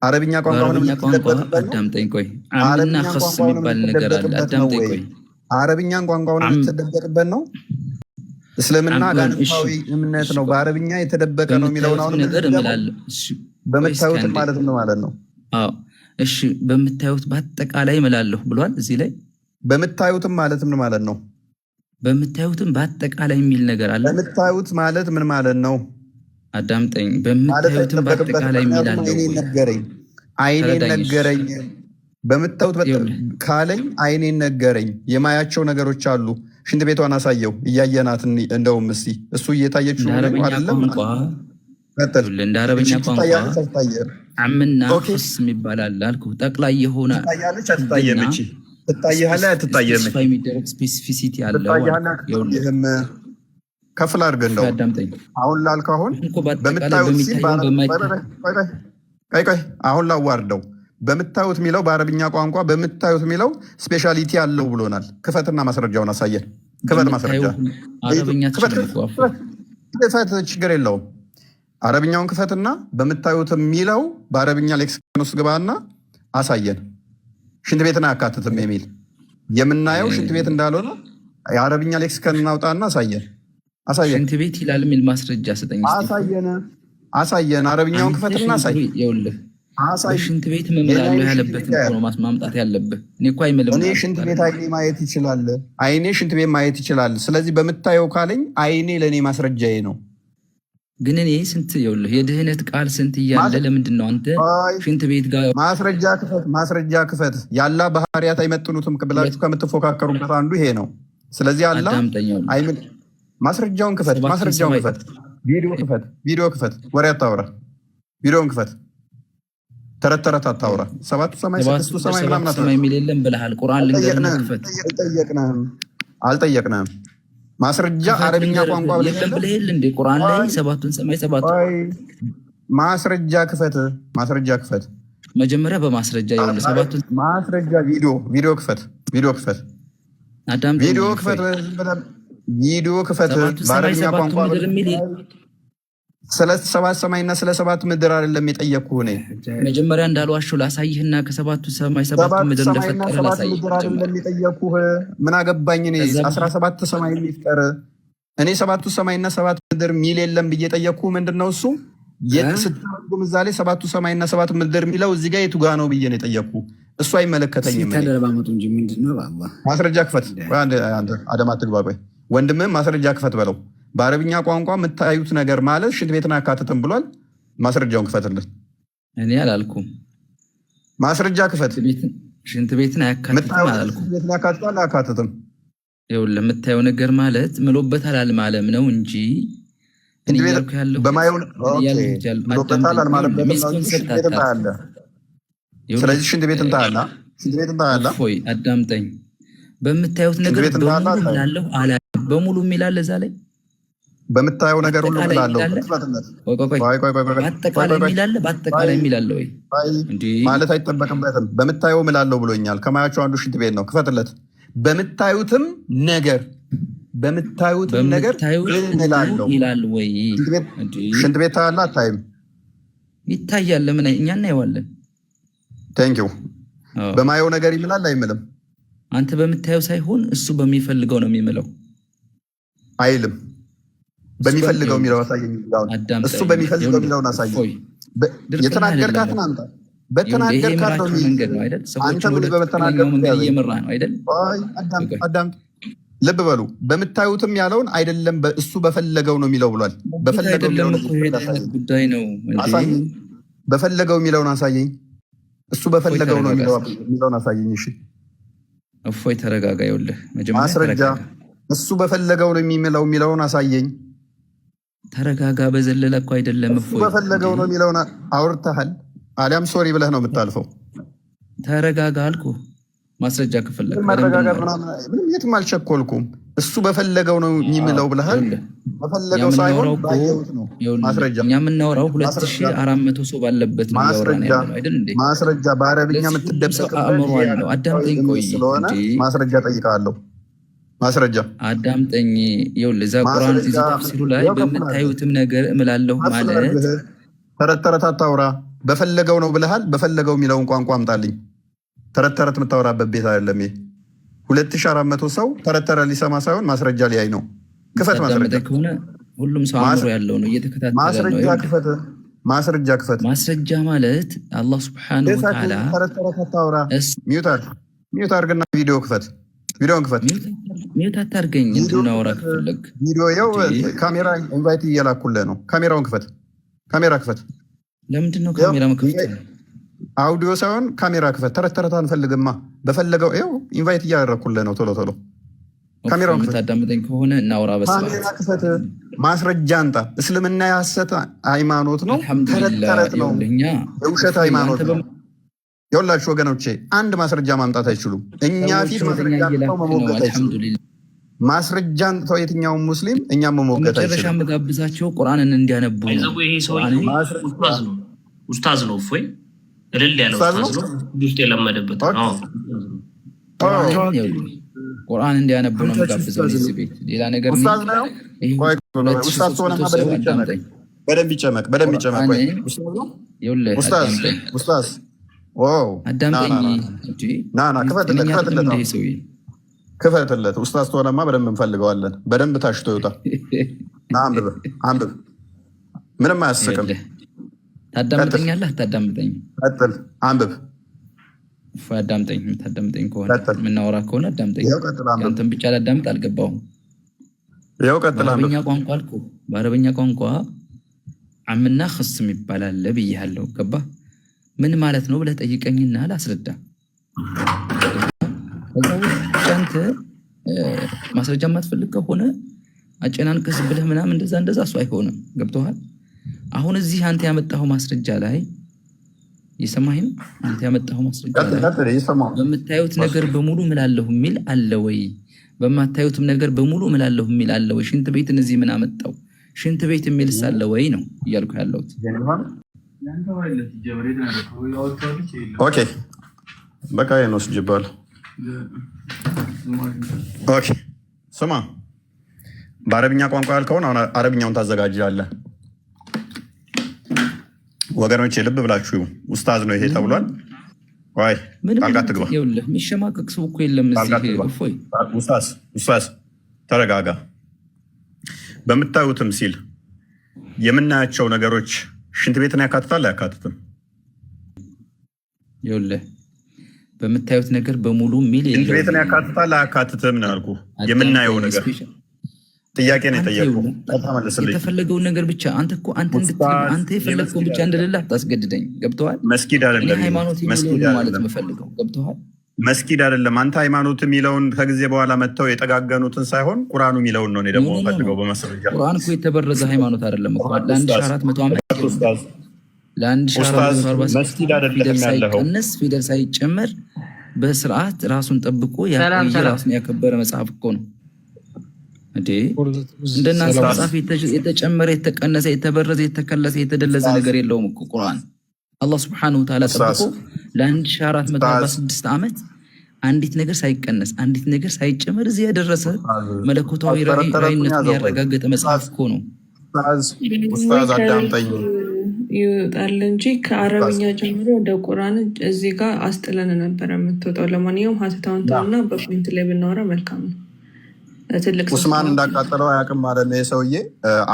S1: አረብኛ ቋንቋ
S10: አዳምጠኝ ቆይ። አምና ኸስ የሚባል ነገር አለ። አዳምጠኝ ቆይ።
S1: አረብኛን ቋንቋውን የምትደበቅበት ነው። እስልምና ጋንፋዊ እምነት ነው። በአረብኛ የተደበቀ ነው የሚለውን አሁን
S10: ነገር እምላለሁ።
S1: በምታዩት ማለት ነው ማለት ነው።
S10: አዎ እሺ፣ በምታዩት በአጠቃላይ እምላለሁ ብሏል እዚህ ላይ።
S1: በምታዩትም ማለት ምን ማለት ነው?
S10: በምታዩትም በአጠቃላይ የሚል ነገር አለ።
S1: በምታዩት ማለት ምን ማለት ነው?
S10: አዳምጠኝ። በምታዩትም በአጠቃላይ የሚል አለ።
S1: አይኔን ነገረኝ። በምታዩት ካለኝ አይኔን ነገረኝ። የማያቸው ነገሮች አሉ። ሽንት ቤቷን አሳየው እያየናት። እንደውም እስቲ እሱ እየታየችው አይደለም።
S10: እንደ አረበኛ ቋንቋ አምና ኸስ የሚባል አለ አልኩህ። ጠቅላይ የሆነ
S1: ትታያለች
S10: የሚደረግ ስፔሲፊሲቲ አለው።
S1: ከፍል አድርገህ እንደው አሁን ላልከው አሁን በምታዩት አሁን ላዋርደው በምታዩት የሚለው በአረብኛ ቋንቋ በምታዩት የሚለው ስፔሻሊቲ አለው ብሎናል። ክፈትና ማስረጃውን አሳየን። ክፈት ማስረጃ። ችግር የለውም። አረብኛውን ክፈትና በምታዩት የሚለው በአረብኛ ሌክሲኮን ውስጥ ግባና አሳየን። ሽንት ቤትን አያካትትም የሚል የምናየው ሽንት ቤት እንዳልሆነ የአረብኛ ሌክሲኮን እናውጣና አሳየን።
S10: ሽንት ቤት ይላል የሚል ማስረጃ ስጠኝ።
S1: አሳየን። አረብኛውን ክፈትና አሳየን።
S10: ይኸውልህ ሽንት ቤት መምላሉ ያለበትን ነው ማምጣት ያለብህ። እኔ እኮ አይምልም።
S1: እኔ ሽንት ቤት አይኔ ማየት ይችላል። አይኔ ሽንት ቤት ማየት ይችላል። ስለዚህ በምታየው ካለኝ አይኔ ለእኔ ማስረጃዬ ነው።
S10: ግን እኔ ስንት ይኸውልህ የድህነት ቃል ስንት እያለ ለምንድን ነው አንተ ሽንት ቤት ጋር
S1: ማስረጃ ክፈት። ያላ ባህሪያት አይመጥኑትም ብላችሁ ከምትፎካከሩበት አንዱ ይሄ ነው። ስለዚህ አላ ማስረጃውን ክፈት። ቪዲዮ ክፈት። ወሬ አታውራ። ቪዲዮን ክፈት። ተረት አታውራ። ሰባቱ ሰማይ ስድስቱ ሰማይ ምናምን
S10: ሰማይ የሚል የለም ብለሃል። ቁርአን ልንገርና ክፈት።
S1: አልጠየቅንህም። ማስረጃ አረብኛ ቋንቋ
S10: የለም ብለህ እንዴ? ቁርአን ላይ ሰባቱን ሰማይ ሰባቱ
S1: ማስረጃ ክፈት። መጀመሪያ
S10: በማስረጃ ይኸውልህ ሰባቱን
S1: ማስረጃ ቪዲዮ ክፈት።
S10: አዳም
S1: ቪዲዮ ክፈት። በአረብኛ ቋንቋ ስለ ሰባት ሰማይና ስለ ሰባት ምድር አይደለም የጠየቅኩህ። እኔ
S10: መጀመሪያ እንዳልዋሸው ላሳይህና ከሰባቱ ሰማይ ሰባቱ ምድር እንደፈጠረ ላሳይህ
S1: አይደለም የጠየቅኩህ። ምን አገባኝ እኔ 17 ሰማይ የሚፍጠር እኔ ሰባቱ ሰማይና ሰባት ምድር ሚል የለም ብዬ ጠየቅኩህ። ምንድነው እሱ ስትተረጉም እዛ ላይ ሰባቱ ሰማይና ሰባት ምድር የሚለው እዚህ ጋር የቱ ጋ ነው ብዬ ነው የጠየቅኩህ። እሱ አይመለከተኝም። ማስረጃ ክፈት። አደም አትግባ። ቆይ ወንድምህም ማስረጃ ክፈት በለው። በአረብኛ ቋንቋ የምታዩት ነገር ማለት ሽንት ቤትን አያካትትም ብሏል። ማስረጃውን ክፈትልን።
S10: እኔ አላልኩም።
S1: ማስረጃ ክፈት።
S10: ሽንት ቤትን አያካትትም አላልኩም።
S1: አያካትትም።
S10: ይኸውልህ የምታየው ነገር ማለት ምሎበታል አልማለም ነው እንጂ
S1: ስለዚህ ሽንት ቤትን ታያለህ።
S10: አዳምጠኝ። በምታዩት ነገር በሙሉ የሚላለ እዛ ላይ
S1: በምታየው ነገር ሁሉ ብላለሁ።
S10: በአጠቃላይ የሚላለ በአጠቃላይ የሚላለ ወይ
S1: ማለት አይጠበቅበትም። በምታየው ምላለው ብሎኛል። ከማያቸው አንዱ ሽንት ቤት ነው። ክፈትለት። በምታዩትም ነገር እላለሁ
S10: ይላል ወይ?
S1: ሽንት ቤት ታያለህ አታይም?
S10: ይታያል። ለምን እኛ እናየዋለን።
S1: ቴንኪው። በማየው ነገር ይምላል አይምልም?
S10: አንተ በምታየው ሳይሆን እሱ በሚፈልገው ነው የሚምለው።
S1: አይልም። በሚፈልገው የሚለው አሳየኝ። እሱ በሚፈልገው የሚለውን አሳየኝ። የተናገርካትን አንተ በተናገርካት ነው
S10: መንገድ ነው አይደል? ሰዎች ወደ በተናገረው መንገድ እየመራ ነው አይደል?
S1: አዳም ልብ በሉ። በምታዩትም ያለውን አይደለም እሱ በፈለገው ነው የሚለው ብሏል። በፈለገው
S10: ጉዳይ ነው እንጂ
S1: በፈለገው የሚለውን አሳየኝ። እሱ በፈለገው ነው የሚለውን አሳየኝ። እሺ
S10: እፎይ ተረጋጋ። ይኸውልህ
S1: እሱ በፈለገው ነው የሚለውን አሳየኝ።
S10: ተረጋጋ። በዘለለ እኮ አይደለም።
S1: እሱ በፈለገው ነው የሚለውን አውርተሃል። አሊያም ሶሪ ብለህ ነው የምታልፈው።
S10: ተረጋጋ አልኩ። ማስረጃ ከፈለክ
S1: ምንም የትም አልቸኮልኩም። እሱ በፈለገው ነው የሚለው ብለሃል። በፈለገው ሳይሆን ባየሁት ነው ማስረጃ።
S10: እኛ የምናወራው 2400 ሰው ባለበት ነው አይደል እንዴ?
S1: ማስረጃ በአረብኛ የምትደበቅ
S10: አእምሮ አለው። አዳምጠኝ ቆይ
S1: ስለሆነ ማስረጃ ጠይቃለሁ። ማስረጃ
S10: አዳምጠኝ። ይኸውልህ እዛ ቁርአን እዚህ ተፍሲሩ ላይ በምታዩትም ነገር እምላለሁ ማለት
S1: ተረት ተረት አታውራ። በፈለገው ነው ብለሃል። በፈለገው የሚለውን ቋንቋ አምጣልኝ። ተረት ተረት የምታወራበት ቤት አይደለም ይሄ። 2400 ሰው ተረት ተረት ሊሰማ ሳይሆን ማስረጃ ሊያይ ነው። ክፈት ማስረጃ
S10: ከሆነ ሁሉም ሰው አእምሮ ያለው ነው እየተከታተለ ነው።
S1: ማስረጃ ክፈት።
S10: ማስረጃ ማለት አላህ ሱብሓነሁ ወተዓላ
S1: ተረት ተረት አታውራ። ሚውት አድርግና ቪዲዮ ክፈት። ቪዲዮን ክፈት።
S10: ሚውት አታርገኝ። እንድናወራ ከፈለግ
S1: ቪዲዮ ይኸው ካሜራ ኢንቫይት እየላኩልህ ነው። ካሜራውን ክፈት። ካሜራ ክፈት።
S10: ለምንድን ነው ካሜራ መክፈት?
S1: አውዲዮ ሳይሆን ካሜራ ክፈት። ተረት ተረት አንፈልግማ። በፈለገው ይኸው ኢንቫይት እያደረኩልህ ነው። ቶሎ ቶሎ ካሜራውን ክፈት።
S10: የምታዳምጠኝ ከሆነ እናውራ።
S1: ካሜራ ክፈት። ማስረጃ አንጣ። እስልምና የሐሰት ሃይማኖት ነው። ተረት ተረት ነው። የውሸት ሃይማኖት ነው። የሁላችሁ ወገኖቼ አንድ ማስረጃ ማምጣት አይችሉም። እኛ ፊት ማስረጃ አንጥተው መሞገት አይችሉም። ማስረጃ አንጥተው የትኛውን ሙስሊም እኛም መሞገት አይችሉም።
S10: መጨረሻ መጋብዛቸው ቁርአንን እንዲያነቡ
S11: ይሄ ሰውዬ ኡስታዝ ነው ወይ እልል ያለው ኡስታዝ ነው። ውስጥ የለመደበት
S10: ቁርአን እንዲያነቡ ነው መጋብዘው እዚህ ቤት። ሌላ ነገር
S1: ኡስታዝ ነው። ኡስታዝ ሆነማ በደንብ ይጨመቅ። በደንብ ይጨመቅ። ወይ ኡስታዝ
S10: አዳምጠኝ።
S1: ክፈትለት። ኡስታዝ ተሆነማ በደንብ እንፈልገዋለን። በደንብ ታሽቶ ይውጣ። አንብብ። ምንም አያስቅም።
S10: ታዳምጠኛለህ? አታዳምጠኝ?
S1: ቀጥል። አንብብ።
S10: አዳምጠኝ። የምታዳምጠኝ ከሆነ የምናወራ ከሆነ አዳምጠኝ። አንተን ብቻ ላዳምጥ አልገባሁም። በአረበኛ ቋንቋ አልኩህ። በአረበኛ ቋንቋ አምና ክስም ይባላል ብያለሁ። ገባህ? ምን ማለት ነው ብለህ ጠይቀኝና ላስረዳ። አንተ ማስረጃ የማትፈልግ ከሆነ አጨናንቀስ ብለህ ምናምን እንደዛ እሱ አይሆንም። ገብቶሃል? አሁን እዚህ አንተ ያመጣኸው ማስረጃ ላይ የሰማኸኝ ነው። አንተ ያመጣኸው ማስረጃ ላይ በምታዩት ነገር በሙሉ እምላለሁ የሚል አለ ወይ? በማታዩትም ነገር በሙሉ እምላለሁ የሚል አለ ወይ? ሽንት ቤትን እዚህ ምን አመጣው? ሽንት ቤት የሚልስ አለ ወይ ነው እያልኩ ያለሁት።
S1: ኦኬ በቃ ነው ስጅባል። ኦኬ ስማ፣ በአረብኛ ቋንቋ ያልከውን አሁን አረብኛውን ታዘጋጃለህ። ወገኖቼ ልብ ብላችሁ ኡስታዝ ነው ይሄ ተብሏል። ወይ ጣልቃ ትግባ።
S10: የሚሸማቀቅ ሰው እኮ የለም እዚህ።
S1: ኡስታዝ ተረጋጋ። በምታዩትም ሲል የምናያቸው ነገሮች ሽንት ቤትን ያካትታል አያካትትም?
S10: ይኸውልህ በምታዩት ነገር በሙሉ ሚል
S1: ሽንት ቤትን ያካትታል አያካትትም ነው ያልኩህ። የምናየው ነገር ጥያቄ ነው የጠየቁህ።
S10: የተፈለገውን ነገር ብቻ አንተ የፈለግከውን ብቻ እንደሌላ አታስገድደኝ። ገብተዋል?
S1: መስጊድ አይደለም
S10: ሃይማኖት ማለት የምፈልገው። ገብተዋል?
S1: መስጊድ አይደለም። አንተ ሃይማኖት የሚለውን ከጊዜ በኋላ መጥተው የጠጋገኑትን ሳይሆን ቁርአኑ የሚለውን ነው ደግሞ ፈልገው በማስረጃ።
S10: ቁርአን እኮ የተበረዘ ሃይማኖት አይደለም እኮ ለ1400 ዓመት
S1: መስጊድ አይደለም ያለው
S10: ሳይቀነስ ፊደል ሳይጨመር በስርዓት ራሱን ጠብቆ ራሱን ያከበረ መጽሐፍ እኮ ነው እንዴ። እንደናንተ መጽሐፍ የተጨመረ የተቀነሰ የተበረዘ የተከለሰ የተደለዘ ነገር የለውም እኮ ቁርአን። አላህ ሱብሓነሁ ወተዓላ ጠብቆ ለ1446 ዓመት አንዲት ነገር ሳይቀነስ አንዲት ነገር ሳይጨመር እዚህ ያደረሰ መለኮታዊ ራዕይነቱን ያረጋገጠ መጽሐፍ እኮ ነው።
S1: ኡስታዝ አዳምጠኝ
S4: ይወጣል እንጂ ከአረብኛ ጀምሮ ወደ ቁርአን እዚህ ጋር አስጥለን ነበር የምትወጣው። ለማንኛውም ሀተታውን ተውና በፖይንት ላይ ብናወራ መልካም ነው። ትልቅ
S1: ኡስማን እንዳቃጠለው አያውቅም ማለት ነው የሰውዬ።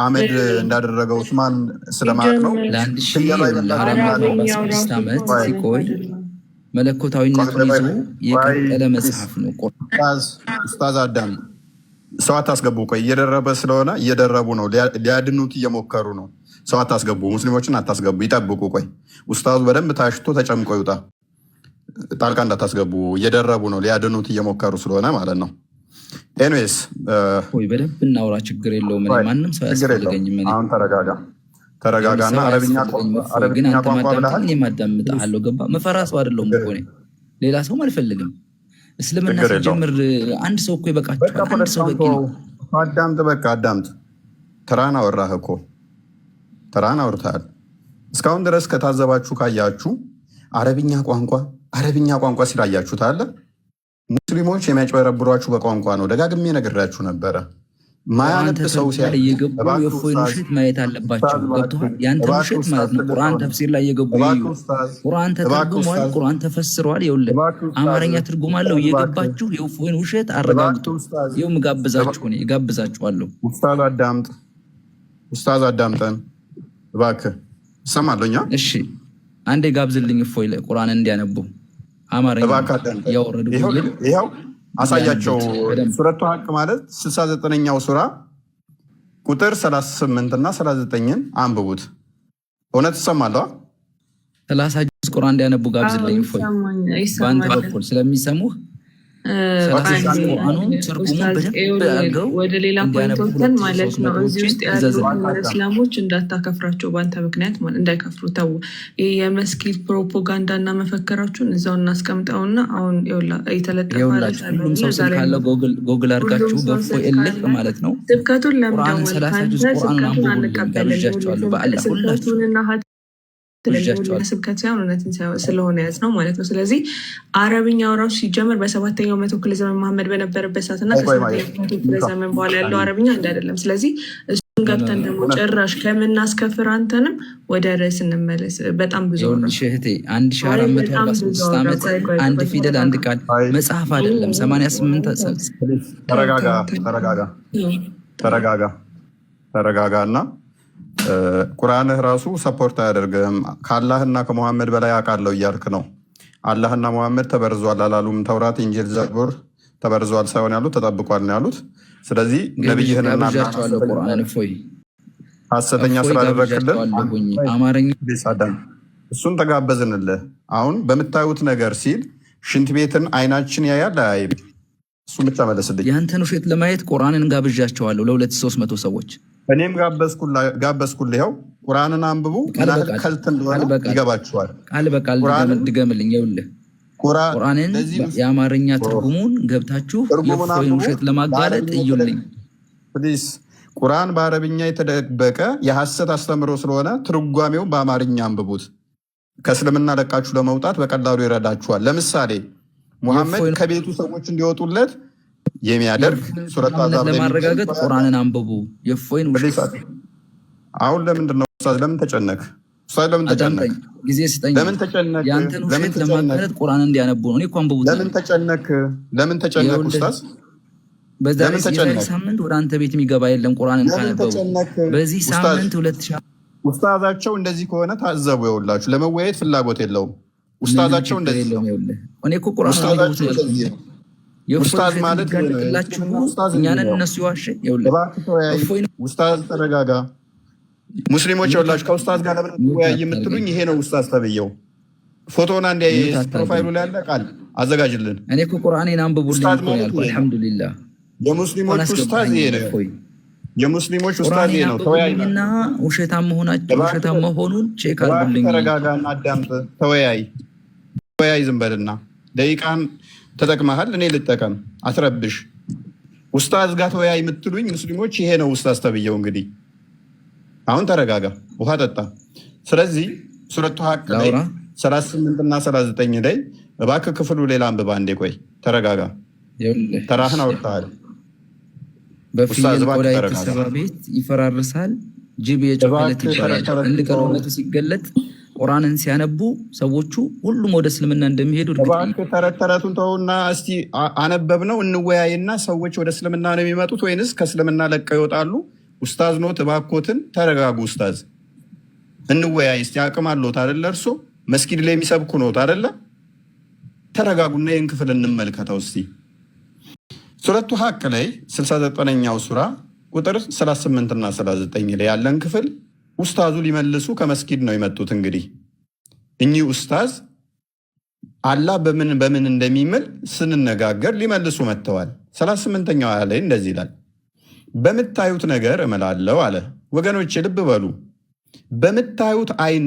S1: አህመድ እንዳደረገው ኡስማን ስለማያውቅ ነው።
S10: ለ1446 ዓመት ሲቆይ መለኮታዊነቱን ይዞ የቀጠለ መጽሐፍ ነው።
S1: ኡስታዝ አዳም ሰው አታስገቡ። ቆይ እየደረበ ስለሆነ እየደረቡ ነው፣ ሊያድኑት እየሞከሩ ነው። ሰው አታስገቡ፣ ሙስሊሞችን አታስገቡ፣ ይጠብቁ። ቆይ ኡስታዙ በደንብ ታሽቶ ተጨምቆ ይውጣ። ጣልቃ እንዳታስገቡ፣ እየደረቡ ነው፣ ሊያድኑት እየሞከሩ ስለሆነ ማለት ነው። ኤኒዌይስ
S10: ወይ በደንብ እናውራ፣ ችግር የለውም። እኔ ማንም ሰው ያስፈልገኝም።
S1: አሁን ተረጋጋና አረብኛ ቋንቋ ብለሃል።
S10: እኔ ማዳምጥሃለሁ። ገባ? መፈራ ሰው አይደለሁም እኮ እኔ፣ ሌላ ሰውም አልፈልግም። እስልምና ሲጀምር አንድ ሰው እኮ ይበቃችኋል። አንድ ሰው በቂ ነው።
S1: አዳምጥ። ተራን አወራህ እኮ ተራን አውርተሃል። እስካሁን ድረስ ከታዘባችሁ ካያችሁ አረብኛ ቋንቋ ሲላያችሁት አለ። ሙስሊሞች የሚያጭበረብሯችሁ በቋንቋ ነው። ደጋግሜ ነግራችሁ ነበረ። ማያነብ ሰው
S10: የገቡ የእፎይን ውሸት ማየት አለባቸው። ገብቶሃል? ያንተ ውሸት ማለት ነው። ቁርአን ተፍሲር ላይ የገቡ ቁርአን ተተርጉሟል፣ ቁርአን ተፈስረዋል። ይኸውልህ አማርኛ ትርጉም አለው። እየገባችሁ የእፎይን ውሸት አረጋግጡ። ይኸው ምጋብዛችሁ ነው፣ ይጋብዛችኋለሁ።
S1: ኡስታዝ አዳምጠን እባክህ። እሰማለሁኛ።
S10: እሺ አንዴ ጋብዝልኝ። እፎይ ቁርአን እንዲያነቡ አማርኛ ያወረዱ
S1: ይኸው አሳያቸው። ሱረቱ ሀቅ ማለት 69ኛው ሱራ ቁጥር 38 እና 39ን አንብቡት። እውነት ትሰማለህ?
S10: 30 ጁዝ ቁርአን እንዲያነቡ ጋብዝልኝ። እፎይ በአንተ በኩል ስለሚሰሙህ
S4: ወደ ሌላ ፖይንት ወተን ማለት ነው። እዚህ ውስጥ ያሉ እስላሞች እንዳታከፍራቸው፣ በአንተ ምክንያት እንዳይከፍሩ ተው። ይህ የመስጊድ ፕሮፓጋንዳ እና መፈከራችሁን እዛው እናስቀምጠውና አሁን
S10: ሁሉም ሰው ስልክ ካለ ጎግል አድርጋችሁ በእፎይ እልህ ማለት ነው
S4: ስብከቱን ለምደው ስብከቱን አንቀበልን ስብከቱንና ስብከት ሳይሆን እውነትን ስለሆነ ያዝ ነው ማለት ነው። ስለዚህ አረብኛው ራሱ ሲጀምር በ7ኛው መቶ ክፍለ ዘመን መሐመድ በነበረበት ሰዓት እና ከ8ኛው መቶ ክፍለ ዘመን በኋላ ያለው አረብኛ አንድ አይደለም። ስለዚህ እሱን ገብተን ደግሞ ጭራሽ ከምናስከፍር አንተንም ወደ ርዕስ እንመለስ። በጣም ብዙ
S10: እህቴ 1446 ዓመት አንድ ፊደል አንድ ቃል መጽሐፍ አይደለም 88
S1: ተረጋጋ እና ቁርአንህ ራሱ ሰፖርት አያደርግም። ከአላህና ከሙሐመድ በላይ አውቃለሁ እያልክ ነው። አላህና ሙሐመድ ተበርዟል አላሉም። ተውራት፣ ኢንጂል፣ ዘቡር ተበርዟል ሳይሆን ያሉት ተጠብቋል ነው ያሉት። ስለዚህ ነብይህንና ሐሰተኛ ስላደረግክልን እሱን ተጋበዝንልህ። አሁን በምታዩት ነገር ሲል ሽንት ቤትን አይናችን ያያል አያይም? እሱን ብቻ መለስልኝ።
S10: ያንተን ውሸት ለማየት ቁርአንን ጋብዣቸዋለሁ ለ200-300 ሰዎች።
S1: እኔም ጋበዝኩልህ። ይኸው ቁርአንን አንብቡ። ከልት እንደሆነ ይገባችኋል።
S10: ቃል በቃል ድገምልኝ። ይኸውልህ ቁርአንን የአማርኛ ትርጉሙን ገብታችሁ የእፎይን ውሸት ለማጋለጥ እዩልኝ
S1: ፕሊዝ። ቁርአን በአረብኛ የተደበቀ የሐሰት አስተምሮ ስለሆነ ትርጓሜውን በአማርኛ አንብቡት። ከእስልምና ለቃችሁ ለመውጣት በቀላሉ ይረዳችኋል። ለምሳሌ ሙሐመድ ከቤቱ ሰዎች እንዲወጡለት የሚያደርግ ሱረቱ አዛብ
S10: ለማረጋገጥ ቁርአንን አንብቡ። የእፎይን ውሸት
S1: አሁን ለምንድን ነው ኡስታዝ? ለምን ተጨነቅ?
S10: ጊዜ ስጠኝ። ያንተን ውሸት ለማጋለጥ ቁርአንን እንዲያነቡ ነው። እኔ እኮ አንብቡት።
S1: ለምን ተጨነቅ ኡስታዝ?
S10: በዛሬ ሳምንት ወደ አንተ ቤት የሚገባ የለም ቁርአንን ካነበቡ። በዚህ ሳምንት 2000
S1: ኡስታዛቸው እንደዚህ ከሆነ ታዘቡ። ይኸውላችሁ ለመወያየት ፍላጎት የለውም ኡስታዛቸው እንደዚህ ነው።
S10: እኔ እኮ ቁርአን
S1: ኡስታዝ ማለት
S10: እኛንን እነሱ ይዋሽ።
S1: ኡስታዝ ተረጋጋ። ሙስሊሞች ይኸውላችሁ ከኡስታዝ ጋር ለምን ወያይ የምትሉኝ ይሄ ነው ኡስታዝ ተብየው። ፎቶና እንደ ፕሮፋይሉ ላይ ያለ ቃል አዘጋጅልን።
S10: እኔ እኮ ቁርአኔን አንብቡልኝ እኮ ያልኩት። አልሐምዱሊላህ
S1: የሙስሊሞች ኡስታዝ ይሄ ነው። የሙስሊሞች ኡስታዝ ይሄ ነው።
S10: ተወያይና ውሸታም መሆኑን ቼክ አድርጉልኝ።
S1: ተረጋጋና አዳምጥ። ተወያይ ዝም በልና ደቂቃን ተጠቅመሃል። እኔ ልጠቀም፣ አትረብሽ። ኡስታዝ ጋር ተወያይ የምትሉኝ ሙስሊሞች ይሄ ነው ኡስታዝ ተብየው። እንግዲህ አሁን ተረጋጋ፣ ውሃ ጠጣ። ስለዚህ ሱረቱ ሀቅ ላይ 38 እና 39 ላይ እባክህ ክፍሉ ሌላ አንብባ። እንዴ ቆይ ተረጋጋ። ተራህን አውርተሃል።
S10: በፍየል ቆዳ የተሰራ ቤት ይፈራርሳል፣ ጅብ የጮኸለት ይባላል። እንድ ቀርነቱ ሲገለጥ ቁርአንን ሲያነቡ ሰዎቹ ሁሉም ወደ እስልምና እንደሚሄዱ
S1: ተረቱን ተውና እስቲ አነበብነው እንወያይና ሰዎች ወደ እስልምና ነው የሚመጡት ወይንስ ከእስልምና ለቀው ይወጣሉ? ኡስታዝ ኖት፣ እባክዎትን ተረጋጉ። ኡስታዝ እንወያይ እስቲ። አቅም አለዎት አይደለ? እርሶ መስጊድ ላይ የሚሰብኩ ኖት አይደለ? ተረጋጉና ይህን ክፍል እንመልከተው እስቲ። ሱረቱ ሀቅ ላይ 69ኛው ሱራ ቁጥር 38 እና 39 ላይ ያለን ክፍል ኡስታዙ ሊመልሱ ከመስጊድ ነው የመጡት። እንግዲህ እኚህ ኡስታዝ አላህ በምን እንደሚምል ስንነጋገር ሊመልሱ መጥተዋል። 38ኛው አያ ላይ እንደዚህ ይላል፣ በምታዩት ነገር እምላለሁ አለ። ወገኖች ልብ በሉ። በምታዩት አይን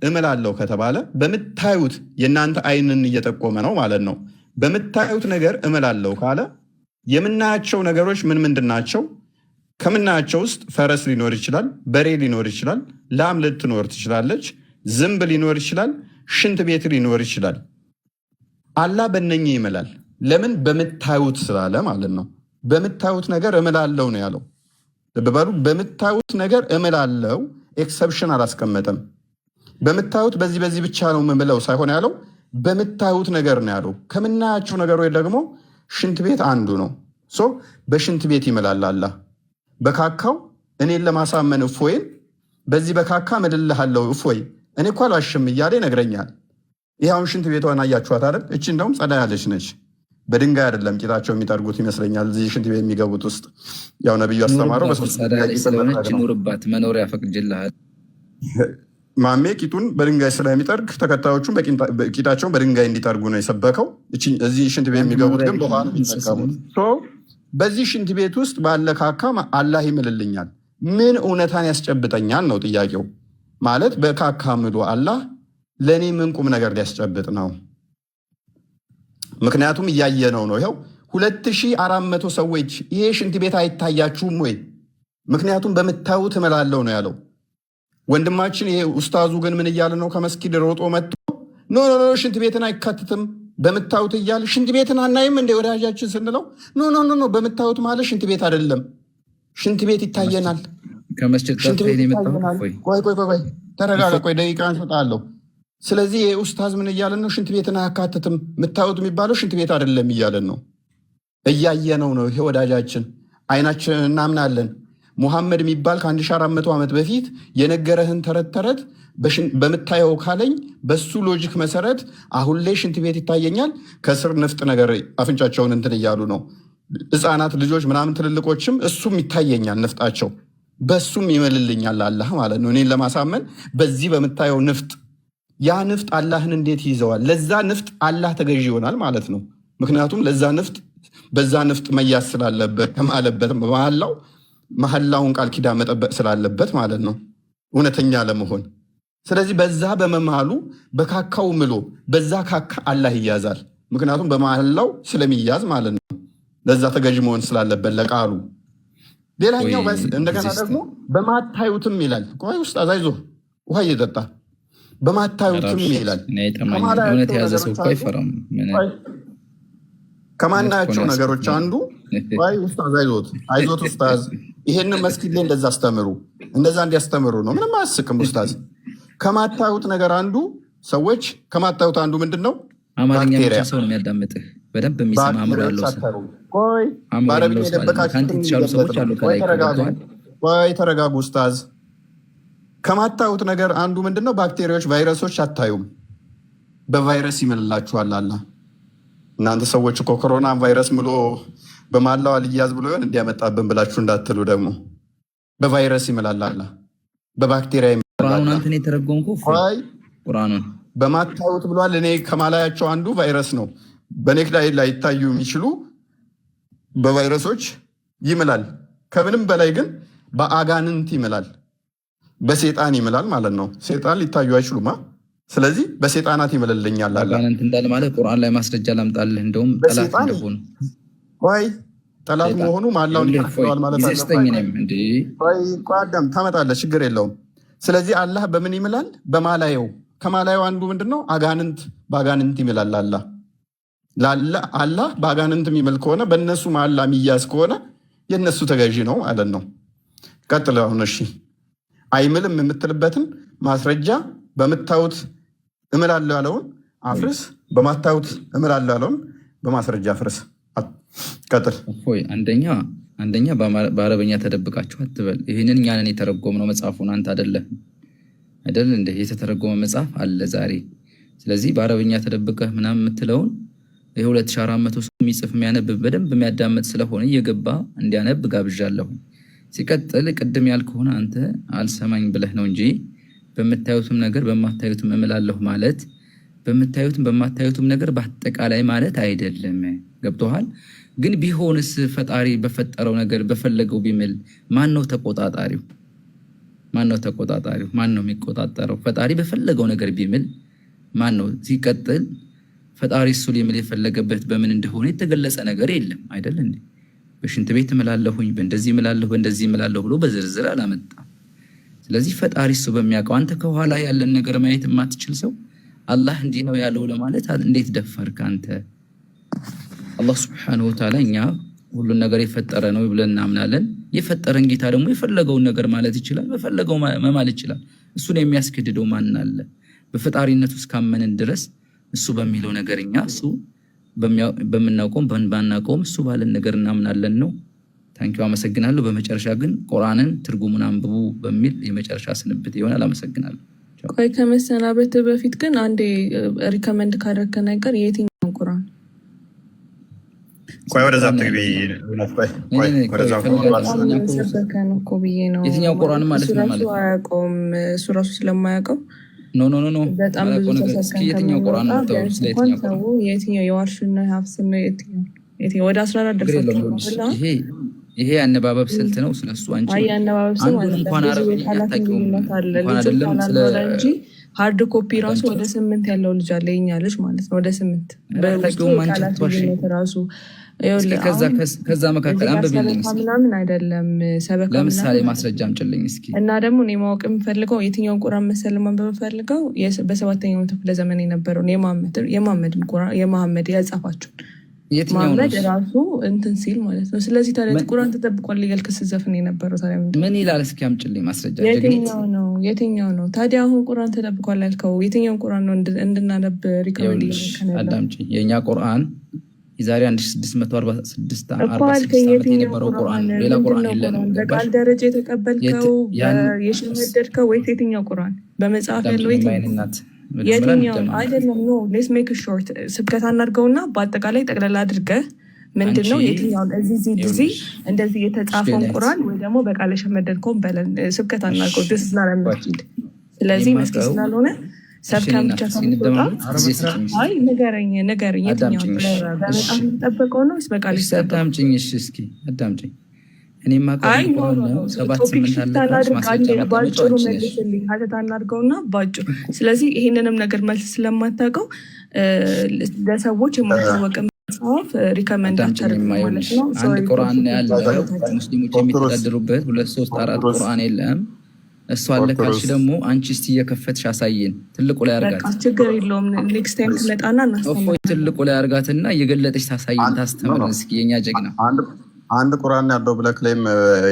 S1: እምላለሁ ከተባለ በምታዩት የእናንተ አይንን እየጠቆመ ነው ማለት ነው። በምታዩት ነገር እምላለሁ ካለ የምናያቸው ነገሮች ምን ምንድን ናቸው? ከምናያቸው ውስጥ ፈረስ ሊኖር ይችላል፣ በሬ ሊኖር ይችላል፣ ላም ልትኖር ትችላለች፣ ዝንብ ሊኖር ይችላል፣ ሽንት ቤት ሊኖር ይችላል። አላህ በእነኚህ ይምላል። ለምን? በምታዩት ስላለ ማለት ነው። በምታዩት ነገር እምላለሁ ነው ያለው። ልብ በሉ። በምታዩት ነገር እምላለው ኤክሰፕሽን አላስቀመጠም። በምታዩት በዚህ ብቻ ነው የምምለው ሳይሆን ያለው በምታዩት ነገር ነው ያለው። ከምናያቸው ነገሮች ደግሞ ሽንት ቤት አንዱ ነው። በሽንት ቤት ይምላል አላህ። በካካው እኔን ለማሳመን እፎይን በዚህ በካካ ምልልሃለሁ እፎይ እኔ እኮ አልዋሽም እያለ ይነግረኛል። ይህ አሁን ሽንት ቤቷን አያችኋት አይደል? እቺ እንደውም ጸዳ ያለች ነች። በድንጋይ አይደለም ቂጣቸው የሚጠርጉት ይመስለኛል። እዚህ ሽንት ቤት የሚገቡት ውስጥ ያው ነብዩ አስተማረው
S10: ስለሆነች ኑርባት መኖሪያ ፈቅጅልሃል።
S1: ማሜ ቂጡን በድንጋይ ስለሚጠርግ ተከታዮቹን ቂጣቸውን በድንጋይ እንዲጠርጉ ነው የሰበከው። እዚህ ሽንት ቤት የሚገቡት ግን በውሃ ነው የሚጠቀሙት። በዚህ ሽንት ቤት ውስጥ ባለ ካካ አላህ ይምልልኛል። ምን እውነታን ያስጨብጠኛል ነው ጥያቄው። ማለት በካካ ምሎ አላህ ለእኔ ምን ቁም ነገር ሊያስጨብጥ ነው? ምክንያቱም እያየነው ነው። ይኸው 2400 ሰዎች ይሄ ሽንት ቤት አይታያችሁም ወይ? ምክንያቱም በምታዩት እምላለሁ ነው ያለው። ወንድማችን ይሄ ኡስታዙ ግን ምን እያለ ነው? ከመስጊድ ሮጦ መጥቶ ኖ ሽንት ቤትን አይካትትም በምታዩት እያለ ሽንት ቤትን አናይም እንደ ወዳጃችን ስንለው ኖ በምታዩት ማለት ሽንት ቤት አይደለም፣ ሽንት ቤት ይታየናል። ቆይ ተረጋጋ፣ ቆይ ደቂቃ እንሰጣለሁ። ስለዚህ ይሄ ኡስታዝ ምን እያለን ነው? ሽንት ቤትን አያካትትም፣ የምታዩት የሚባለው ሽንት ቤት አይደለም እያለን ነው። እያየነው ነው። ይሄ ወዳጃችን አይናችን እናምናለን። ሙሐመድ የሚባል ከ1400 ዓመት በፊት የነገረህን ተረት በምታየው ካለኝ በሱ ሎጂክ መሰረት አሁን ላይ ሽንት ቤት ይታየኛል። ከስር ንፍጥ ነገር አፍንጫቸውን እንትን እያሉ ነው ህፃናት ልጆች ምናምን፣ ትልልቆችም እሱም ይታየኛል ንፍጣቸው፣ በሱም ይመልልኛል አላህ ማለት ነው እኔን ለማሳመን። በዚህ በምታየው ንፍጥ ያ ንፍጥ አላህን እንዴት ይዘዋል? ለዛ ንፍጥ አላህ ተገዥ ይሆናል ማለት ነው። ምክንያቱም ለዛ ንፍጥ በዛ ንፍጥ መያዝ ስላለበት ከማለበት መሐላውን ቃል ኪዳን መጠበቅ ስላለበት ማለት ነው እውነተኛ ለመሆን። ስለዚህ በዛ በመማሉ በካካው ምሎ በዛ ካካ አላህ ይያዛል። ምክንያቱም በመሐላው ስለሚያዝ ማለት ነው። ለዛ ተገዥ መሆን ስላለበት ለቃሉ። ሌላኛው እንደገና ደግሞ በማታዩትም ይላል። ቆይ ውስጥ አዛይዞ ውሃ እየጠጣ በማታዩትም ይላል።
S10: እውነት የያዘ ሰው እኮ አይፈራም።
S1: ከማናያቸው ነገሮች አንዱ አይዞት ኡስታዝ፣ ይሄንን መስጊድ ላይ እንደዛ አስተምሩ፣ እንደዛ እንዲያስተምሩ ነው። ምንም አያስቅም ኡስታዝ። ከማታዩት ነገር አንዱ ሰዎች ከማታዩት አንዱ ምንድን ነው?
S10: አማርኛ ብቻ ሰው ነው የሚያዳምጥህ በደንብ የሚሰማ አእምሮ ያለው ሰው።
S1: በአረብኛ የደበቃችሁ ሰዎች አሉ ከላይ። ተረጋጉ ኡስታዝ። ከማታዩት ነገር አንዱ ምንድን ነው? ባክቴሪያዎች፣ ቫይረሶች አታዩም። በቫይረስ ይምልላችኋል አላህ። እናንተ ሰዎች እኮ ኮሮና ቫይረስ ምሎ በማላው አልያዝ ብሎ ይሆን እንዲያመጣብን ብላችሁ እንዳትሉ ደግሞ በቫይረስ ይምላል አላህ፣ በባክቴሪያ
S10: ቁርአኑን አንተን የተረጎምኩ ቁርአኑን
S1: በማታዩት ብሏል። እኔ ከማላያቸው አንዱ ቫይረስ ነው። በኔክ ላይ ላይታዩ የሚችሉ በቫይረሶች ይምላል። ከምንም በላይ ግን በአጋንንት ይምላል፣ በሴጣን ይምላል ማለት ነው። ሴጣን ሊታዩ አይችሉማ። ስለዚህ በሴጣናት ይምልልኛል
S10: አጋንንት እንዳለ ማለት ቁርአን ላይ ማስረጃ ላምጣልህ። እንደውም ጠላት እንደሆኑ
S1: ጠላት መሆኑ ማላውን ይፈዋል ማለት አዳም ታመጣለህ፣ ችግር የለውም። ስለዚህ አላህ በምን ይምላል? በማላየው። ከማላየው አንዱ ምንድነው? አጋንንት። በአጋንንት ይምላል አላህ። አላህ በአጋንንት የሚምል ከሆነ በእነሱ ማላ የሚያዝ ከሆነ የእነሱ ተገዢ ነው ማለት ነው። ቀጥል አሁን። እሺ አይምልም የምትልበትን ማስረጃ በምታዩት እምላለሁ ያለውን አፍርስ፣ በማታዩት እምላለሁ ያለውን በማስረጃ አፍርስ። ቀጥል።
S10: አንደኛ በአረበኛ ተደብቃችሁ አትበል። ይህንን እኛንን የተረጎምነው መጽሐፉን አንተ አይደለም እንደ የተተረጎመ መጽሐፍ አለ ዛሬ። ስለዚህ በአረበኛ ተደብቀህ ምናምን የምትለውን የ2400 ሰው የሚጽፍ የሚያነብ በደንብ የሚያዳምጥ ስለሆነ እየገባ እንዲያነብ ጋብዣለሁ። ሲቀጥል ቅድም ያልከሆነ አንተ አልሰማኝ ብለህ ነው እንጂ በምታዩትም ነገር በማታዩትም እምላለሁ ማለት በምታዩትም በማታዩትም ነገር በአጠቃላይ ማለት አይደለም። ገብቶሃል? ግን ቢሆንስ ፈጣሪ በፈጠረው ነገር በፈለገው ቢምል ማን ነው ተቆጣጣሪው? ማን ነው ተቆጣጣሪው? ማን ነው የሚቆጣጠረው? ፈጣሪ በፈለገው ነገር ቢምል ማን ነው? ሲቀጥል ፈጣሪ እሱ ሊምል የፈለገበት በምን እንደሆነ የተገለጸ ነገር የለም አይደል እንዴ? በሽንት ቤት እምላለሁኝ፣ በእንደዚህ እምላለሁ፣ በእንደዚህ እምላለሁ ብሎ በዝርዝር አላመጣም። ስለዚህ ፈጣሪ እሱ በሚያውቀው፣ አንተ ከኋላ ያለን ነገር ማየት የማትችል ሰው አላህ እንዲህ ነው ያለው ለማለት እንዴት ደፈርክ አንተ? አላህ ሱብሓነሁ ወተዓላ እኛ ሁሉን ነገር የፈጠረ ነው ብለን እናምናለን። የፈጠረን ጌታ ደግሞ የፈለገውን ነገር ማለት ይችላል፣ በፈለገው መማል ይችላል። እሱን የሚያስገድደው ማን አለ? በፈጣሪነቱ እስካመንን ድረስ እሱ በሚለው ነገር እኛ እሱ በምናውቀውም ባናውቀውም እሱ ባለን ነገር እናምናለን ነው። ታንኪው አመሰግናለሁ። በመጨረሻ ግን ቁርአንን ትርጉሙን አንብቡ በሚል የመጨረሻ ስንብት ይሆናል። አመሰግናለሁ።
S4: ቆይ ከመሰናበት በፊት ግን አንዴ ሪከመንድ ካደረከ ነገር የትኛውን ቁርአን?
S1: ቆይ ወደዛ ትግቢ
S4: ሰበከን እኮ ብዬ ነው።
S10: የትኛው ቁርአን ማለት ነው? ማለት
S4: አያውቀውም እሱ ራሱ ስለማያውቀው
S10: ኖ
S4: በጣም ብዙ ተሰብከን
S10: የትኛው ቁርአን ነው? ስለ የትኛው ቁርአን?
S4: የትኛው የዋርሽና ሀፍስ ነው? የትኛው ወደ 14 ደርሳችሁ
S10: ይሄ አነባበብ ስልት ነው። ስለሱ አንቺ
S4: አነባበብ ስልት
S10: አንዱን እንኳን አረብኛ አታውቂውም እንኳን አይደለም ስለ
S4: እንጂ ሃርድ ኮፒ ራሱ ወደ 8 ያለው ልጅ አለ የኛ ልጅ ማለት ነው። ወደ 8
S10: በታውቂውም አንቺ ትዋሽ
S4: ራሱ
S10: ከዛ መካከል አንብብልኝ
S4: ምናምን አይደለም ሰበካ
S10: ለምሳሌ ማስረጃ አምጪልኝ እስኪ።
S4: እና ደግሞ እኔ ማወቅ የምፈልገው የትኛውን ቁርአን መሰል ማንበብ የምፈልገው በ7ኛው ክፍለ ዘመን የነበረውን የመሐመድን ቁርአን የመሐመድ ያጻፋቸውን መሐመድ ራሱ እንትን ሲል ማለት ነው። ስለዚህ ታዲያ ቁርአን ተጠብቋል እያልክ ስትዘፍን የነበረው ታዲያ
S10: ምን ይላል? እስኪ አምጪልኝ ማስረጃ።
S4: የትኛው ነው ታዲያ አሁን ቁርአን ተጠብቋል ያልከው? የትኛውን ቁርአን ነው እንድናነብ ሪኮመንድ ያደረከው?
S10: አዳምጪ። የኛ ቁርአን የዛሬ 1646 የነበረው ቁርአን ሌላ ቁርአን የለንም።
S4: በቃል ደረጃ የተቀበልከው የሸመደድከው ወይስ የትኛው ቁርአን በመጽሐፍ ያለው የትኛው? አይደለም ኖ ሌትስ ሜክ ሾርት ስብከት አናድርገውና በአጠቃላይ ጠቅላላ አድርገህ ምንድነው የትኛውን እዚህ እንደዚህ የተጻፈውን ቁርአን ወይ ደግሞ በቃል የሸመደድከውን በለን ስብከት አናድርገው። ደስ ስላለመስጊድ ስለዚህ መስጊድ ስላልሆነ ሰብከን ብቻ አይ ንገረኝ የትኛው በመጽሐፍ የተጠበቀው ነው ወይስ በቃል የተጠበቀው?
S10: አዳምጪኝ እስኪ አዳምጪኝ። እኔማ ነው 7-8
S4: ባጭሩ መልስልኝ አናድርገውና ባጭሩ። ስለዚህ ይሄንንም ነገር መልስ ስለማታውቀው ለሰዎች የማይታወቅ መጽሐፍ ሪከመንድ አታደርግም ማለት ነው።
S10: አንድ ቁርአን ያለው ሙስሊሞች የሚተዳደሩበት 2 3 4 ቁርአን የለም። እሱ አለ ካልሽ ደግሞ አንቺ እስቲ እየከፈትሽ አሳየን። ትልቁ ላይ አርጋት።
S4: ችግር የለውም ኔክስት ታይም ትመጣና እናስተምር።
S10: ትልቁ ላይ አርጋትና እየገለጠች ታሳየን፣ ታስተምረን እስኪ የኛ ጀግና።
S1: አንድ ቁርአን ያለው ብለህ ክሌም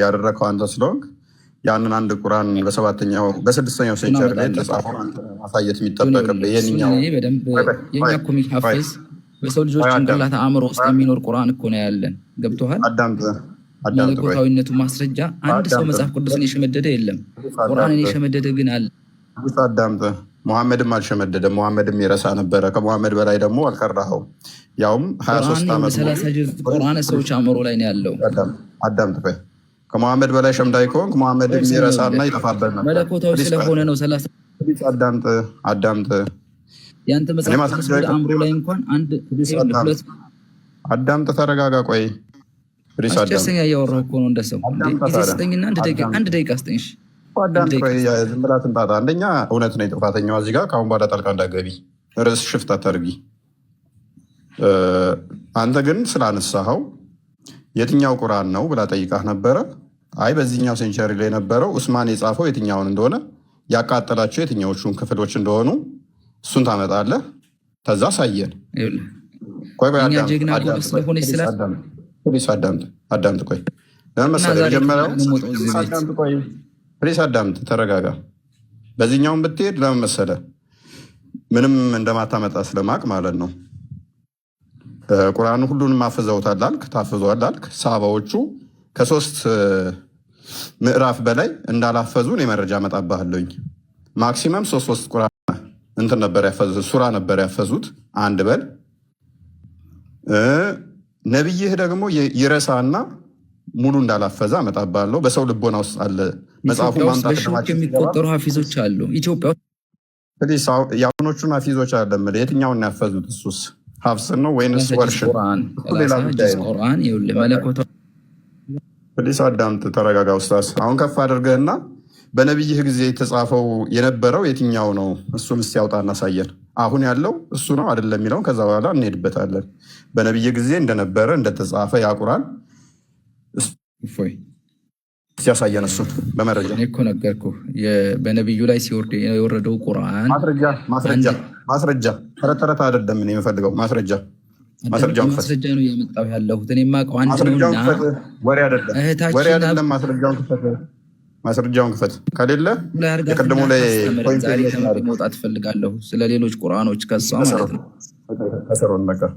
S1: ያደረከው አንተ ስለሆንክ ያንን አንድ ቁርአን በ6ኛው ሴንቸሪ ላይ ተጻፈው አንተ ማሳየት የሚጠበቅብህ የኛው
S10: በደንብ የኛ ኮሚክ ሐፊዝ በሰው ልጆች ጭንቅላት አእምሮ ውስጥ የሚኖር ቁርአን እኮ ነው ያለን። ገብቶሃል? መለኮታዊነቱ ማስረጃ አንድ ሰው መጽሐፍ ቅዱስን የሸመደደ የለም። ቁርአንን የሸመደደ ግን አለ።
S1: አዳምጥ። ሙሐመድም አልሸመደደም። ሙሐመድም የረሳ ነበረ። ከሙሐመድ በላይ ደግሞ አልቀራኸውም። ያውም 23 ዓመት
S10: 30 ቁርአን ሰዎች አእምሮ ላይ ነው ያለው።
S1: አዳምጥ። ቆይ ከሙሐመድ በላይ ሸምዳይ ከሆንክ ሙሐመድም የረሳና ይጠፋበት ነበር።
S10: መለኮታዊ ስለሆነ ነው 30።
S1: አዳምጥ።
S10: ያንተ መጽሐፍ ቅዱስ አእምሮ ላይ እንኳን አንድ ሁለት
S1: አዳምጥ። ተረጋጋ። ቆይ
S10: አስጨርሰኛ እያወራሁ እኮ ነው እንደሰው ጊዜ ስጠኝና አንድ ደቂቃ ስጠኝ።
S1: ዝም ብላ ትንጣጣ። አንደኛ እውነት ነው ጥፋተኛዋ እዚህ ጋር ከአሁን በኋላ ጣልቃ እንዳትገቢ፣ ርዕስ ሽፍት አታድርጊ። አንተ ግን ስላነሳኸው የትኛው ቁርአን ነው ብላ ጠይቃህ ነበረ። አይ በዚህኛው ሴንቸሪ ላይ የነበረው ኡስማን የጻፈው የትኛውን እንደሆነ ያቃጠላቸው የትኛዎቹን ክፍሎች እንደሆኑ እሱን ታመጣለህ። ተዛ ሳየን አዳምጥ። ቆይ ለመሰለህ መጀመሪያው ፕሊስ አዳምጥ፣ ተረጋጋ። በዚህኛውን ብትሄድ ለምን መሰለህ ምንም እንደማታመጣ ስለማቅ ማለት ነው። ቁርአኑ ሁሉንም አፍዘውታል አልክ፣ ታፍዘዋል አልክ። ሰሃባዎቹ ከ3 ምዕራፍ በላይ እንዳላፈዙ እኔ መረጃ አመጣብሃለሁኝ። ማክሲመም 3 ቁርአን እንትን ነበር ያፈዙት፣ ሱራ ነበር ያፈዙት። አንድ በል ነብይህ ደግሞ ይረሳና ሙሉ እንዳላፈዛ አመጣብሃለሁ። በሰው ልቦና ውስጥ አለ መጽሐፉ። ማምጣት
S10: የሚቆጠሩ ሀፊዞች አሉ ኢትዮጵያ
S1: ፕሊስ የአሁኖቹን አፊዞች አይደለም የትኛውን ያፈዙት? እሱስ ሀፍስን ነው ወይንስ ወርሽን? ሌላ ጉዳይ ነው።
S10: ቁርአን ይኸውልህ መለኮት
S1: ፕሊስ አዳምጥ፣ ተረጋጋ ኡስታዝ። አሁን ከፍ አድርገህና በነቢይህ ጊዜ የተጻፈው የነበረው የትኛው ነው? እሱን እስቲ ያውጣ እናሳየን። አሁን ያለው እሱ ነው አይደለም የሚለውን ከዛ በኋላ እንሄድበታለን። በነቢይ ጊዜ እንደነበረ እንደተጻፈ ያ ቁርአን ሲያሳየን እሱን በመረጃ
S10: እኔ እኮ ነገርኩህ። በነቢዩ ላይ ሲወርድ የወረደው ቁርአን
S1: ማስረጃ ተረት አይደለም። እኔ የምፈልገው ማስረጃ
S10: ማስረጃ ነው እያመጣሁ ያለሁት። እኔ የማውቀው አንድ ነውና
S1: ወሬ አይደለም። ማስረጃውን ክፈት። ከሌለ የቀደሙ ላይ
S10: መውጣት ፈልጋለሁ። ስለ ሌሎች ቁርአኖች ከሷ ማለት ነው
S1: ከሰሮን ነገር